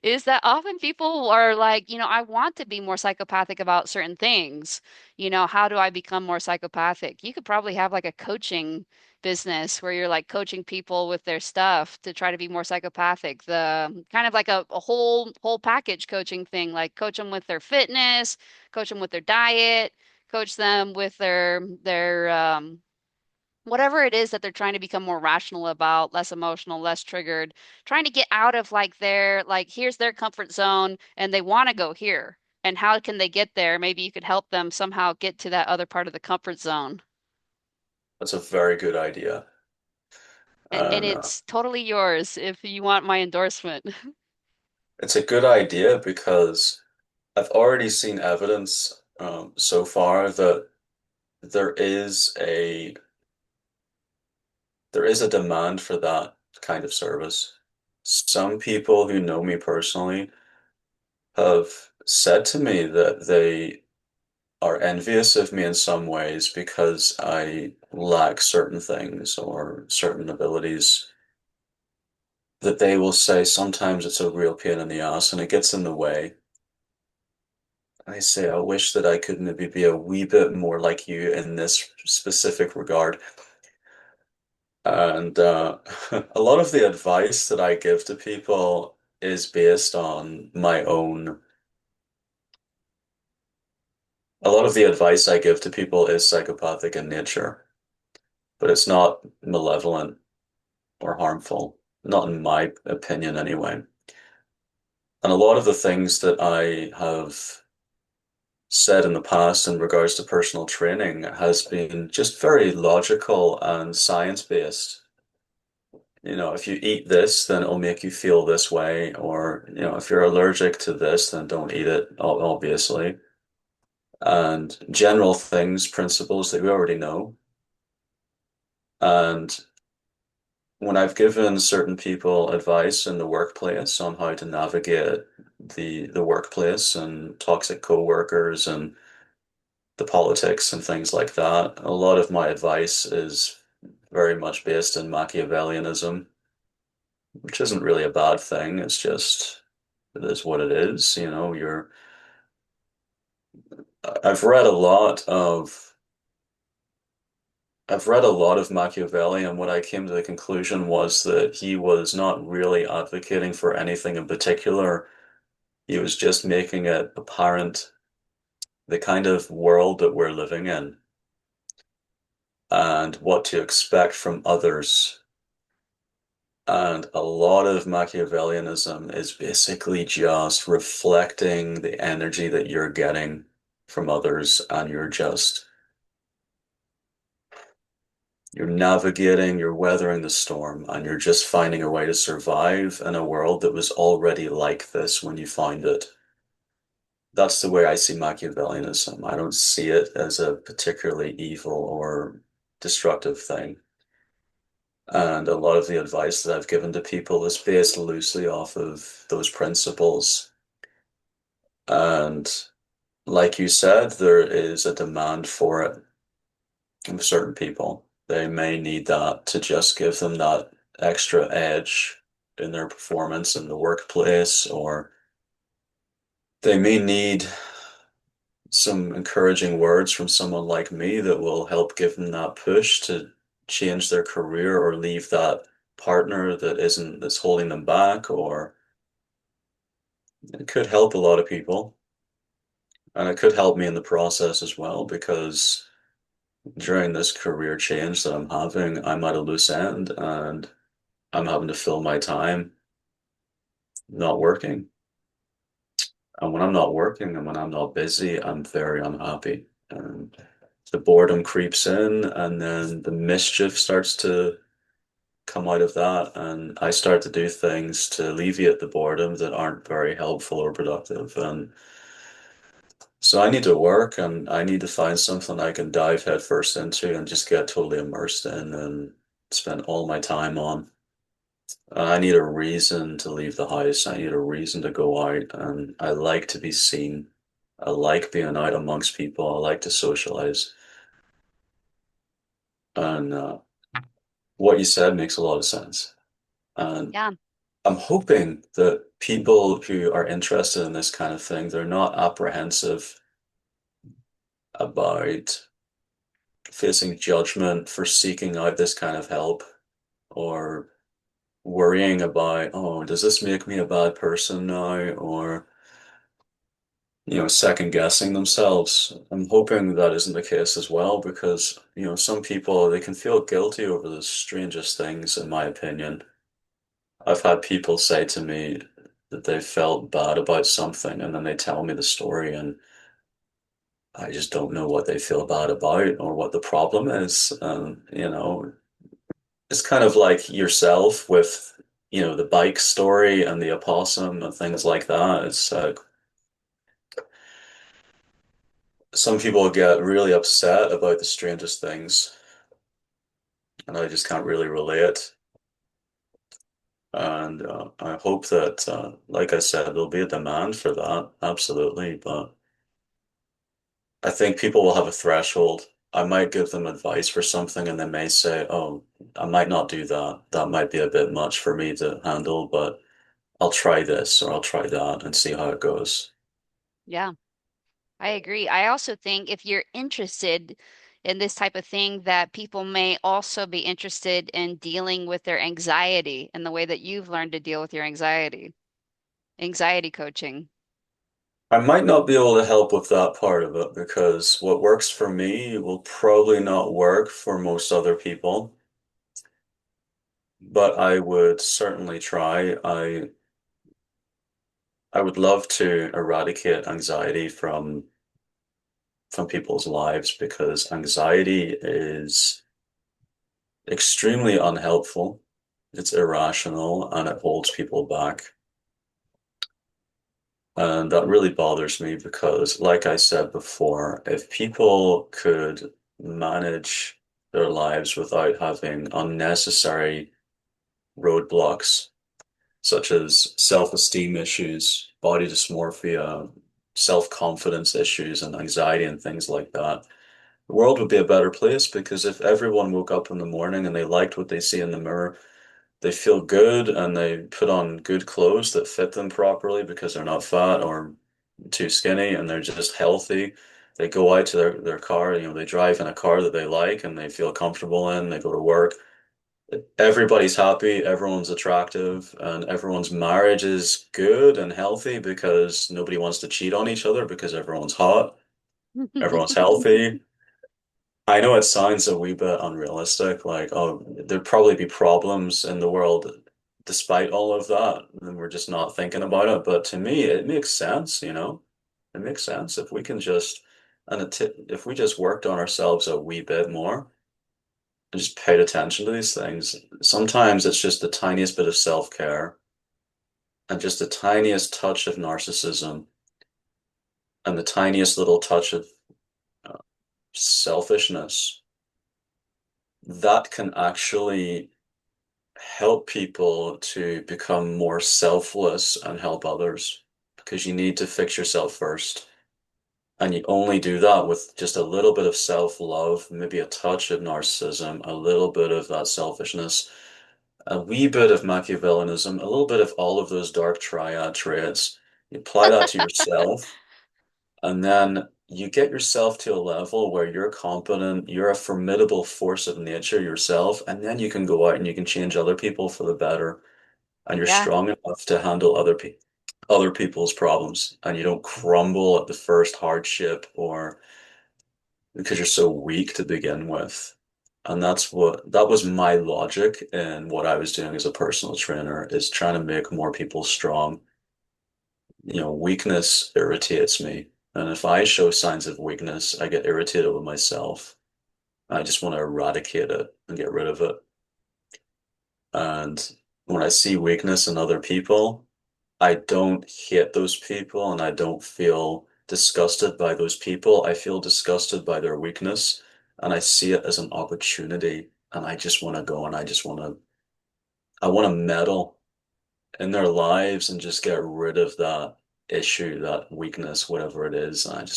Is that often people are like, I want to be more psychopathic about certain things. How do I become more psychopathic? You could probably have like a coaching business where you're like coaching people with their stuff to try to be more psychopathic. The kind of like a whole package coaching thing, like coach them with their fitness, coach them with their diet, coach them with their whatever it is that they're trying to become more rational about, less emotional, less triggered, trying to get out of like their like here's their comfort zone and they want to go here. And how can they get there? Maybe you could help them somehow get to that other part of the comfort zone.
That's a very good idea.
And
And
it's totally yours if you want my endorsement.
it's a good idea because I've already seen evidence so far that there is a there is a demand for that kind of service. Some people who know me personally have said to me that they are envious of me in some ways because I lack certain things or certain abilities that they will say sometimes it's a real pain in the ass and it gets in the way. I say, I wish that I could maybe be a wee bit more like you in this specific regard. And a lot of the advice that I give to people is based on my own. A lot of the advice I give to people is psychopathic in nature, but it's not malevolent or harmful, not in my opinion anyway. And a lot of the things that I have said in the past in regards to personal training has been just very logical and science-based. You know, if you eat this, then it'll make you feel this way, or, you know, if you're allergic to this, then don't eat it, obviously. And general things, principles that we already know. And when I've given certain people advice in the workplace on how to navigate the workplace and toxic coworkers and the politics and things like that, a lot of my advice is very much based in Machiavellianism, which isn't really a bad thing. It's just it is what it is. You know, I've read a lot of I've read a lot of Machiavelli, and what I came to the conclusion was that he was not really advocating for anything in particular. He was just making it apparent the kind of world that we're living in and what to expect from others. And a lot of Machiavellianism is basically just reflecting the energy that you're getting from others, and you're navigating, you're weathering the storm, and you're just finding a way to survive in a world that was already like this when you find it. That's the way I see Machiavellianism. I don't see it as a particularly evil or destructive thing. And a lot of the advice that I've given to people is based loosely off of those principles. And like you said, there is a demand for it from certain people. They may need that to just give them that extra edge in their performance in the workplace, or they may need some encouraging words from someone like me that will help give them that push to change their career or leave that partner that's holding them back, or it could help a lot of people. And it could help me in the process as well because during this career change that I'm having, I'm at a loose end and I'm having to fill my time not working. And when I'm not working and when I'm not busy, I'm very unhappy. And the boredom creeps in, and then the mischief starts to come out of that. And I start to do things to alleviate the boredom that aren't very helpful or productive. And so I need to work and I need to find something I can dive headfirst into and just get totally immersed in and spend all my time on. I need a reason to leave the house. I need a reason to go out, and I like to be seen. I like being out amongst people. I like to socialize. And what you said makes a lot of sense. And
Yeah.
I'm hoping that people who are interested in this kind of thing, they're not apprehensive about facing judgment for seeking out this kind of help or worrying about, oh, does this make me a bad person now? Or second guessing themselves. I'm hoping that isn't the case as well because, some people they can feel guilty over the strangest things, in my opinion. I've had people say to me that they felt bad about something and then they tell me the story and I just don't know what they feel bad about or what the problem is. It's kind of like yourself with, the bike story and the opossum and things like that. It's some people get really upset about the strangest things, and I just can't really relate. And I hope that, like I said, there'll be a demand for that, absolutely. But I think people will have a threshold. I might give them advice for something, and they may say, "Oh, I might not do that. That might be a bit much for me to handle, but I'll try this or I'll try that and see how it goes."
Yeah, I agree. I also think if you're interested in this type of thing, that people may also be interested in dealing with their anxiety and the way that you've learned to deal with your anxiety, anxiety coaching.
I might not be able to help with that part of it because what works for me will probably not work for most other people, but I would certainly try. I would love to eradicate anxiety from people's lives because anxiety is extremely unhelpful. It's irrational and it holds people back. And that really bothers me because, like I said before, if people could manage their lives without having unnecessary roadblocks, such as self-esteem issues, body dysmorphia, self-confidence issues, and anxiety and things like that, the world would be a better place because if everyone woke up in the morning and they liked what they see in the mirror, they feel good and they put on good clothes that fit them properly because they're not fat or too skinny and they're just healthy. They go out to their car, they drive in a car that they like and they feel comfortable in, they go to work. Everybody's happy, everyone's attractive, and everyone's marriage is good and healthy because nobody wants to cheat on each other because everyone's hot, everyone's healthy. I know it sounds a wee bit unrealistic, like, oh, there'd probably be problems in the world despite all of that, and we're just not thinking about it. But to me, it makes sense. It makes sense if we can just, if we just worked on ourselves a wee bit more and just paid attention to these things. Sometimes it's just the tiniest bit of self-care and just the tiniest touch of narcissism and the tiniest little touch of uh, selfishness that can actually help people to become more selfless and help others because you need to fix yourself first. And you only do that with just a little bit of self-love, maybe a touch of narcissism, a little bit of that selfishness, a wee bit of Machiavellianism, a little bit of all of those dark triad traits. You apply that to yourself, and then you get yourself to a level where you're competent, you're a formidable force of nature yourself, and then you can go out and you can change other people for the better, and you're
Yeah.
strong enough to handle other people's problems, and you don't crumble at the first hardship or because you're so weak to begin with. And that was my logic in what I was doing as a personal trainer is trying to make more people strong. Weakness irritates me. And if I show signs of weakness, I get irritated with myself. I just want to eradicate it and get rid of it. And when I see weakness in other people, I don't hate those people and I don't feel disgusted by those people. I feel disgusted by their weakness and I see it as an opportunity and I just want to go and I want to meddle in their lives and just get rid of that issue, that weakness, whatever it is. And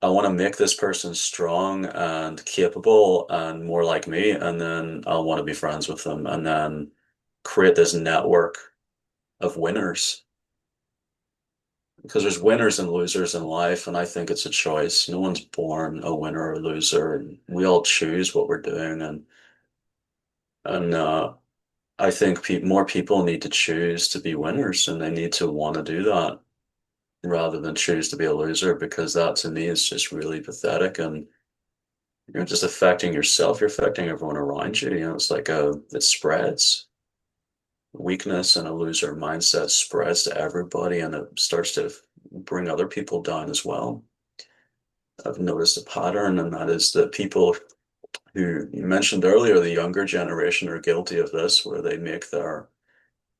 I want to make this person strong and capable and more like me. And then I'll want to be friends with them and then create this network of winners because there's winners and losers in life, and I think it's a choice. No one's born a winner or a loser, and we all choose what we're doing. And I think pe more people need to choose to be winners, and they need to want to do that. rather than choose to be a loser because that to me is just really pathetic and you're not just affecting yourself, you're affecting everyone around you. You know, it's like it spreads. Weakness and a loser mindset spreads to everybody and it starts to bring other people down as well. I've noticed a pattern, and that is that people who you mentioned earlier, the younger generation, are guilty of this, where they make their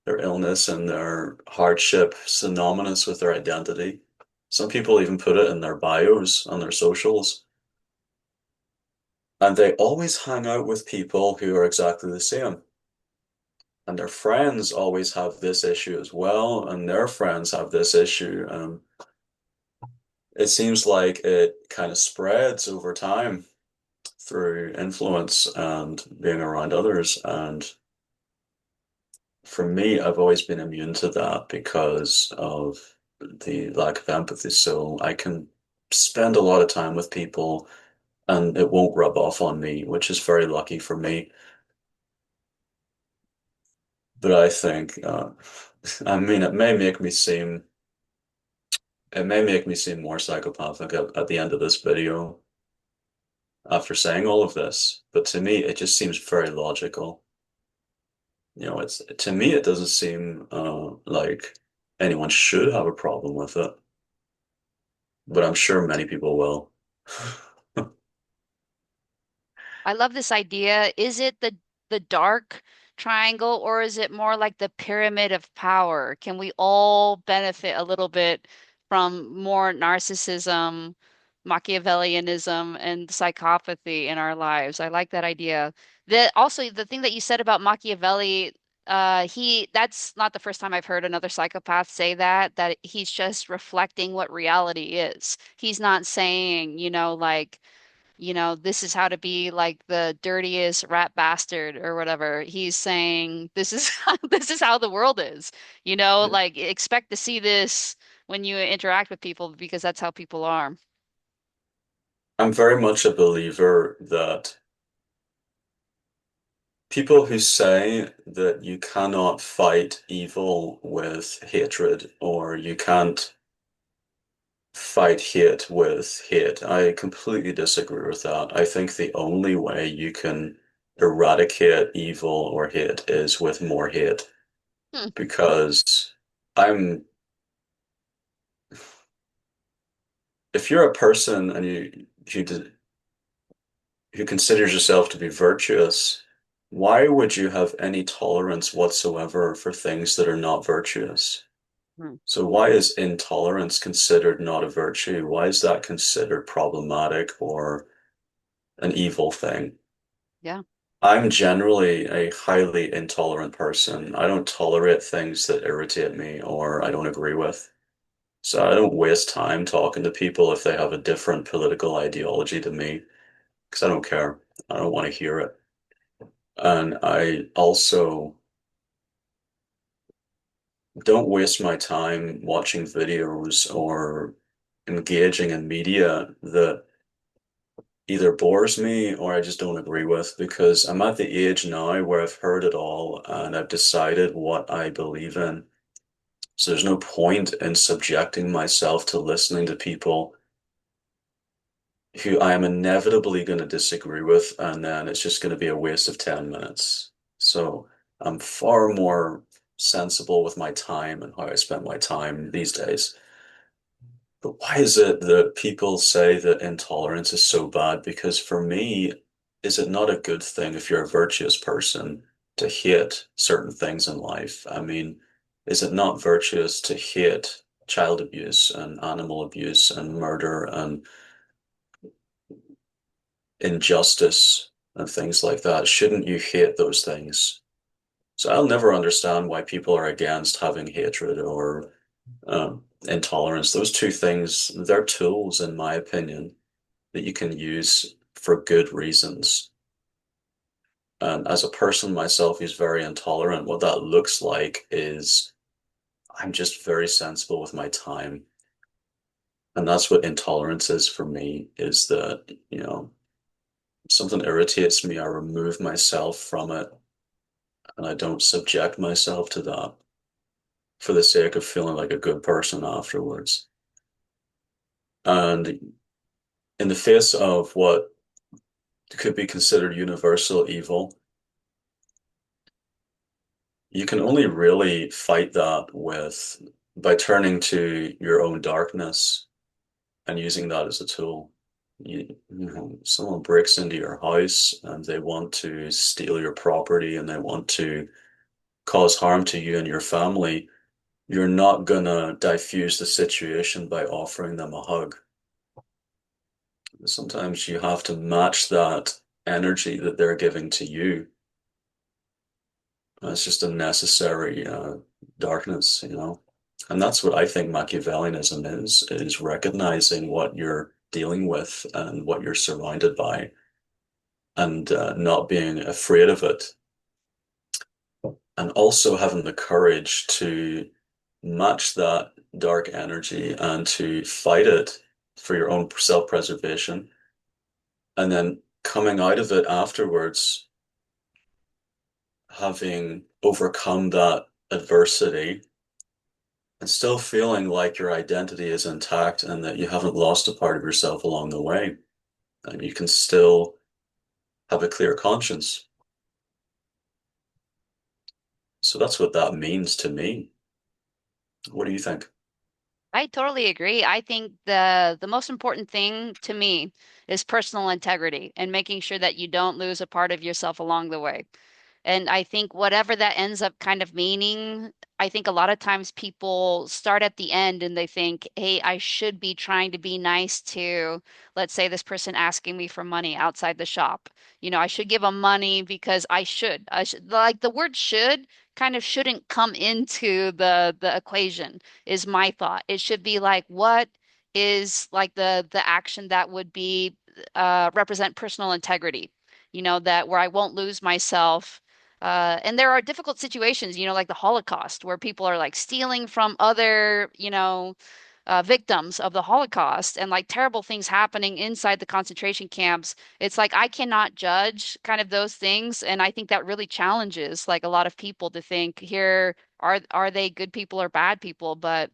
illness and their hardship synonymous with their identity. Some people even put it in their bios on their socials. And they always hang out with people who are exactly the same. And their friends always have this issue as well, and their friends have this issue. It seems like it kind of spreads over time through influence and being around others. And for me, I've always been immune to that because of the lack of empathy. So I can spend a lot of time with people and it won't rub off on me, which is very lucky for me. But I think, I mean, it may make me seem more psychopathic at the end of this video after saying all of this. But to me, it just seems very logical. You know, it's to me, it doesn't seem like anyone should have a problem with it, but I'm sure many people will.
I love this idea. Is it the dark triangle or is it more like the pyramid of power? Can we all benefit a little bit from more narcissism, Machiavellianism, and psychopathy in our lives? I like that idea. Also the thing that you said about Machiavelli, he that's not the first time I've heard another psychopath say that he's just reflecting what reality is. He's not saying, like this is how to be like the dirtiest rat bastard or whatever. He's saying this is this is how the world is. Like expect to see this when you interact with people because that's how people are.
I'm very much a believer that people who say that you cannot fight evil with hatred or you can't fight hate with hate, I completely disagree with that. I think the only way you can eradicate evil or hate is with more hate
Hmm.
because I'm if you're a person and who considers yourself to be virtuous, why would you have any tolerance whatsoever for things that are not virtuous?
Hmm.
So why is intolerance considered not a virtue? Why is that considered problematic or an evil thing?
Yeah.
I'm generally a highly intolerant person. I don't tolerate things that irritate me or I don't agree with. So I don't waste time talking to people if they have a different political ideology to me, because I don't care. I don't want to hear it. And I also don't waste my time watching videos or engaging in media that either bores me or I just don't agree with because I'm at the age now where I've heard it all and I've decided what I believe in. So there's no point in subjecting myself to listening to people who I am inevitably going to disagree with, and then it's just going to be a waste of 10 minutes. So I'm far more sensible with my time and how I spend my time these days. But why is it that people say that intolerance is so bad? Because for me, is it not a good thing if you're a virtuous person to hate certain things in life? I mean, is it not virtuous to hate child abuse and animal abuse and murder and injustice and things like that? Shouldn't you hate those things? So I'll never understand why people are against having hatred or intolerance. Those two things, they're tools, in my opinion, that you can use for good reasons. And as a person myself who's very intolerant, what that looks like is I'm just very sensible with my time. And that's what intolerance is for me, is that, something irritates me, I remove myself from it and I don't subject myself to that for the sake of feeling like a good person afterwards. And in the face of what could be considered universal evil, you can only really fight that with by turning to your own darkness and using that as a tool. Someone breaks into your house and they want to steal your property and they want to cause harm to you and your family. You're not gonna diffuse the situation by offering them a hug. Sometimes you have to match that energy that they're giving to you. It's just a necessary darkness. And that's what I think Machiavellianism is recognizing what you're dealing with and what you're surrounded by and not being afraid of it. And also having the courage to match that dark energy and to fight it for your own self-preservation. And then coming out of it afterwards, having overcome that adversity and still feeling like your identity is intact and that you haven't lost a part of yourself along the way. And you can still have a clear conscience. So that's what that means to me. What do you think?
I totally agree. I think the most important thing to me is personal integrity and making sure that you don't lose a part of yourself along the way. And I think whatever that ends up kind of meaning, I think a lot of times people start at the end and they think, hey, I should be trying to be nice to, let's say, this person asking me for money outside the shop. I should give them money because I should. I should, like the word should kind of shouldn't come into the equation, is my thought. It should be like, what is like the action that would be represent personal integrity, that where I won't lose myself. And there are difficult situations, like the Holocaust, where people are like stealing from other, victims of the Holocaust and like terrible things happening inside the concentration camps. It's like I cannot judge kind of those things. And I think that really challenges like a lot of people to think here, are they good people or bad people? But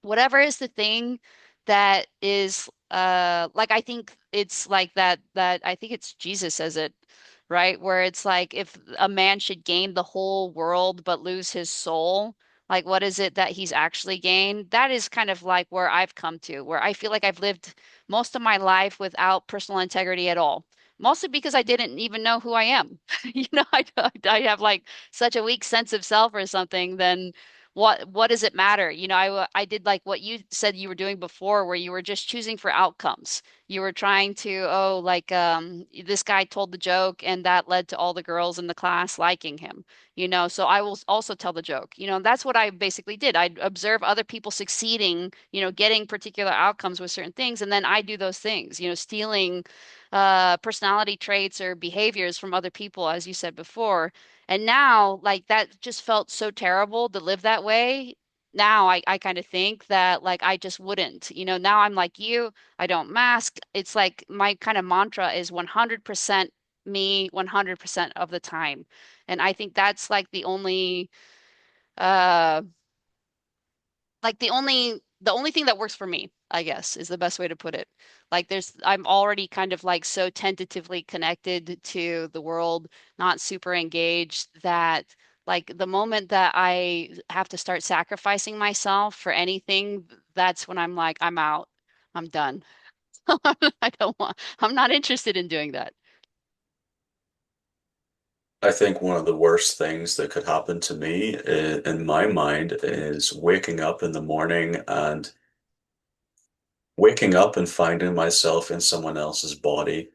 whatever is the thing that is like I think it's like that I think it's Jesus says it, right? Where it's like if a man should gain the whole world but lose his soul, like what is it that he's actually gained? That is kind of like where I've come to, where I feel like I've lived most of my life without personal integrity at all. Mostly because I didn't even know who I am. I have like such a weak sense of self or something, then what does it matter? I did like what you said you were doing before, where you were just choosing for outcomes. You were trying to, oh, like this guy told the joke and that led to all the girls in the class liking him, so I will also tell the joke. That's what I basically did. I'd observe other people succeeding, getting particular outcomes with certain things, and then I do those things, stealing personality traits or behaviors from other people, as you said before. And now, like that just felt so terrible to live that way. Now I kind of think that like I just wouldn't. Now I'm like you, I don't mask. It's like my kind of mantra is 100% me 100% of the time. And I think that's uh like the only thing that works for me, I guess, is the best way to put it. Like I'm already kind of like so tentatively connected to the world, not super engaged, that like the moment that I have to start sacrificing myself for anything, that's when I'm like, I'm out. I'm done. I'm not interested in doing that.
I think one of the worst things that could happen to me, in my mind, is waking up and finding myself in someone else's body.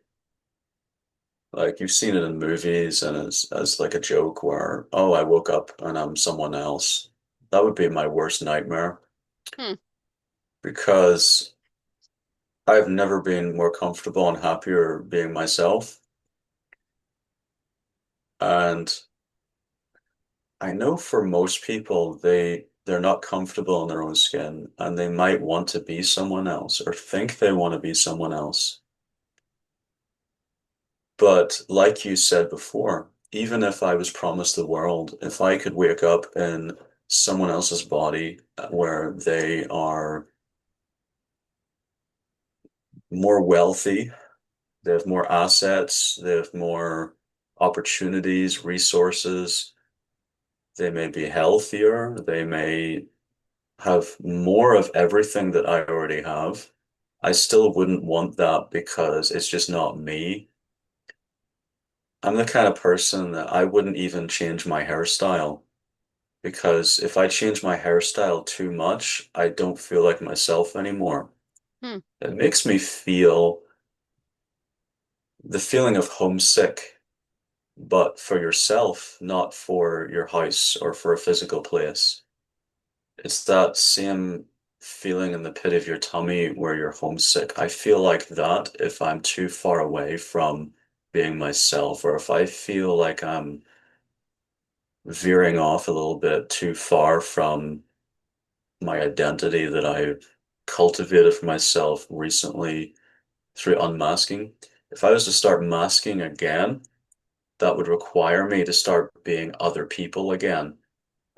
Like you've seen it in movies and as like a joke where, oh, I woke up and I'm someone else. That would be my worst nightmare
Hmm.
because I've never been more comfortable and happier being myself. And I know for most people, they're not comfortable in their own skin and they might want to be someone else or think they want to be someone else. But like you said before, even if I was promised the world, if I could wake up in someone else's body where they are more wealthy, they have more assets, they have more opportunities, resources, they may be healthier, they may have more of everything that I already have. I still wouldn't want that because it's just not me. I'm the kind of person that I wouldn't even change my hairstyle because if I change my hairstyle too much, I don't feel like myself anymore.
Hmm.
It makes me feel the feeling of homesick, but for yourself, not for your house or for a physical place. It's that same feeling in the pit of your tummy where you're homesick. I feel like that if I'm too far away from being myself, or if I feel like I'm veering off a little bit too far from my identity that I've cultivated for myself recently through unmasking. If I was to start masking again, that would require me to start being other people again.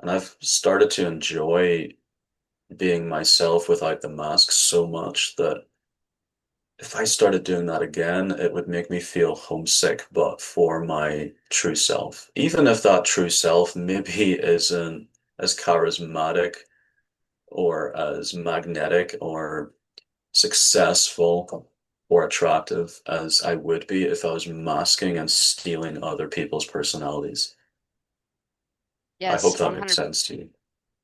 And I've started to enjoy being myself without the mask so much that if I started doing that again, it would make me feel homesick, but for my true self. Even if that true self maybe isn't as charismatic or as magnetic or successful or attractive as I would be if I was masking and stealing other people's personalities. I hope
Yes,
that makes
100.
sense to you.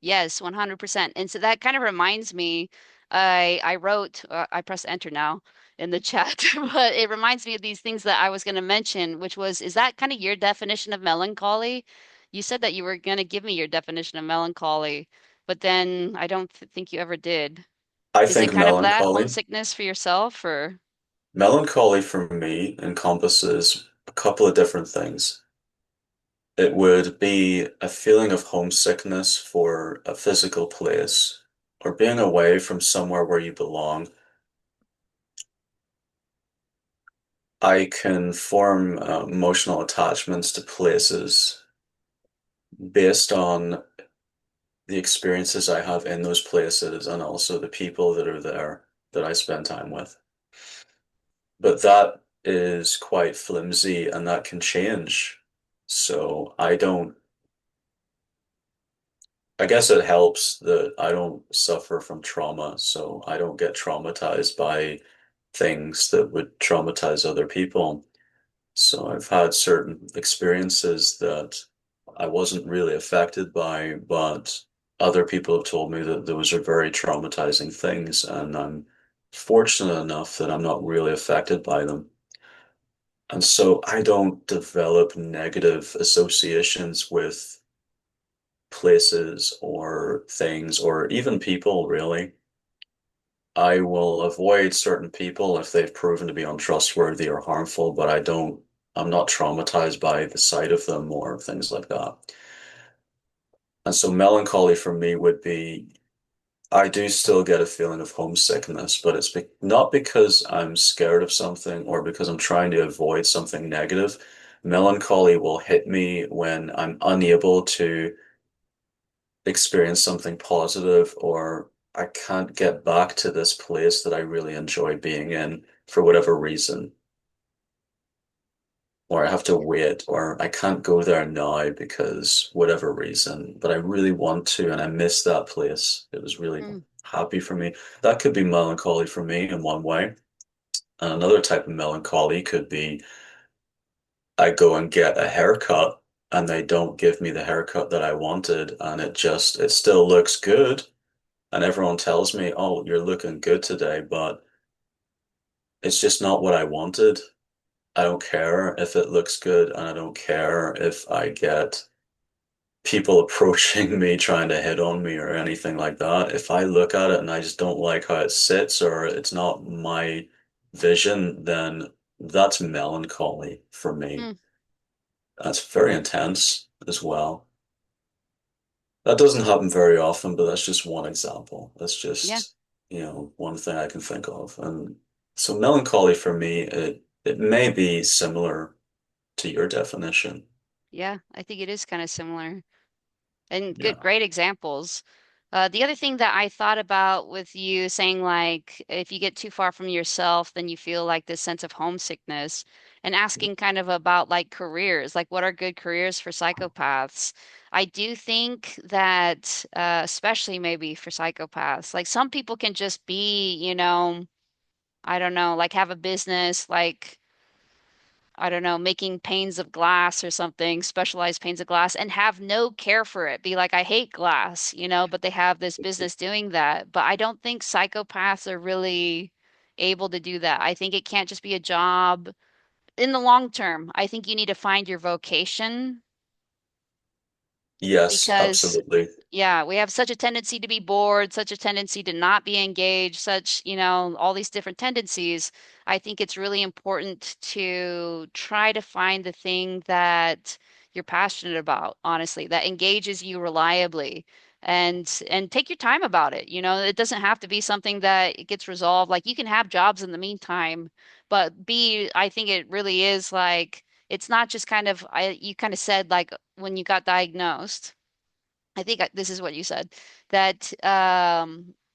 Yes, 100%. And so that kind of reminds me, I wrote, I press enter now in the chat, but it reminds me of these things that I was going to mention, which was, is that kind of your definition of melancholy? You said that you were going to give me your definition of melancholy, but then I don't think you ever did.
I
Is it
think
kind of that
melancholy,
homesickness for yourself or?
melancholy for me encompasses a couple of different things. It would be a feeling of homesickness for a physical place or being away from somewhere where you belong. I can form emotional attachments to places based on the experiences I have in those places and also the people that are there that I spend time with. But that is quite flimsy and that can change. So I guess it helps that I don't suffer from trauma, so I don't get traumatized by things that would traumatize other people. So I've had certain experiences that I wasn't really affected by, but other people have told me that those are very traumatizing things, and I'm fortunate enough that I'm not really affected by them. And so I don't develop negative associations with places or things or even people, really. I will avoid certain people if they've proven to be untrustworthy or harmful, but I'm not traumatized by the sight of them or things like that. And so melancholy for me would be, I do still get a feeling of homesickness, but it's be not because I'm scared of something or because I'm trying to avoid something negative. Melancholy will hit me when I'm unable to experience something positive or I can't get back to this place that I really enjoy being in for whatever reason, or I have to wait, or I can't go there now because whatever reason, but I really want to, and I miss that place. It was really
Mm,
happy for me. That could be melancholy for me in one way. And another type of melancholy could be I go and get a haircut and they don't give me the haircut that I wanted, and it still looks good. And everyone tells me, "Oh, you're looking good today," but it's just not what I wanted. I don't care if it looks good, and I don't care if I get people approaching me trying to hit on me or anything like that. If I look at it and I just don't like how it sits or it's not my vision, then that's melancholy for me.
mm,
That's very intense as well. That doesn't happen very often, but that's just one example. That's
yeah,
just, one thing I can think of. And so melancholy for me, it may be similar to your definition.
yeah. I think it is kind of similar and good,
Yeah.
great examples. The other thing that I thought about with you saying like if you get too far from yourself, then you feel like this sense of homesickness, and asking kind of about like careers, like what are good careers for psychopaths? I do think that especially maybe for psychopaths, like some people can just be, I don't know, like have a business, like I don't know, making panes of glass or something, specialized panes of glass, and have no care for it. Be like, I hate glass, but they have this business doing that. But I don't think psychopaths are really able to do that. I think it can't just be a job in the long term. I think you need to find your vocation
Yes,
because
absolutely.
yeah, we have such a tendency to be bored, such a tendency to not be engaged, such, all these different tendencies. I think it's really important to try to find the thing that you're passionate about, honestly, that engages you reliably. And take your time about it. It doesn't have to be something that it gets resolved. Like you can have jobs in the meantime, but I think it really is like it's not just kind of you kind of said like when you got diagnosed. I think this is what you said, that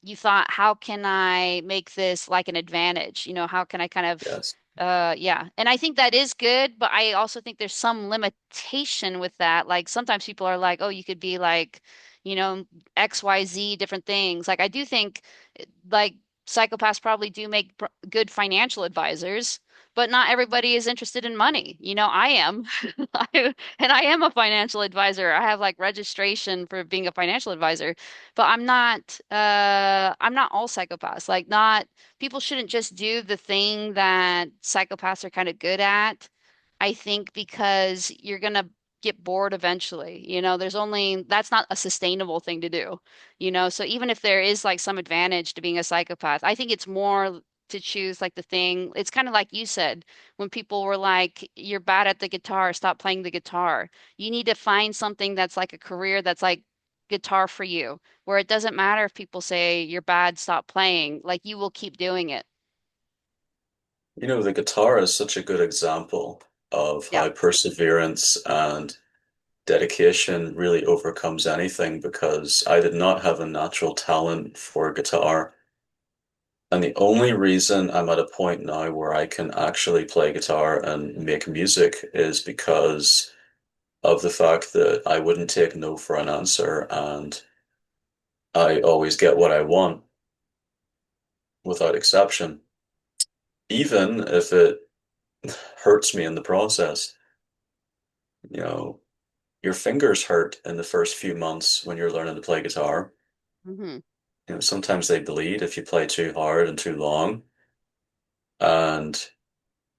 you thought, how can I make this like an advantage? How can I kind of,
Yes.
yeah. And I think that is good, but I also think there's some limitation with that. Like sometimes people are like, oh, you could be like, you know, XYZ different things. Like I do think like psychopaths probably do make good financial advisors, but not everybody is interested in money. I am. And I am a financial advisor. I have like registration for being a financial advisor, but I'm not all psychopaths. Like not people shouldn't just do the thing that psychopaths are kind of good at. I think because you're gonna get bored eventually. That's not a sustainable thing to do. So even if there is like some advantage to being a psychopath, I think it's more to choose like the thing. It's kind of like you said when people were like, you're bad at the guitar, stop playing the guitar. You need to find something that's like a career that's like guitar for you, where it doesn't matter if people say you're bad, stop playing, like you will keep doing it.
The guitar is such a good example of
Yeah.
how perseverance and dedication really overcomes anything because I did not have a natural talent for guitar. And the only reason I'm at a point now where I can actually play guitar and make music is because of the fact that I wouldn't take no for an answer and I always get what I want without exception, even if it hurts me in the process. You know, your fingers hurt in the first few months when you're learning to play guitar.
Hmm.
Sometimes they bleed if you play too hard and too long, and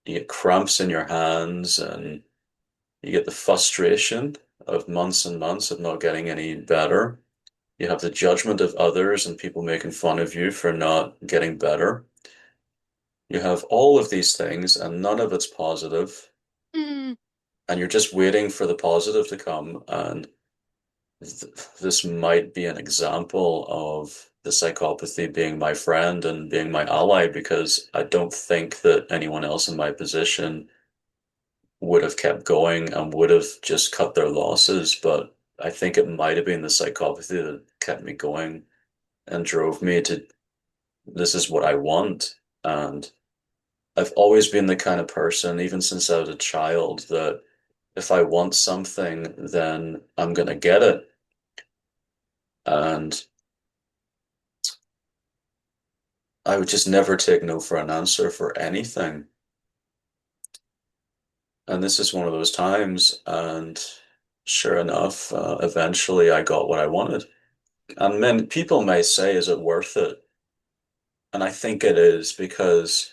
you get cramps in your hands, and you get the frustration of months and months of not getting any better. You have the judgment of others and people making fun of you for not getting better. You have all of these things, and none of it's positive,
Mm.
and you're just waiting for the positive to come. And this might be an example of the psychopathy being my friend and being my ally because I don't think that anyone else in my position would have kept going and would have just cut their losses. But I think it might have been the psychopathy that kept me going and drove me to this is what I want. And I've always been the kind of person, even since I was a child, that if I want something, then I'm gonna get it. And I would just never take no for an answer for anything. And this is one of those times. And sure enough, eventually I got what I wanted. And many people may say, is it worth it? And I think it is because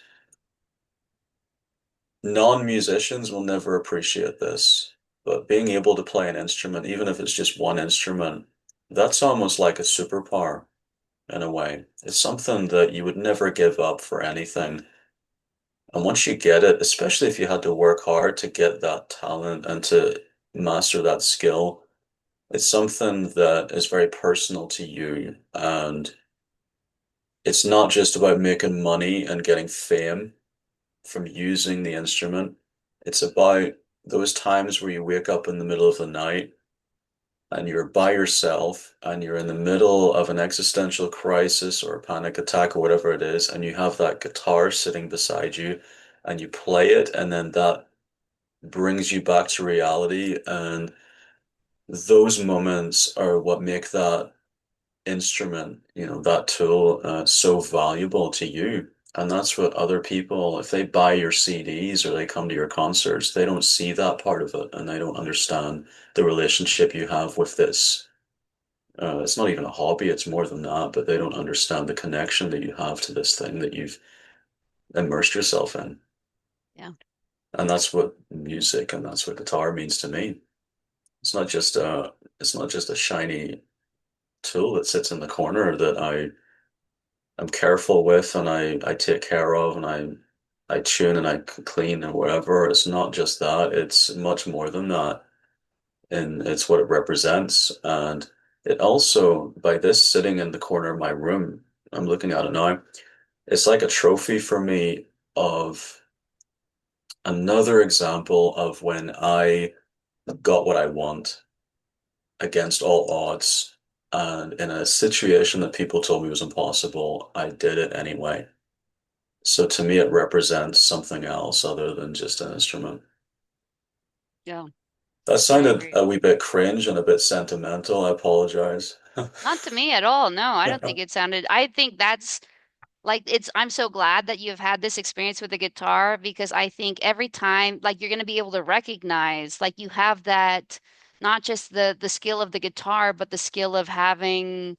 non-musicians will never appreciate this. But being able to play an instrument, even if it's just one instrument, that's almost like a superpower in a way. It's something that you would never give up for anything. And once you get it, especially if you had to work hard to get that talent and to master that skill, it's something that is very personal to you. And it's not just about making money and getting fame from using the instrument. It's about those times where you wake up in the middle of the night and you're by yourself and you're in the middle of an existential crisis or a panic attack or whatever it is, and you have that guitar sitting beside you and you play it, and then that brings you back to reality. And those moments are what make that instrument, that tool, so valuable to you. And that's what other people, if they buy your CDs or they come to your concerts, they don't see that part of it and they don't understand the relationship you have with this. It's not even a hobby, it's more than that, but they don't understand the connection that you have to this thing that you've immersed yourself in.
Yeah.
And that's what music and that's what guitar means to me. It's not just a shiny tool that sits in the corner that I'm careful with and I take care of and I tune and I clean and whatever. It's not just that, it's much more than that. And it's what it represents. And it also, by this sitting in the corner of my room, I'm looking at it now, it's like a trophy for me of another example of when I got what I want against all odds. And in a situation that people told me was impossible, I did it anyway. So to me, it represents something else other than just an instrument.
Yeah.
That
I
sounded
agree.
a wee bit cringe and a bit sentimental. I apologize.
Not to me at all. No, I don't think it sounded. I think that's like I'm so glad that you've had this experience with the guitar because I think every time like you're going to be able to recognize like you have that not just the skill of the guitar but the skill of having,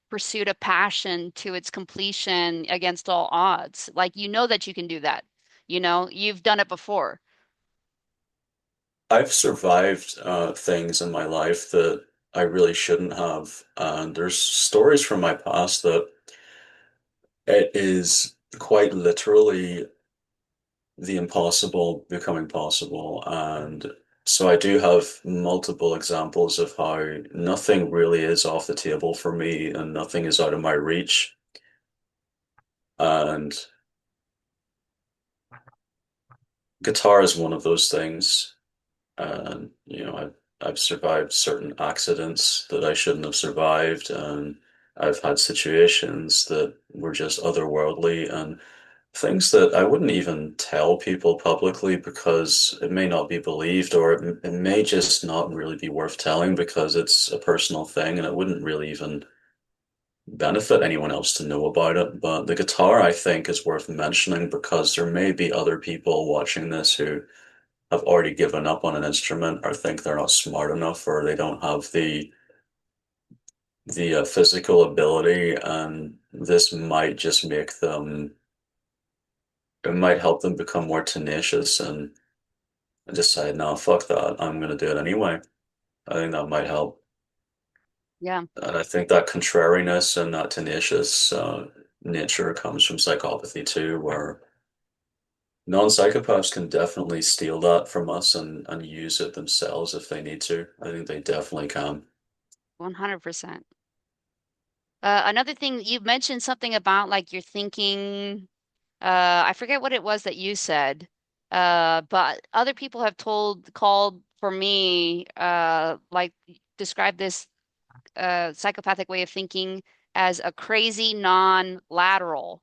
pursued a passion to its completion against all odds. Like you know that you can do that. You've done it before.
I've survived things in my life that I really shouldn't have. And there's stories from my past that it is quite literally the impossible becoming possible. And so I do have multiple examples of how nothing really is off the table for me and nothing is out of my reach. And guitar is one of those things. And, I've survived certain accidents that I shouldn't have survived. And I've had situations that were just otherworldly and things that I wouldn't even tell people publicly because it may not be believed or it may just not really be worth telling because it's a personal thing and it wouldn't really even benefit anyone else to know about it. But the guitar, I think, is worth mentioning because there may be other people watching this who have already given up on an instrument or think they're not smart enough or they don't have the physical ability, and this might just make them it might help them become more tenacious and decide, no, fuck that, I'm gonna do it anyway. I think that might help.
Yeah,
And I think that contrariness and that tenacious nature comes from psychopathy too, where non-psychopaths can definitely steal that from us and use it themselves if they need to. I think they definitely can.
100%. Another thing you mentioned something about like you're thinking. I forget what it was that you said. But other people have called for me, like describe this psychopathic way of thinking as a crazy non-lateral,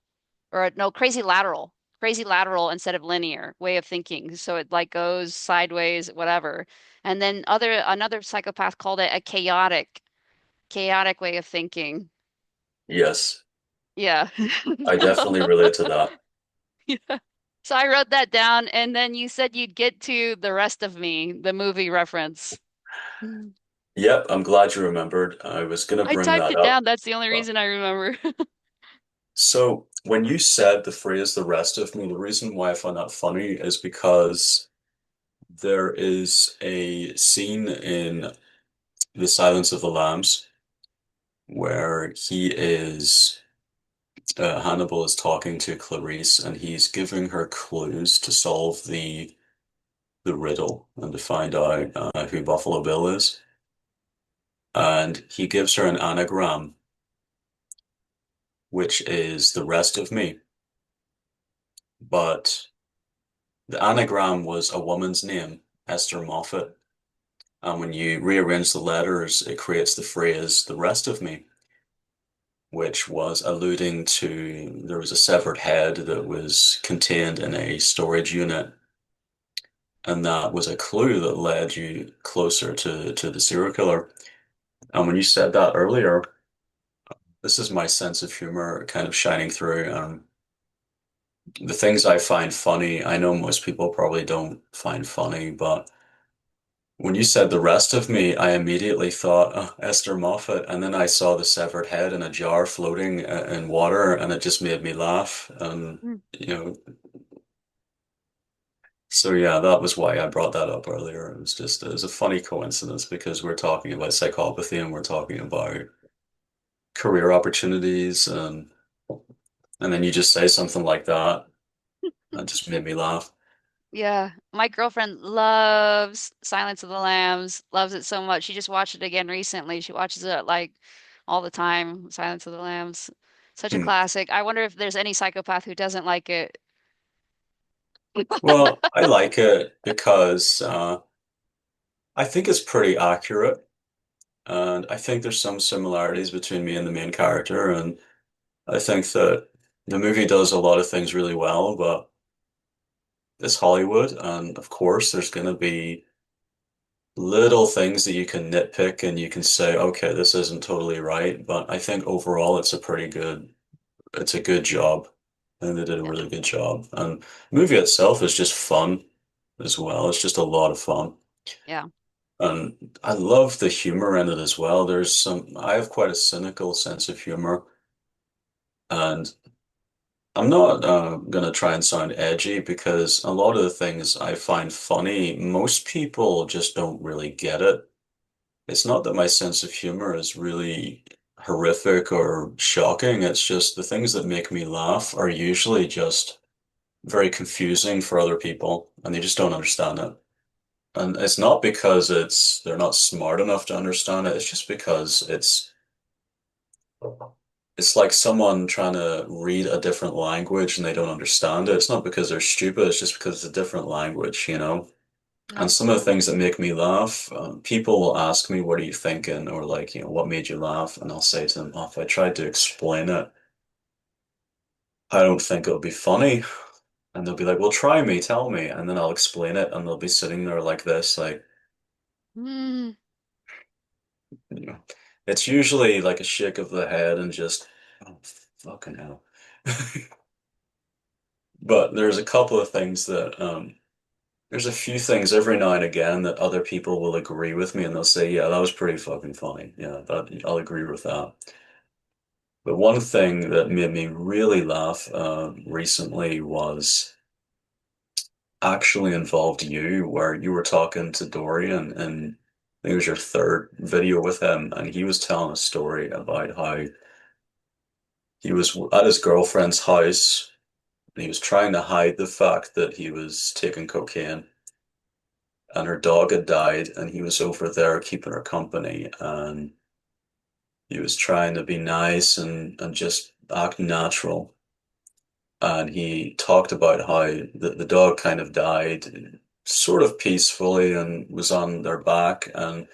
or no, crazy lateral instead of linear way of thinking. So it like goes sideways, whatever. And then another psychopath called it a chaotic way of thinking.
Yes,
Yeah.
I definitely relate to that.
Yeah. So I wrote that down, and then you said you'd get to the rest of me, the movie reference. Mm.
Yep, I'm glad you remembered. I was gonna
I
bring
typed
that
it
up.
down. That's the only
But
reason I remember.
so when you said the phrase "the rest of me," the reason why I find that funny is because there is a scene in The Silence of the Lambs where Hannibal is talking to Clarice and he's giving her clues to solve the riddle and to find out who Buffalo Bill is. And he gives her an anagram, which is the rest of me. But the anagram was a woman's name, Esther Moffat. And when you rearrange the letters, it creates the phrase "the rest of me," which was alluding to there was a severed head that was contained in a storage unit, and that was a clue that led you closer to the serial killer. And when you said that earlier, this is my sense of humor kind of shining through. The things I find funny, I know most people probably don't find funny, but when you said the rest of me, I immediately thought Esther Moffat, and then I saw the severed head in a jar floating in water, and it just made me laugh. And
Mm.
you know, so yeah, that was why I brought that up earlier. It was a funny coincidence because we're talking about psychopathy and we're talking about career opportunities, and then you just say something like that. That just made me laugh.
Yeah, my girlfriend loves Silence of the Lambs, loves it so much. She just watched it again recently. She watches it like all the time, Silence of the Lambs. Such a
Hmm.
classic. I wonder if there's any psychopath who doesn't like it.
Well, I like it because I think it's pretty accurate. And I think there's some similarities between me and the main character. And I think that the movie does a lot of things really well, but it's Hollywood. And of course, there's going to be little things that you can nitpick and you can say, okay, this isn't totally right. But I think overall, it's a good job. I think they did a
Yeah.
really good job. And the movie itself is just fun as well. It's just a lot of fun.
Yeah.
And I love the humor in it as well. I have quite a cynical sense of humor. And I'm not gonna try and sound edgy because a lot of the things I find funny, most people just don't really get it. It's not that my sense of humor is really horrific or shocking. It's just the things that make me laugh are usually just very confusing for other people, and they just don't understand it. And it's not because they're not smart enough to understand it. It's just because it's like someone trying to read a different language and they don't understand it. It's not because they're stupid, it's just because it's a different language, you know? And some of the things that make me laugh, people will ask me, what are you thinking? Or like, what made you laugh? And I'll say to them, oh, if I tried to explain it, I don't think it'll be funny. And they'll be like, well, try me, tell me. And then I'll explain it and they'll be sitting there like this, like,
Mm.
you know, it's usually like a shake of the head and just, oh, fucking hell. But there's a couple of things that there's a few things every now and again that other people will agree with me and they'll say, yeah, that was pretty fucking funny. Yeah, I'll agree with that. But one thing that made me really laugh recently was actually involved you, where you were talking to Dorian and I think it was your third video with him, and he was telling a story about how he was at his girlfriend's house and he was trying to hide the fact that he was taking cocaine and her dog had died and he was over there keeping her company and he was trying to be nice and just act natural. And he talked about how the dog kind of died sort of peacefully and was on their back. And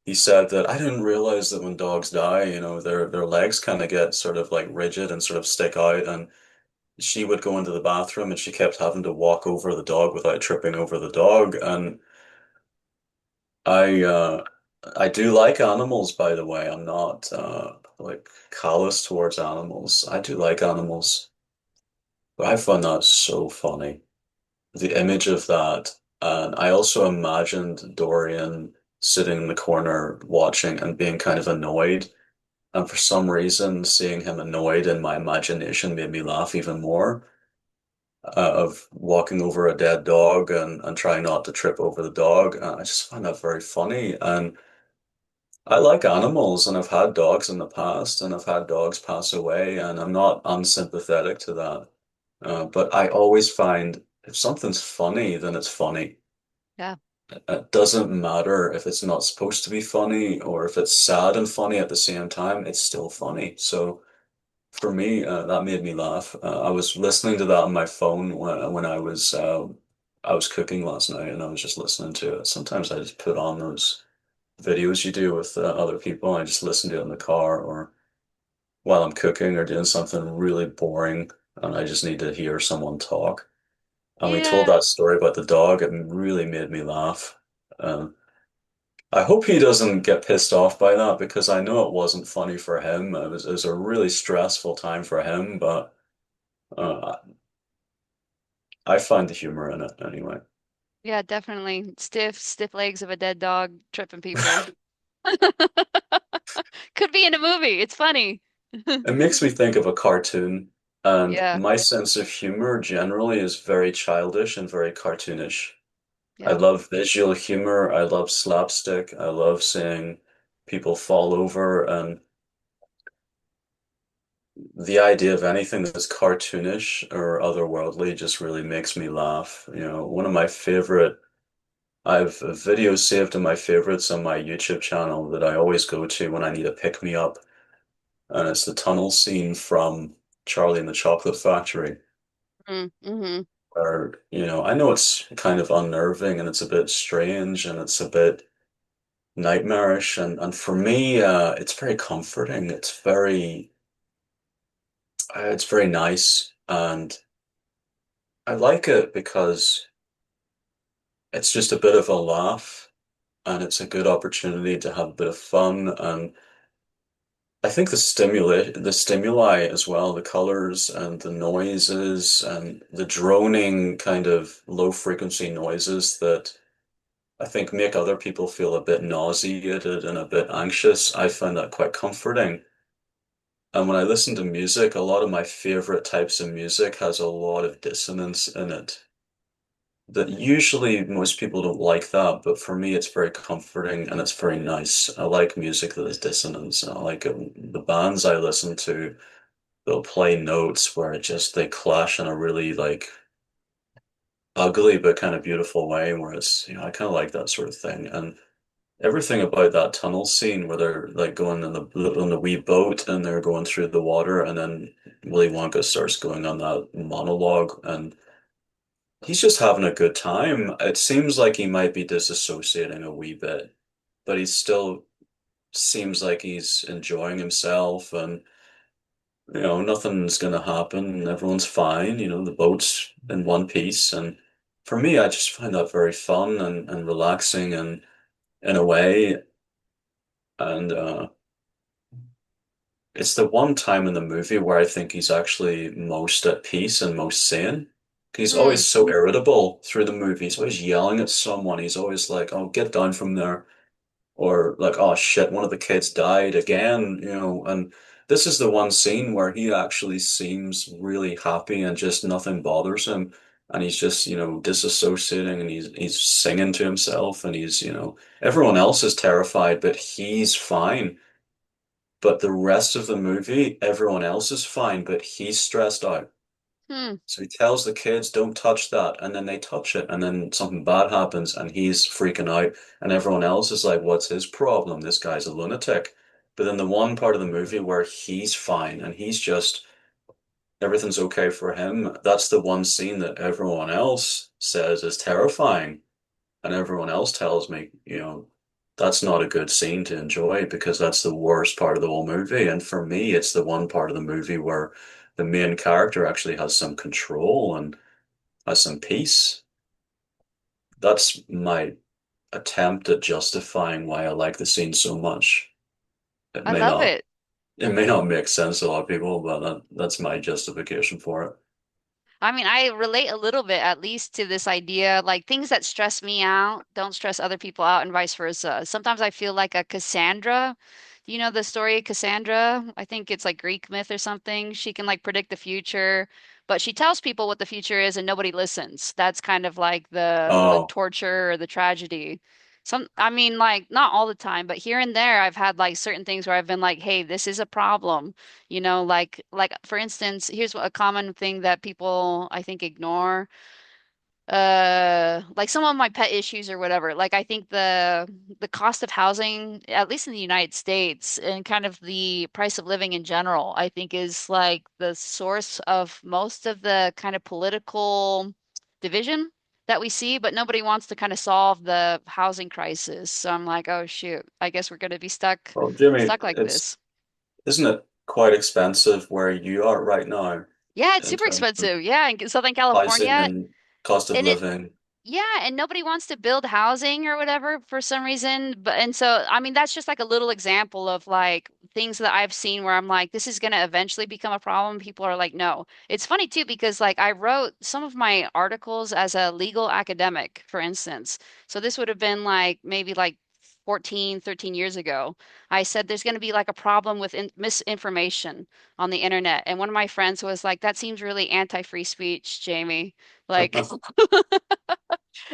he said that I didn't realize that when dogs die, their legs kind of get sort of like rigid and sort of stick out. And she would go into the bathroom and she kept having to walk over the dog without tripping over the dog. And I uh I do like animals, by the way. I'm not like callous towards animals. I do like animals. But I find that so funny. The image of that. And I also imagined Dorian sitting in the corner watching and being kind of annoyed. And for some reason, seeing him annoyed in my imagination made me laugh even more. Of walking over a dead dog and trying not to trip over the dog. I just find that very funny. And I like animals, and I've had dogs in the past, and I've had dogs pass away, and I'm not unsympathetic to that. But I always find if something's funny, then it's funny.
Yeah.
It doesn't matter if it's not supposed to be funny or if it's sad and funny at the same time, it's still funny. So for me, that made me laugh. I was listening to that on my phone when I was cooking last night, and I was just listening to it. Sometimes I just put on those. videos you do with other people. I just listen to it in the car or while I'm cooking or doing something really boring, and I just need to hear someone talk. And we told
Yeah.
that story about the dog. It really made me laugh. Um, I hope he doesn't get pissed off by that because I know it wasn't funny for him. It was a really stressful time for him, but uh, I find the humor in it anyway.
Yeah, definitely. Stiff legs of a dead dog tripping people. Could be in a movie. It's funny.
It makes me think of a cartoon, and
Yeah.
my sense of humor generally is very childish and very cartoonish. I
Yeah.
love visual humor. I love slapstick. I love seeing people fall over, and the idea of anything that's cartoonish or otherworldly just really makes me laugh. You know, one of my favorite, I've a video saved in my favorites on my YouTube channel that I always go to when I need a pick me up, and it's the tunnel scene from Charlie and the Chocolate Factory.
Mm-hmm.
Where, you know, I know it's kind of unnerving and it's a bit strange and it's a bit nightmarish and for me it's very comforting. It's very nice and I like it because it's just a bit of a laugh and it's a good opportunity to have a bit of fun and I think the stimuli as well, the colors and the noises and the droning kind of low frequency noises that I think make other people feel a bit nauseated and a bit anxious. I find that quite comforting. And when I listen to music, a lot of my favorite types of music has a lot of dissonance in it. That usually most people don't like that, but for me it's very comforting and it's very nice. I like music that is dissonance. I like it. The bands I listen to, they'll play notes where it just they clash in a really like ugly but kind of beautiful way where it's, I kind of like that sort of thing. And everything about that tunnel scene where they're like going on the wee boat and they're going through the water and then Willy Wonka starts going on that monologue and he's just having a good time. It seems like he might be disassociating a wee bit, but he still seems like he's enjoying himself and nothing's gonna happen. Everyone's fine, the boat's in one piece and for me I just find that very fun and relaxing and in a way and it's the one time in the movie where I think he's actually most at peace and most sane. He's
Hmm.
always so irritable through the movie. He's always yelling at someone. He's always like, "Oh, get down from there," or like, "Oh shit, one of the kids died again," And this is the one scene where he actually seems really happy and just nothing bothers him, and he's just, disassociating and he's singing to himself, and everyone else is terrified, but he's fine. But the rest of the movie, everyone else is fine, but he's stressed out.
Hmm.
So he tells the kids, don't touch that. And then they touch it. And then something bad happens and he's freaking out. And everyone else is like, what's his problem? This guy's a lunatic. But then the one part of the movie where he's fine and he's just, everything's okay for him, that's the one scene that everyone else says is terrifying. And everyone else tells me, that's not a good scene to enjoy because that's the worst part of the whole movie. And for me, it's the one part of the movie where the main character actually has some control and has some peace. That's my attempt at justifying why I like the scene so much. It
I
may
love
not,
it.
it may not make sense to a lot of people, but that's my justification for it.
I mean, I relate a little bit, at least, to this idea, like things that stress me out don't stress other people out, and vice versa. Sometimes I feel like a Cassandra. You know the story Cassandra? I think it's like Greek myth or something. She can like predict the future, but she tells people what the future is and nobody listens. That's kind of like the
Oh,
torture or the tragedy. I mean, like not all the time, but here and there I've had like certain things where I've been like, "Hey, this is a problem." Like for instance, here's a common thing that people I think ignore. Like some of my pet issues or whatever. Like I think the cost of housing, at least in the United States, and kind of the price of living in general, I think is like the source of most of the kind of political division. that we see, but nobody wants to kind of solve the housing crisis. So I'm like, oh shoot, I guess we're going to be
Well, Jimmy,
stuck like this.
isn't it quite expensive where you are right now
Yeah, it's
in
super
terms of
expensive. Yeah, in Southern
pricing
California,
and cost of
and it
living?
yeah, and nobody wants to build housing or whatever for some reason. But and so I mean that's just like a little example of like things that I've seen where I'm like, this is gonna eventually become a problem. People are like, no. It's funny too because like I wrote some of my articles as a legal academic, for instance. So this would have been like maybe like 14, 13 years ago. I said there's going to be like a problem with misinformation on the internet. And one of my friends was like, that seems really anti-free speech, Jamie. Like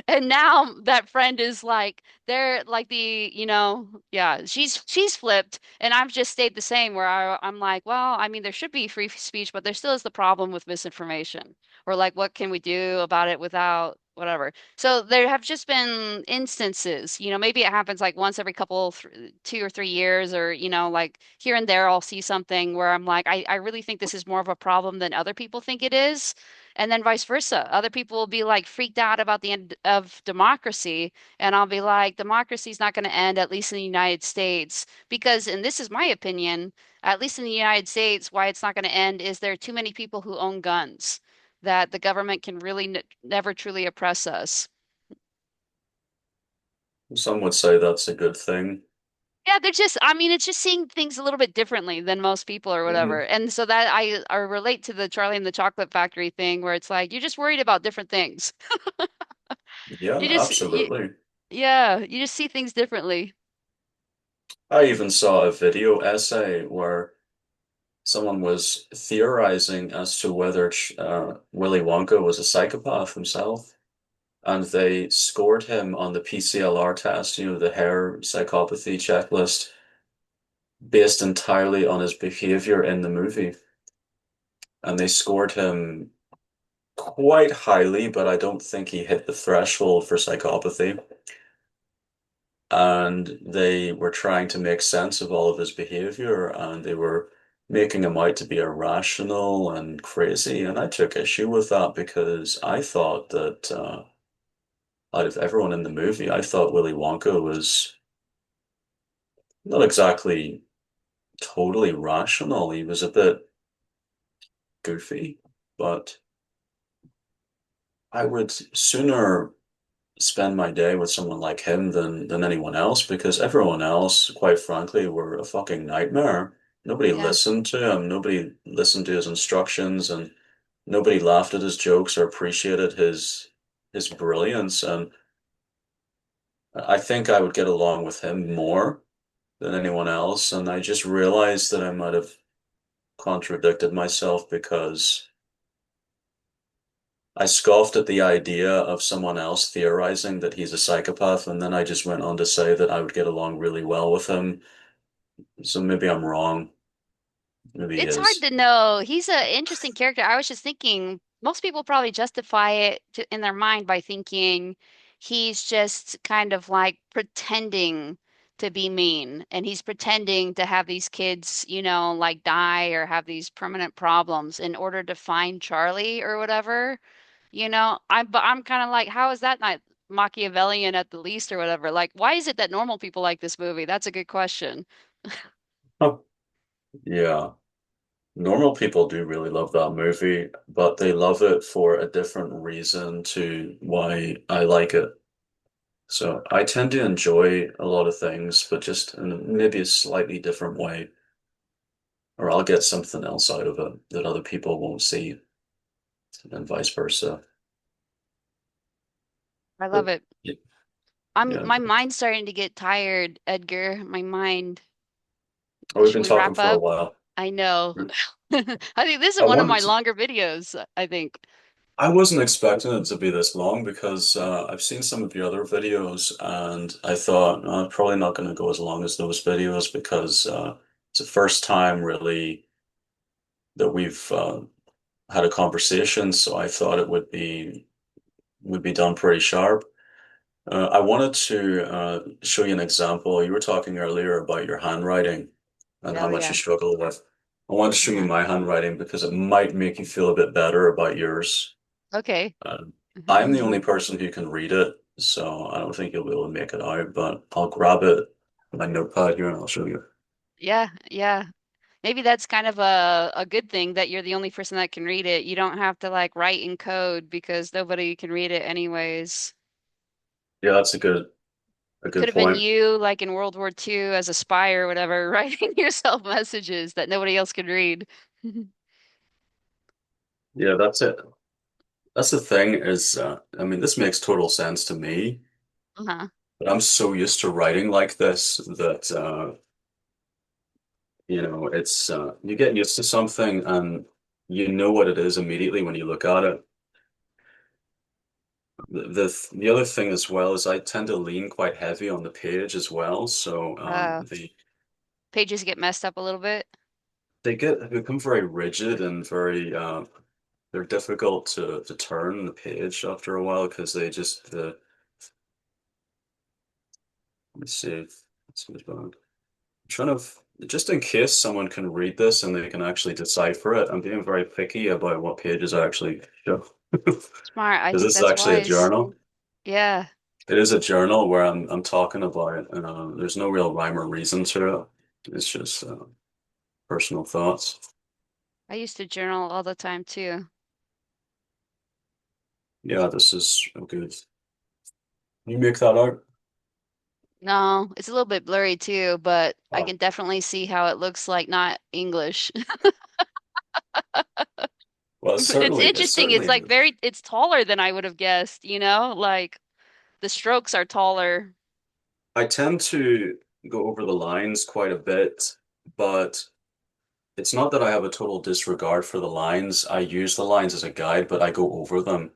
and now that friend is like they're like yeah, she's flipped and I've just stayed the same where I'm like, well, I mean there should be free speech, but there still is the problem with misinformation. Or like what can we do about it without whatever. So there have just been instances, maybe it happens like once every couple th 2 or 3 years or like here and there I'll see something where I'm like, I really think this is more of a problem than other people think it is. And then vice versa. Other people will be like freaked out about the end of democracy. And I'll be like, democracy is not going to end, at least in the United States. Because, and this is my opinion, at least in the United States, why it's not going to end is there are too many people who own guns that the government can really n never truly oppress us.
Some would say that's a good thing.
Yeah, they're just, I mean, it's just seeing things a little bit differently than most people or whatever.
Hmm.
And so that I relate to the Charlie and the Chocolate Factory thing where it's like, you're just worried about different things.
Yeah, absolutely.
Yeah, you just see things differently.
I even saw a video essay where someone was theorizing as to whether Willy Wonka was a psychopath himself. And they scored him on the PCLR test, the hair psychopathy checklist, based entirely on his behavior in the movie. And they scored him quite highly, but I don't think he hit the threshold for psychopathy. And they were trying to make sense of all of his behavior, and they were making him out to be irrational and crazy. And I took issue with that because I thought that out of everyone in the movie, I thought Willy Wonka was not exactly totally rational. He was a bit goofy, but I would sooner spend my day with someone like him than anyone else because everyone else, quite frankly, were a fucking nightmare. Nobody
Yeah.
listened to him. Nobody listened to his instructions, and nobody laughed at his jokes or appreciated his brilliance. And I think I would get along with him more than anyone else. And I just realized that I might have contradicted myself because I scoffed at the idea of someone else theorizing that he's a psychopath, and then I just went on to say that I would get along really well with him. So maybe I'm wrong. Maybe he
It's hard
is.
to know. He's an interesting character. I was just thinking, most people probably justify it in their mind by thinking he's just kind of like pretending to be mean and he's pretending to have these kids, like die or have these permanent problems in order to find Charlie or whatever. But I'm kind of like, how is that not Machiavellian at the least or whatever? Like, why is it that normal people like this movie? That's a good question.
Oh, yeah. Normal people do really love that movie, but they love it for a different reason to why I like it. So I tend to enjoy a lot of things, but just in maybe a slightly different way, or I'll get something else out of it that other people won't see, and vice versa.
I love
But
it.
yeah,
I'm
yeah.
my mind's starting to get tired, Edgar. My mind.
We've
Should
been
we
talking
wrap
for a
up?
while.
I know. I think this is
I
one of
wanted
my
to,
longer videos, I think.
I wasn't expecting it to be this long because I've seen some of your other videos and I thought I'm probably not going to go as long as those videos because it's the first time really that we've had a conversation. So I thought it would be done pretty sharp. I wanted to show you an example. You were talking earlier about your handwriting and how
Oh
much you
yeah.
struggle with. I wanted to show you
Uh-huh.
my handwriting because it might make you feel a bit better about yours.
Okay.
I'm the only person who can read it, so I don't think you'll be able to make it out, but I'll grab it, my notepad here, and I'll show you.
Yeah, yeah. Maybe that's kind of a good thing that you're the only person that can read it. You don't have to like write in code because nobody can read it anyways.
Yeah, that's a
It could
good
have been
point.
you like in World War II as a spy or whatever, writing yourself messages that nobody else could read.
Yeah, that's it. That's the thing is, I mean, this makes total sense to me,
Uh-huh.
but I'm so used to writing like this that, it's you get used to something and you know what it is immediately when you look at it. The other thing as well is I tend to lean quite heavy on the page as well, so
Uh, pages get messed up a little bit.
they become very rigid and very they're difficult to turn the page after a while because they just let me see. Let's move on. Trying to just in case someone can read this and they can actually decipher it, I'm being very picky about what pages I actually show.
Smart. I
Because
think
this is
that's
actually a
wise.
journal.
Yeah.
It is a journal where I'm talking about there's no real rhyme or reason to it. It's just personal thoughts.
I used to journal all the time too.
Yeah, this is good. You make that out?
No, it's a little bit blurry too, but I
Oh,
can definitely see how it looks like not English.
well,
But
it's
interesting. It's
certainly
like it's taller than I would have guessed, you know? Like the strokes are taller.
I tend to go over the lines quite a bit, but it's not that I have a total disregard for the lines. I use the lines as a guide, but I go over them.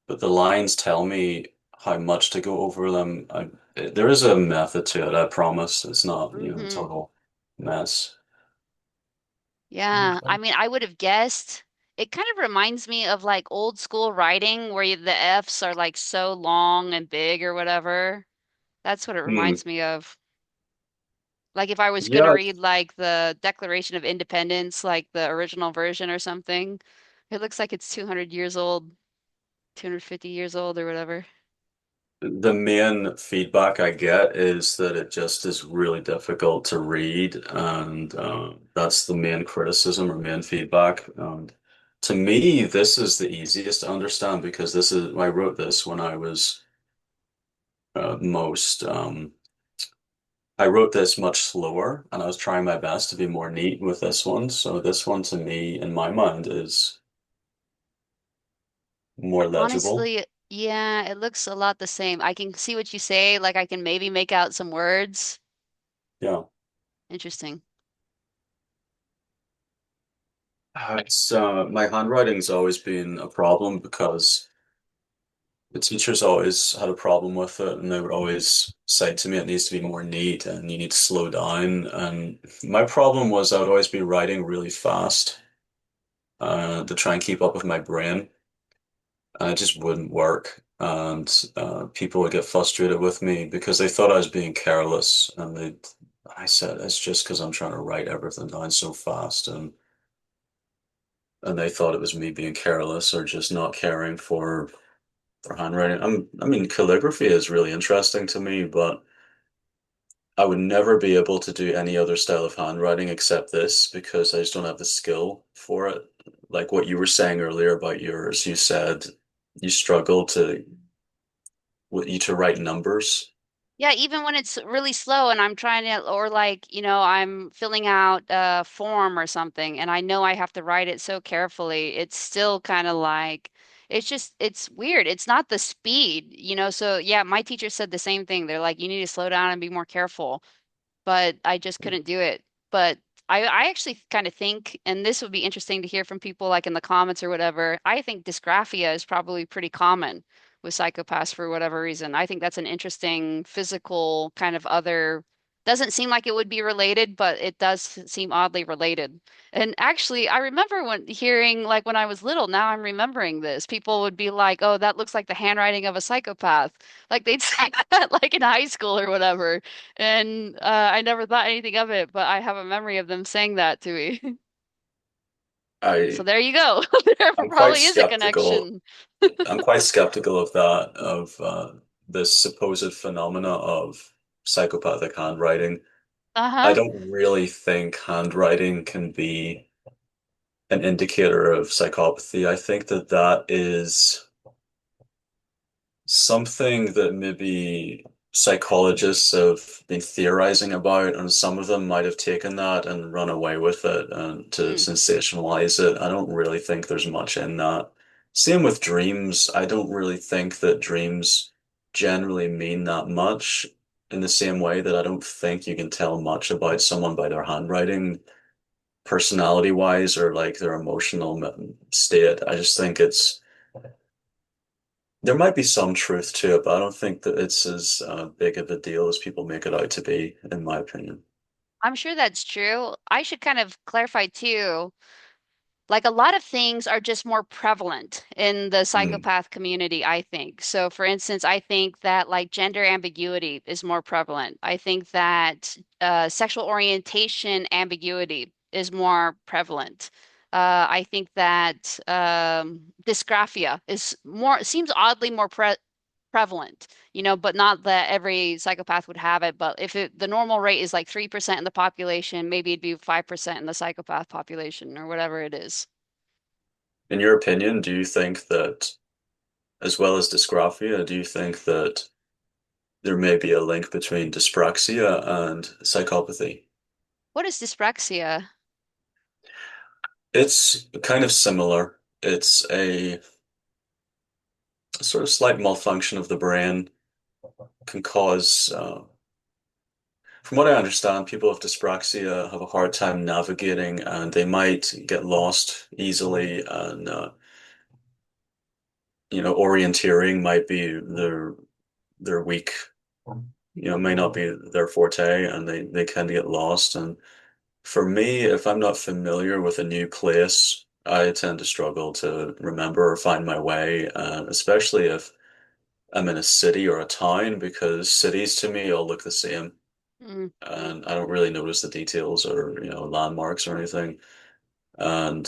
But the lines tell me how much to go over them. There is a method to it, I promise. It's not, a
Hmm.
total mess.
Yeah, I
Okay.
mean, I would have guessed. It kind of reminds me of like old school writing where the F's are like so long and big or whatever. That's what it
Hmm.
reminds me of. Like if I was gonna
Yeah,
read like the Declaration of Independence, like the original version or something, it looks like it's 200 years old, 250 years old or whatever.
the main feedback I get is that it just is really difficult to read, and that's the main criticism or main feedback. And to me, this is the easiest to understand because this is I wrote this when I was most. I wrote this much slower, and I was trying my best to be more neat with this one. So this one, to me, in my mind, is more legible.
Honestly, yeah, it looks a lot the same. I can see what you say, like I can maybe make out some words.
Yeah.
Interesting.
It's my handwriting's always been a problem because the teachers always had a problem with it, and they would always say to me it needs to be more neat and you need to slow down. And my problem was I would always be writing really fast to try and keep up with my brain, and it just wouldn't work. And people would get frustrated with me because they thought I was being careless, and I said it's just because I'm trying to write everything down so fast, and they thought it was me being careless or just not caring for handwriting. I mean, calligraphy is really interesting to me, but I would never be able to do any other style of handwriting except this because I just don't have the skill for it. Like what you were saying earlier about yours, you said you struggle to write numbers.
Yeah, even when it's really slow and I'm trying to, or like, I'm filling out a form or something and I know I have to write it so carefully, it's still kind of like, it's weird. It's not the speed, So yeah, my teacher said the same thing. They're like, you need to slow down and be more careful, but I just couldn't do it. But I actually kind of think, and this would be interesting to hear from people like in the comments or whatever, I think dysgraphia is probably pretty common with psychopaths for whatever reason. I think that's an interesting physical kind of other, doesn't seem like it would be related, but it does seem oddly related. And actually, I remember when hearing, like when I was little, now I'm remembering this, people would be like, oh, that looks like the handwriting of a psychopath. Like they'd say that like in high school or whatever. And I never thought anything of it, but I have a memory of them saying that to me. So
I
there you go. There
I'm quite
probably is a
skeptical.
connection.
I'm quite skeptical of that, of this supposed phenomena of psychopathic handwriting. I
Uh-huh.
don't really think handwriting can be an indicator of psychopathy. I think that that is something that maybe psychologists have been theorizing about, and some of them might have taken that and run away with it and to
Mm.
sensationalize it. I don't really think there's much in that. Same with dreams. I don't really think that dreams generally mean that much in the same way that I don't think you can tell much about someone by their handwriting, personality wise, or like their emotional state. I just think there might be some truth to it, but I don't think that it's as big of a deal as people make it out to be, in my opinion.
I'm sure that's true. I should kind of clarify too. Like a lot of things are just more prevalent in the
Mm.
psychopath community, I think. So, for instance, I think that like gender ambiguity is more prevalent. I think that sexual orientation ambiguity is more prevalent. I think that dysgraphia is more, seems oddly more prevalent, but not that every psychopath would have it. But if the normal rate is like 3% in the population, maybe it'd be 5% in the psychopath population or whatever it is.
In your opinion, do you think that, as well as dysgraphia, do you think that there may be a link between dyspraxia and psychopathy?
What is dyspraxia?
It's kind of similar. It's a sort of slight malfunction of the brain, can cause, from what I understand, people with dyspraxia have a hard time navigating and they might get lost easily and orienteering might be their weak, may not be their forte and they can get lost. And for me, if I'm not familiar with a new place, I tend to struggle to remember or find my way, especially if I'm in a city or a town, because cities to me all look the same.
Mm.
And I don't really notice the details or, landmarks or anything. And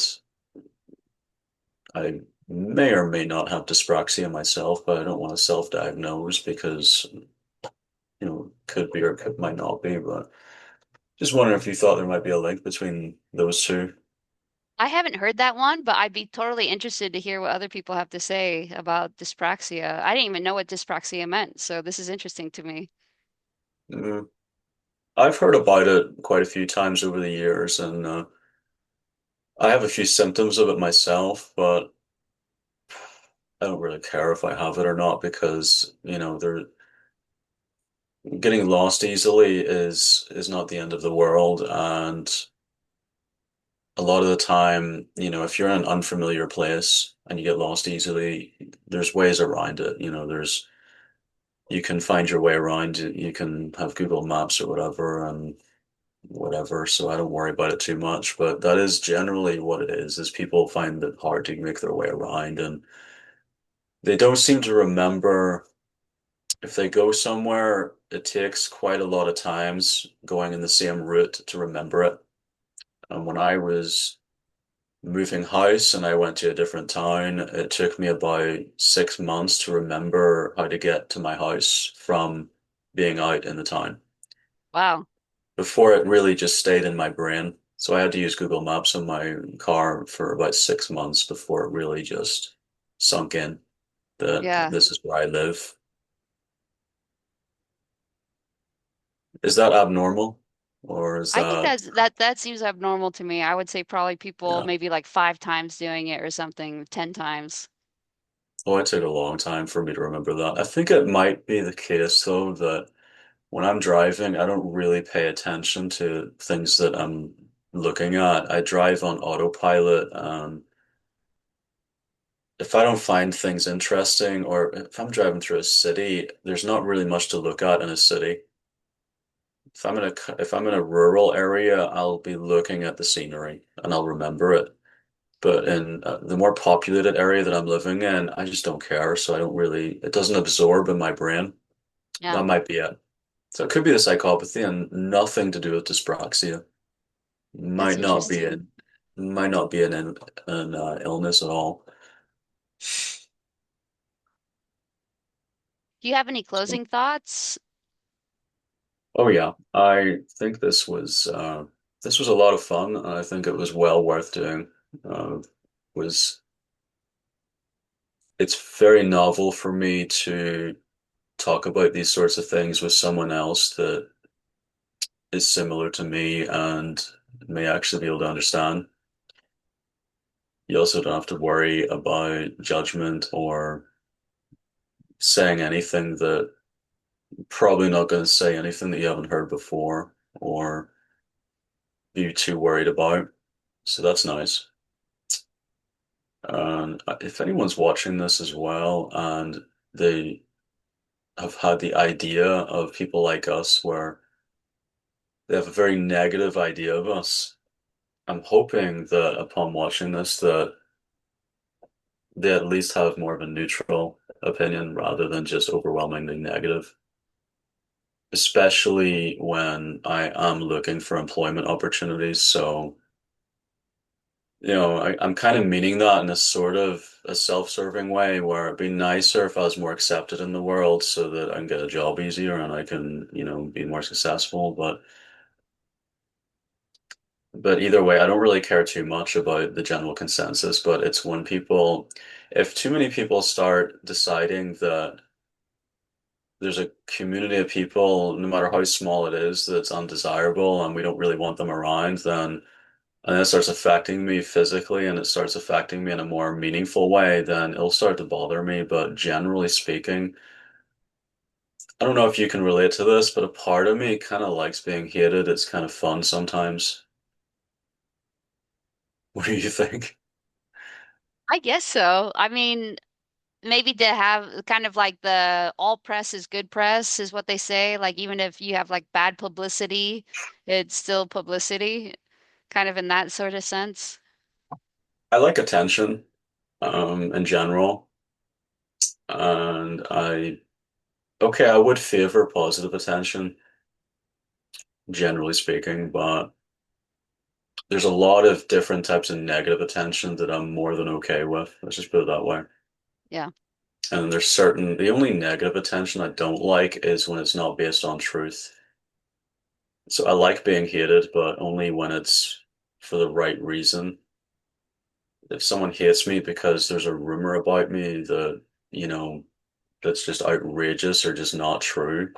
I may or may not have dyspraxia myself, but I don't want to self-diagnose because could be or might not be, but just wondering if you thought there might be a link between those two.
I haven't heard that one, but I'd be totally interested to hear what other people have to say about dyspraxia. I didn't even know what dyspraxia meant, so this is interesting to me.
Mm. I've heard about it quite a few times over the years, and I have a few symptoms of it myself, but I don't really care if I have it or not because, they're getting lost easily is not the end of the world, and a lot of the time, if you're in an unfamiliar place and you get lost easily, there's ways around it. You can find your way around. You can have Google Maps or whatever and whatever. So I don't worry about it too much. But that is generally what it is people find it hard to make their way around and they don't seem to remember if they go somewhere, it takes quite a lot of times going in the same route to remember it. And when I was moving house and I went to a different town, it took me about 6 months to remember how to get to my house from being out in the town.
Wow.
Before it really just stayed in my brain. So I had to use Google Maps in my car for about 6 months before it really just sunk in that
Yeah.
this is where I live. Is that abnormal? Or is
I think
that,
that seems abnormal to me. I would say probably people
yeah.
maybe like 5 times doing it or something, 10 times.
Oh, it took a long time for me to remember that. I think it might be the case though that when I'm driving, I don't really pay attention to things that I'm looking at. I drive on autopilot. If I don't find things interesting, or if I'm driving through a city, there's not really much to look at in a city. If I'm in a rural area, I'll be looking at the scenery and I'll remember it. But in the more populated area that I'm living in, I just don't care. So I don't really, it doesn't absorb in my brain.
Yeah.
That might be it. So it could be the psychopathy and nothing to do with dyspraxia.
That's
Might not be it.
interesting.
Might not be an illness at all.
Do you have any closing thoughts?
Oh yeah, I think this was a lot of fun. I think it was well worth doing. Was It's very novel for me to talk about these sorts of things with someone else that is similar to me and may actually be able to understand. You also don't have to worry about judgment or saying anything that probably not going to say anything that you haven't heard before or be too worried about. So that's nice. And if anyone's watching this as well and they have had the idea of people like us where they have a very negative idea of us, I'm hoping that upon watching this that they at least have more of a neutral opinion rather than just overwhelmingly negative, especially when I am looking for employment opportunities. So, I'm kind of meaning that in a sort of a self-serving way where it'd be nicer if I was more accepted in the world so that I can get a job easier and I can, be more successful. But either way, I don't really care too much about the general consensus, but it's when if too many people start deciding that there's a community of people, no matter how small it is, that's undesirable and we don't really want them around, then it starts affecting me physically and it starts affecting me in a more meaningful way, then it'll start to bother me. But generally speaking, I don't know if you can relate to this, but a part of me kind of likes being hated. It's kind of fun sometimes. What do you think?
I guess so. I mean, maybe to have kind of like the all press is good press is what they say. Like even if you have like bad publicity, it's still publicity, kind of in that sort of sense.
I like attention, in general, and okay, I would favor positive attention, generally speaking, but there's a lot of different types of negative attention that I'm more than okay with. Let's just put it that way.
Yeah.
And the only negative attention I don't like is when it's not based on truth. So I like being hated, but only when it's for the right reason. If someone hates me because there's a rumor about me that, you know, that's just outrageous or just not true,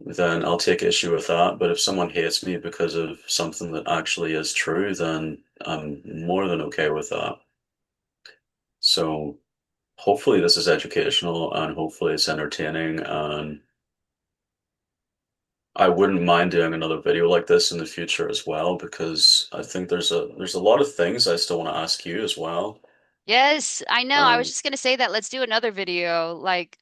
then I'll take issue with that. But if someone hates me because of something that actually is true, then I'm more than okay with that. So hopefully this is educational and hopefully it's entertaining and I wouldn't mind doing another video like this in the future as well because I think there's a lot of things I still want to ask you as well.
Yes, I know. I was
Um,
just gonna say that. Let's do another video. Like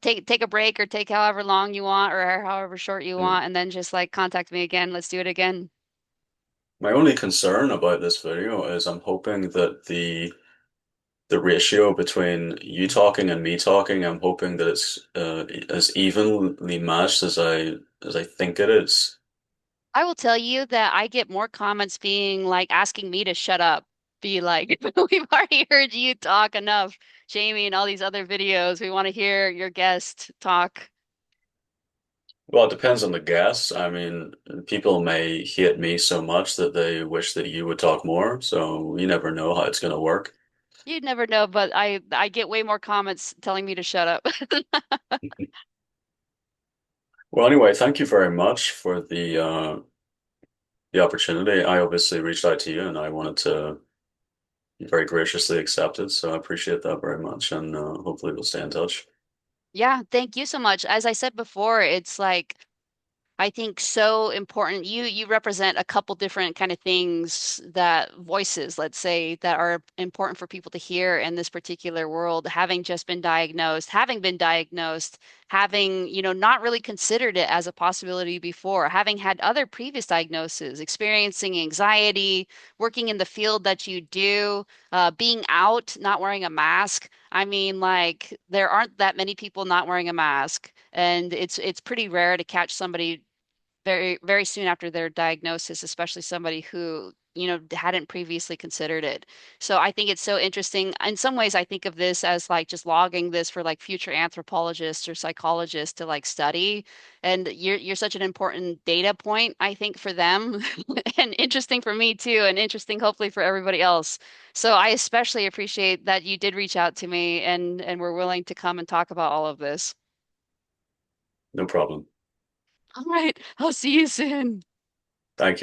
take a break or take however long you want or however short you
mm,
want and then just like contact me again. Let's do it again.
my only concern about this video is I'm hoping that the ratio between you talking and me talking, I'm hoping that it's as evenly matched as I think it is.
I will tell you that I get more comments being like asking me to shut up. Be like, we've already heard you talk enough, Jamie, and all these other videos. We want to hear your guest talk.
Well, it depends on the guest. I mean, people may hate me so much that they wish that you would talk more, so you never know how it's going to work.
You'd never know, but I get way more comments telling me to shut up.
Well, anyway, thank you very much for the opportunity. I obviously reached out to you and I wanted to very graciously accept it, so I appreciate that very much and hopefully we'll stay in touch.
Yeah, thank you so much. As I said before, it's like I think so important. You represent a couple different kind of things that voices, let's say, that are important for people to hear in this particular world, having just been diagnosed, having, not really considered it as a possibility before, having had other previous diagnoses, experiencing anxiety, working in the field that you do, being out, not wearing a mask. I mean, like there aren't that many people not wearing a mask, and it's pretty rare to catch somebody very, very soon after their diagnosis, especially somebody who, hadn't previously considered it. So I think it's so interesting. In some ways, I think of this as like just logging this for like future anthropologists or psychologists to like study. And you're such an important data point, I think, for them, and interesting for me too, and interesting hopefully for everybody else. So I especially appreciate that you did reach out to me and were willing to come and talk about all of this.
No problem.
All right, I'll see you soon.
Thank you.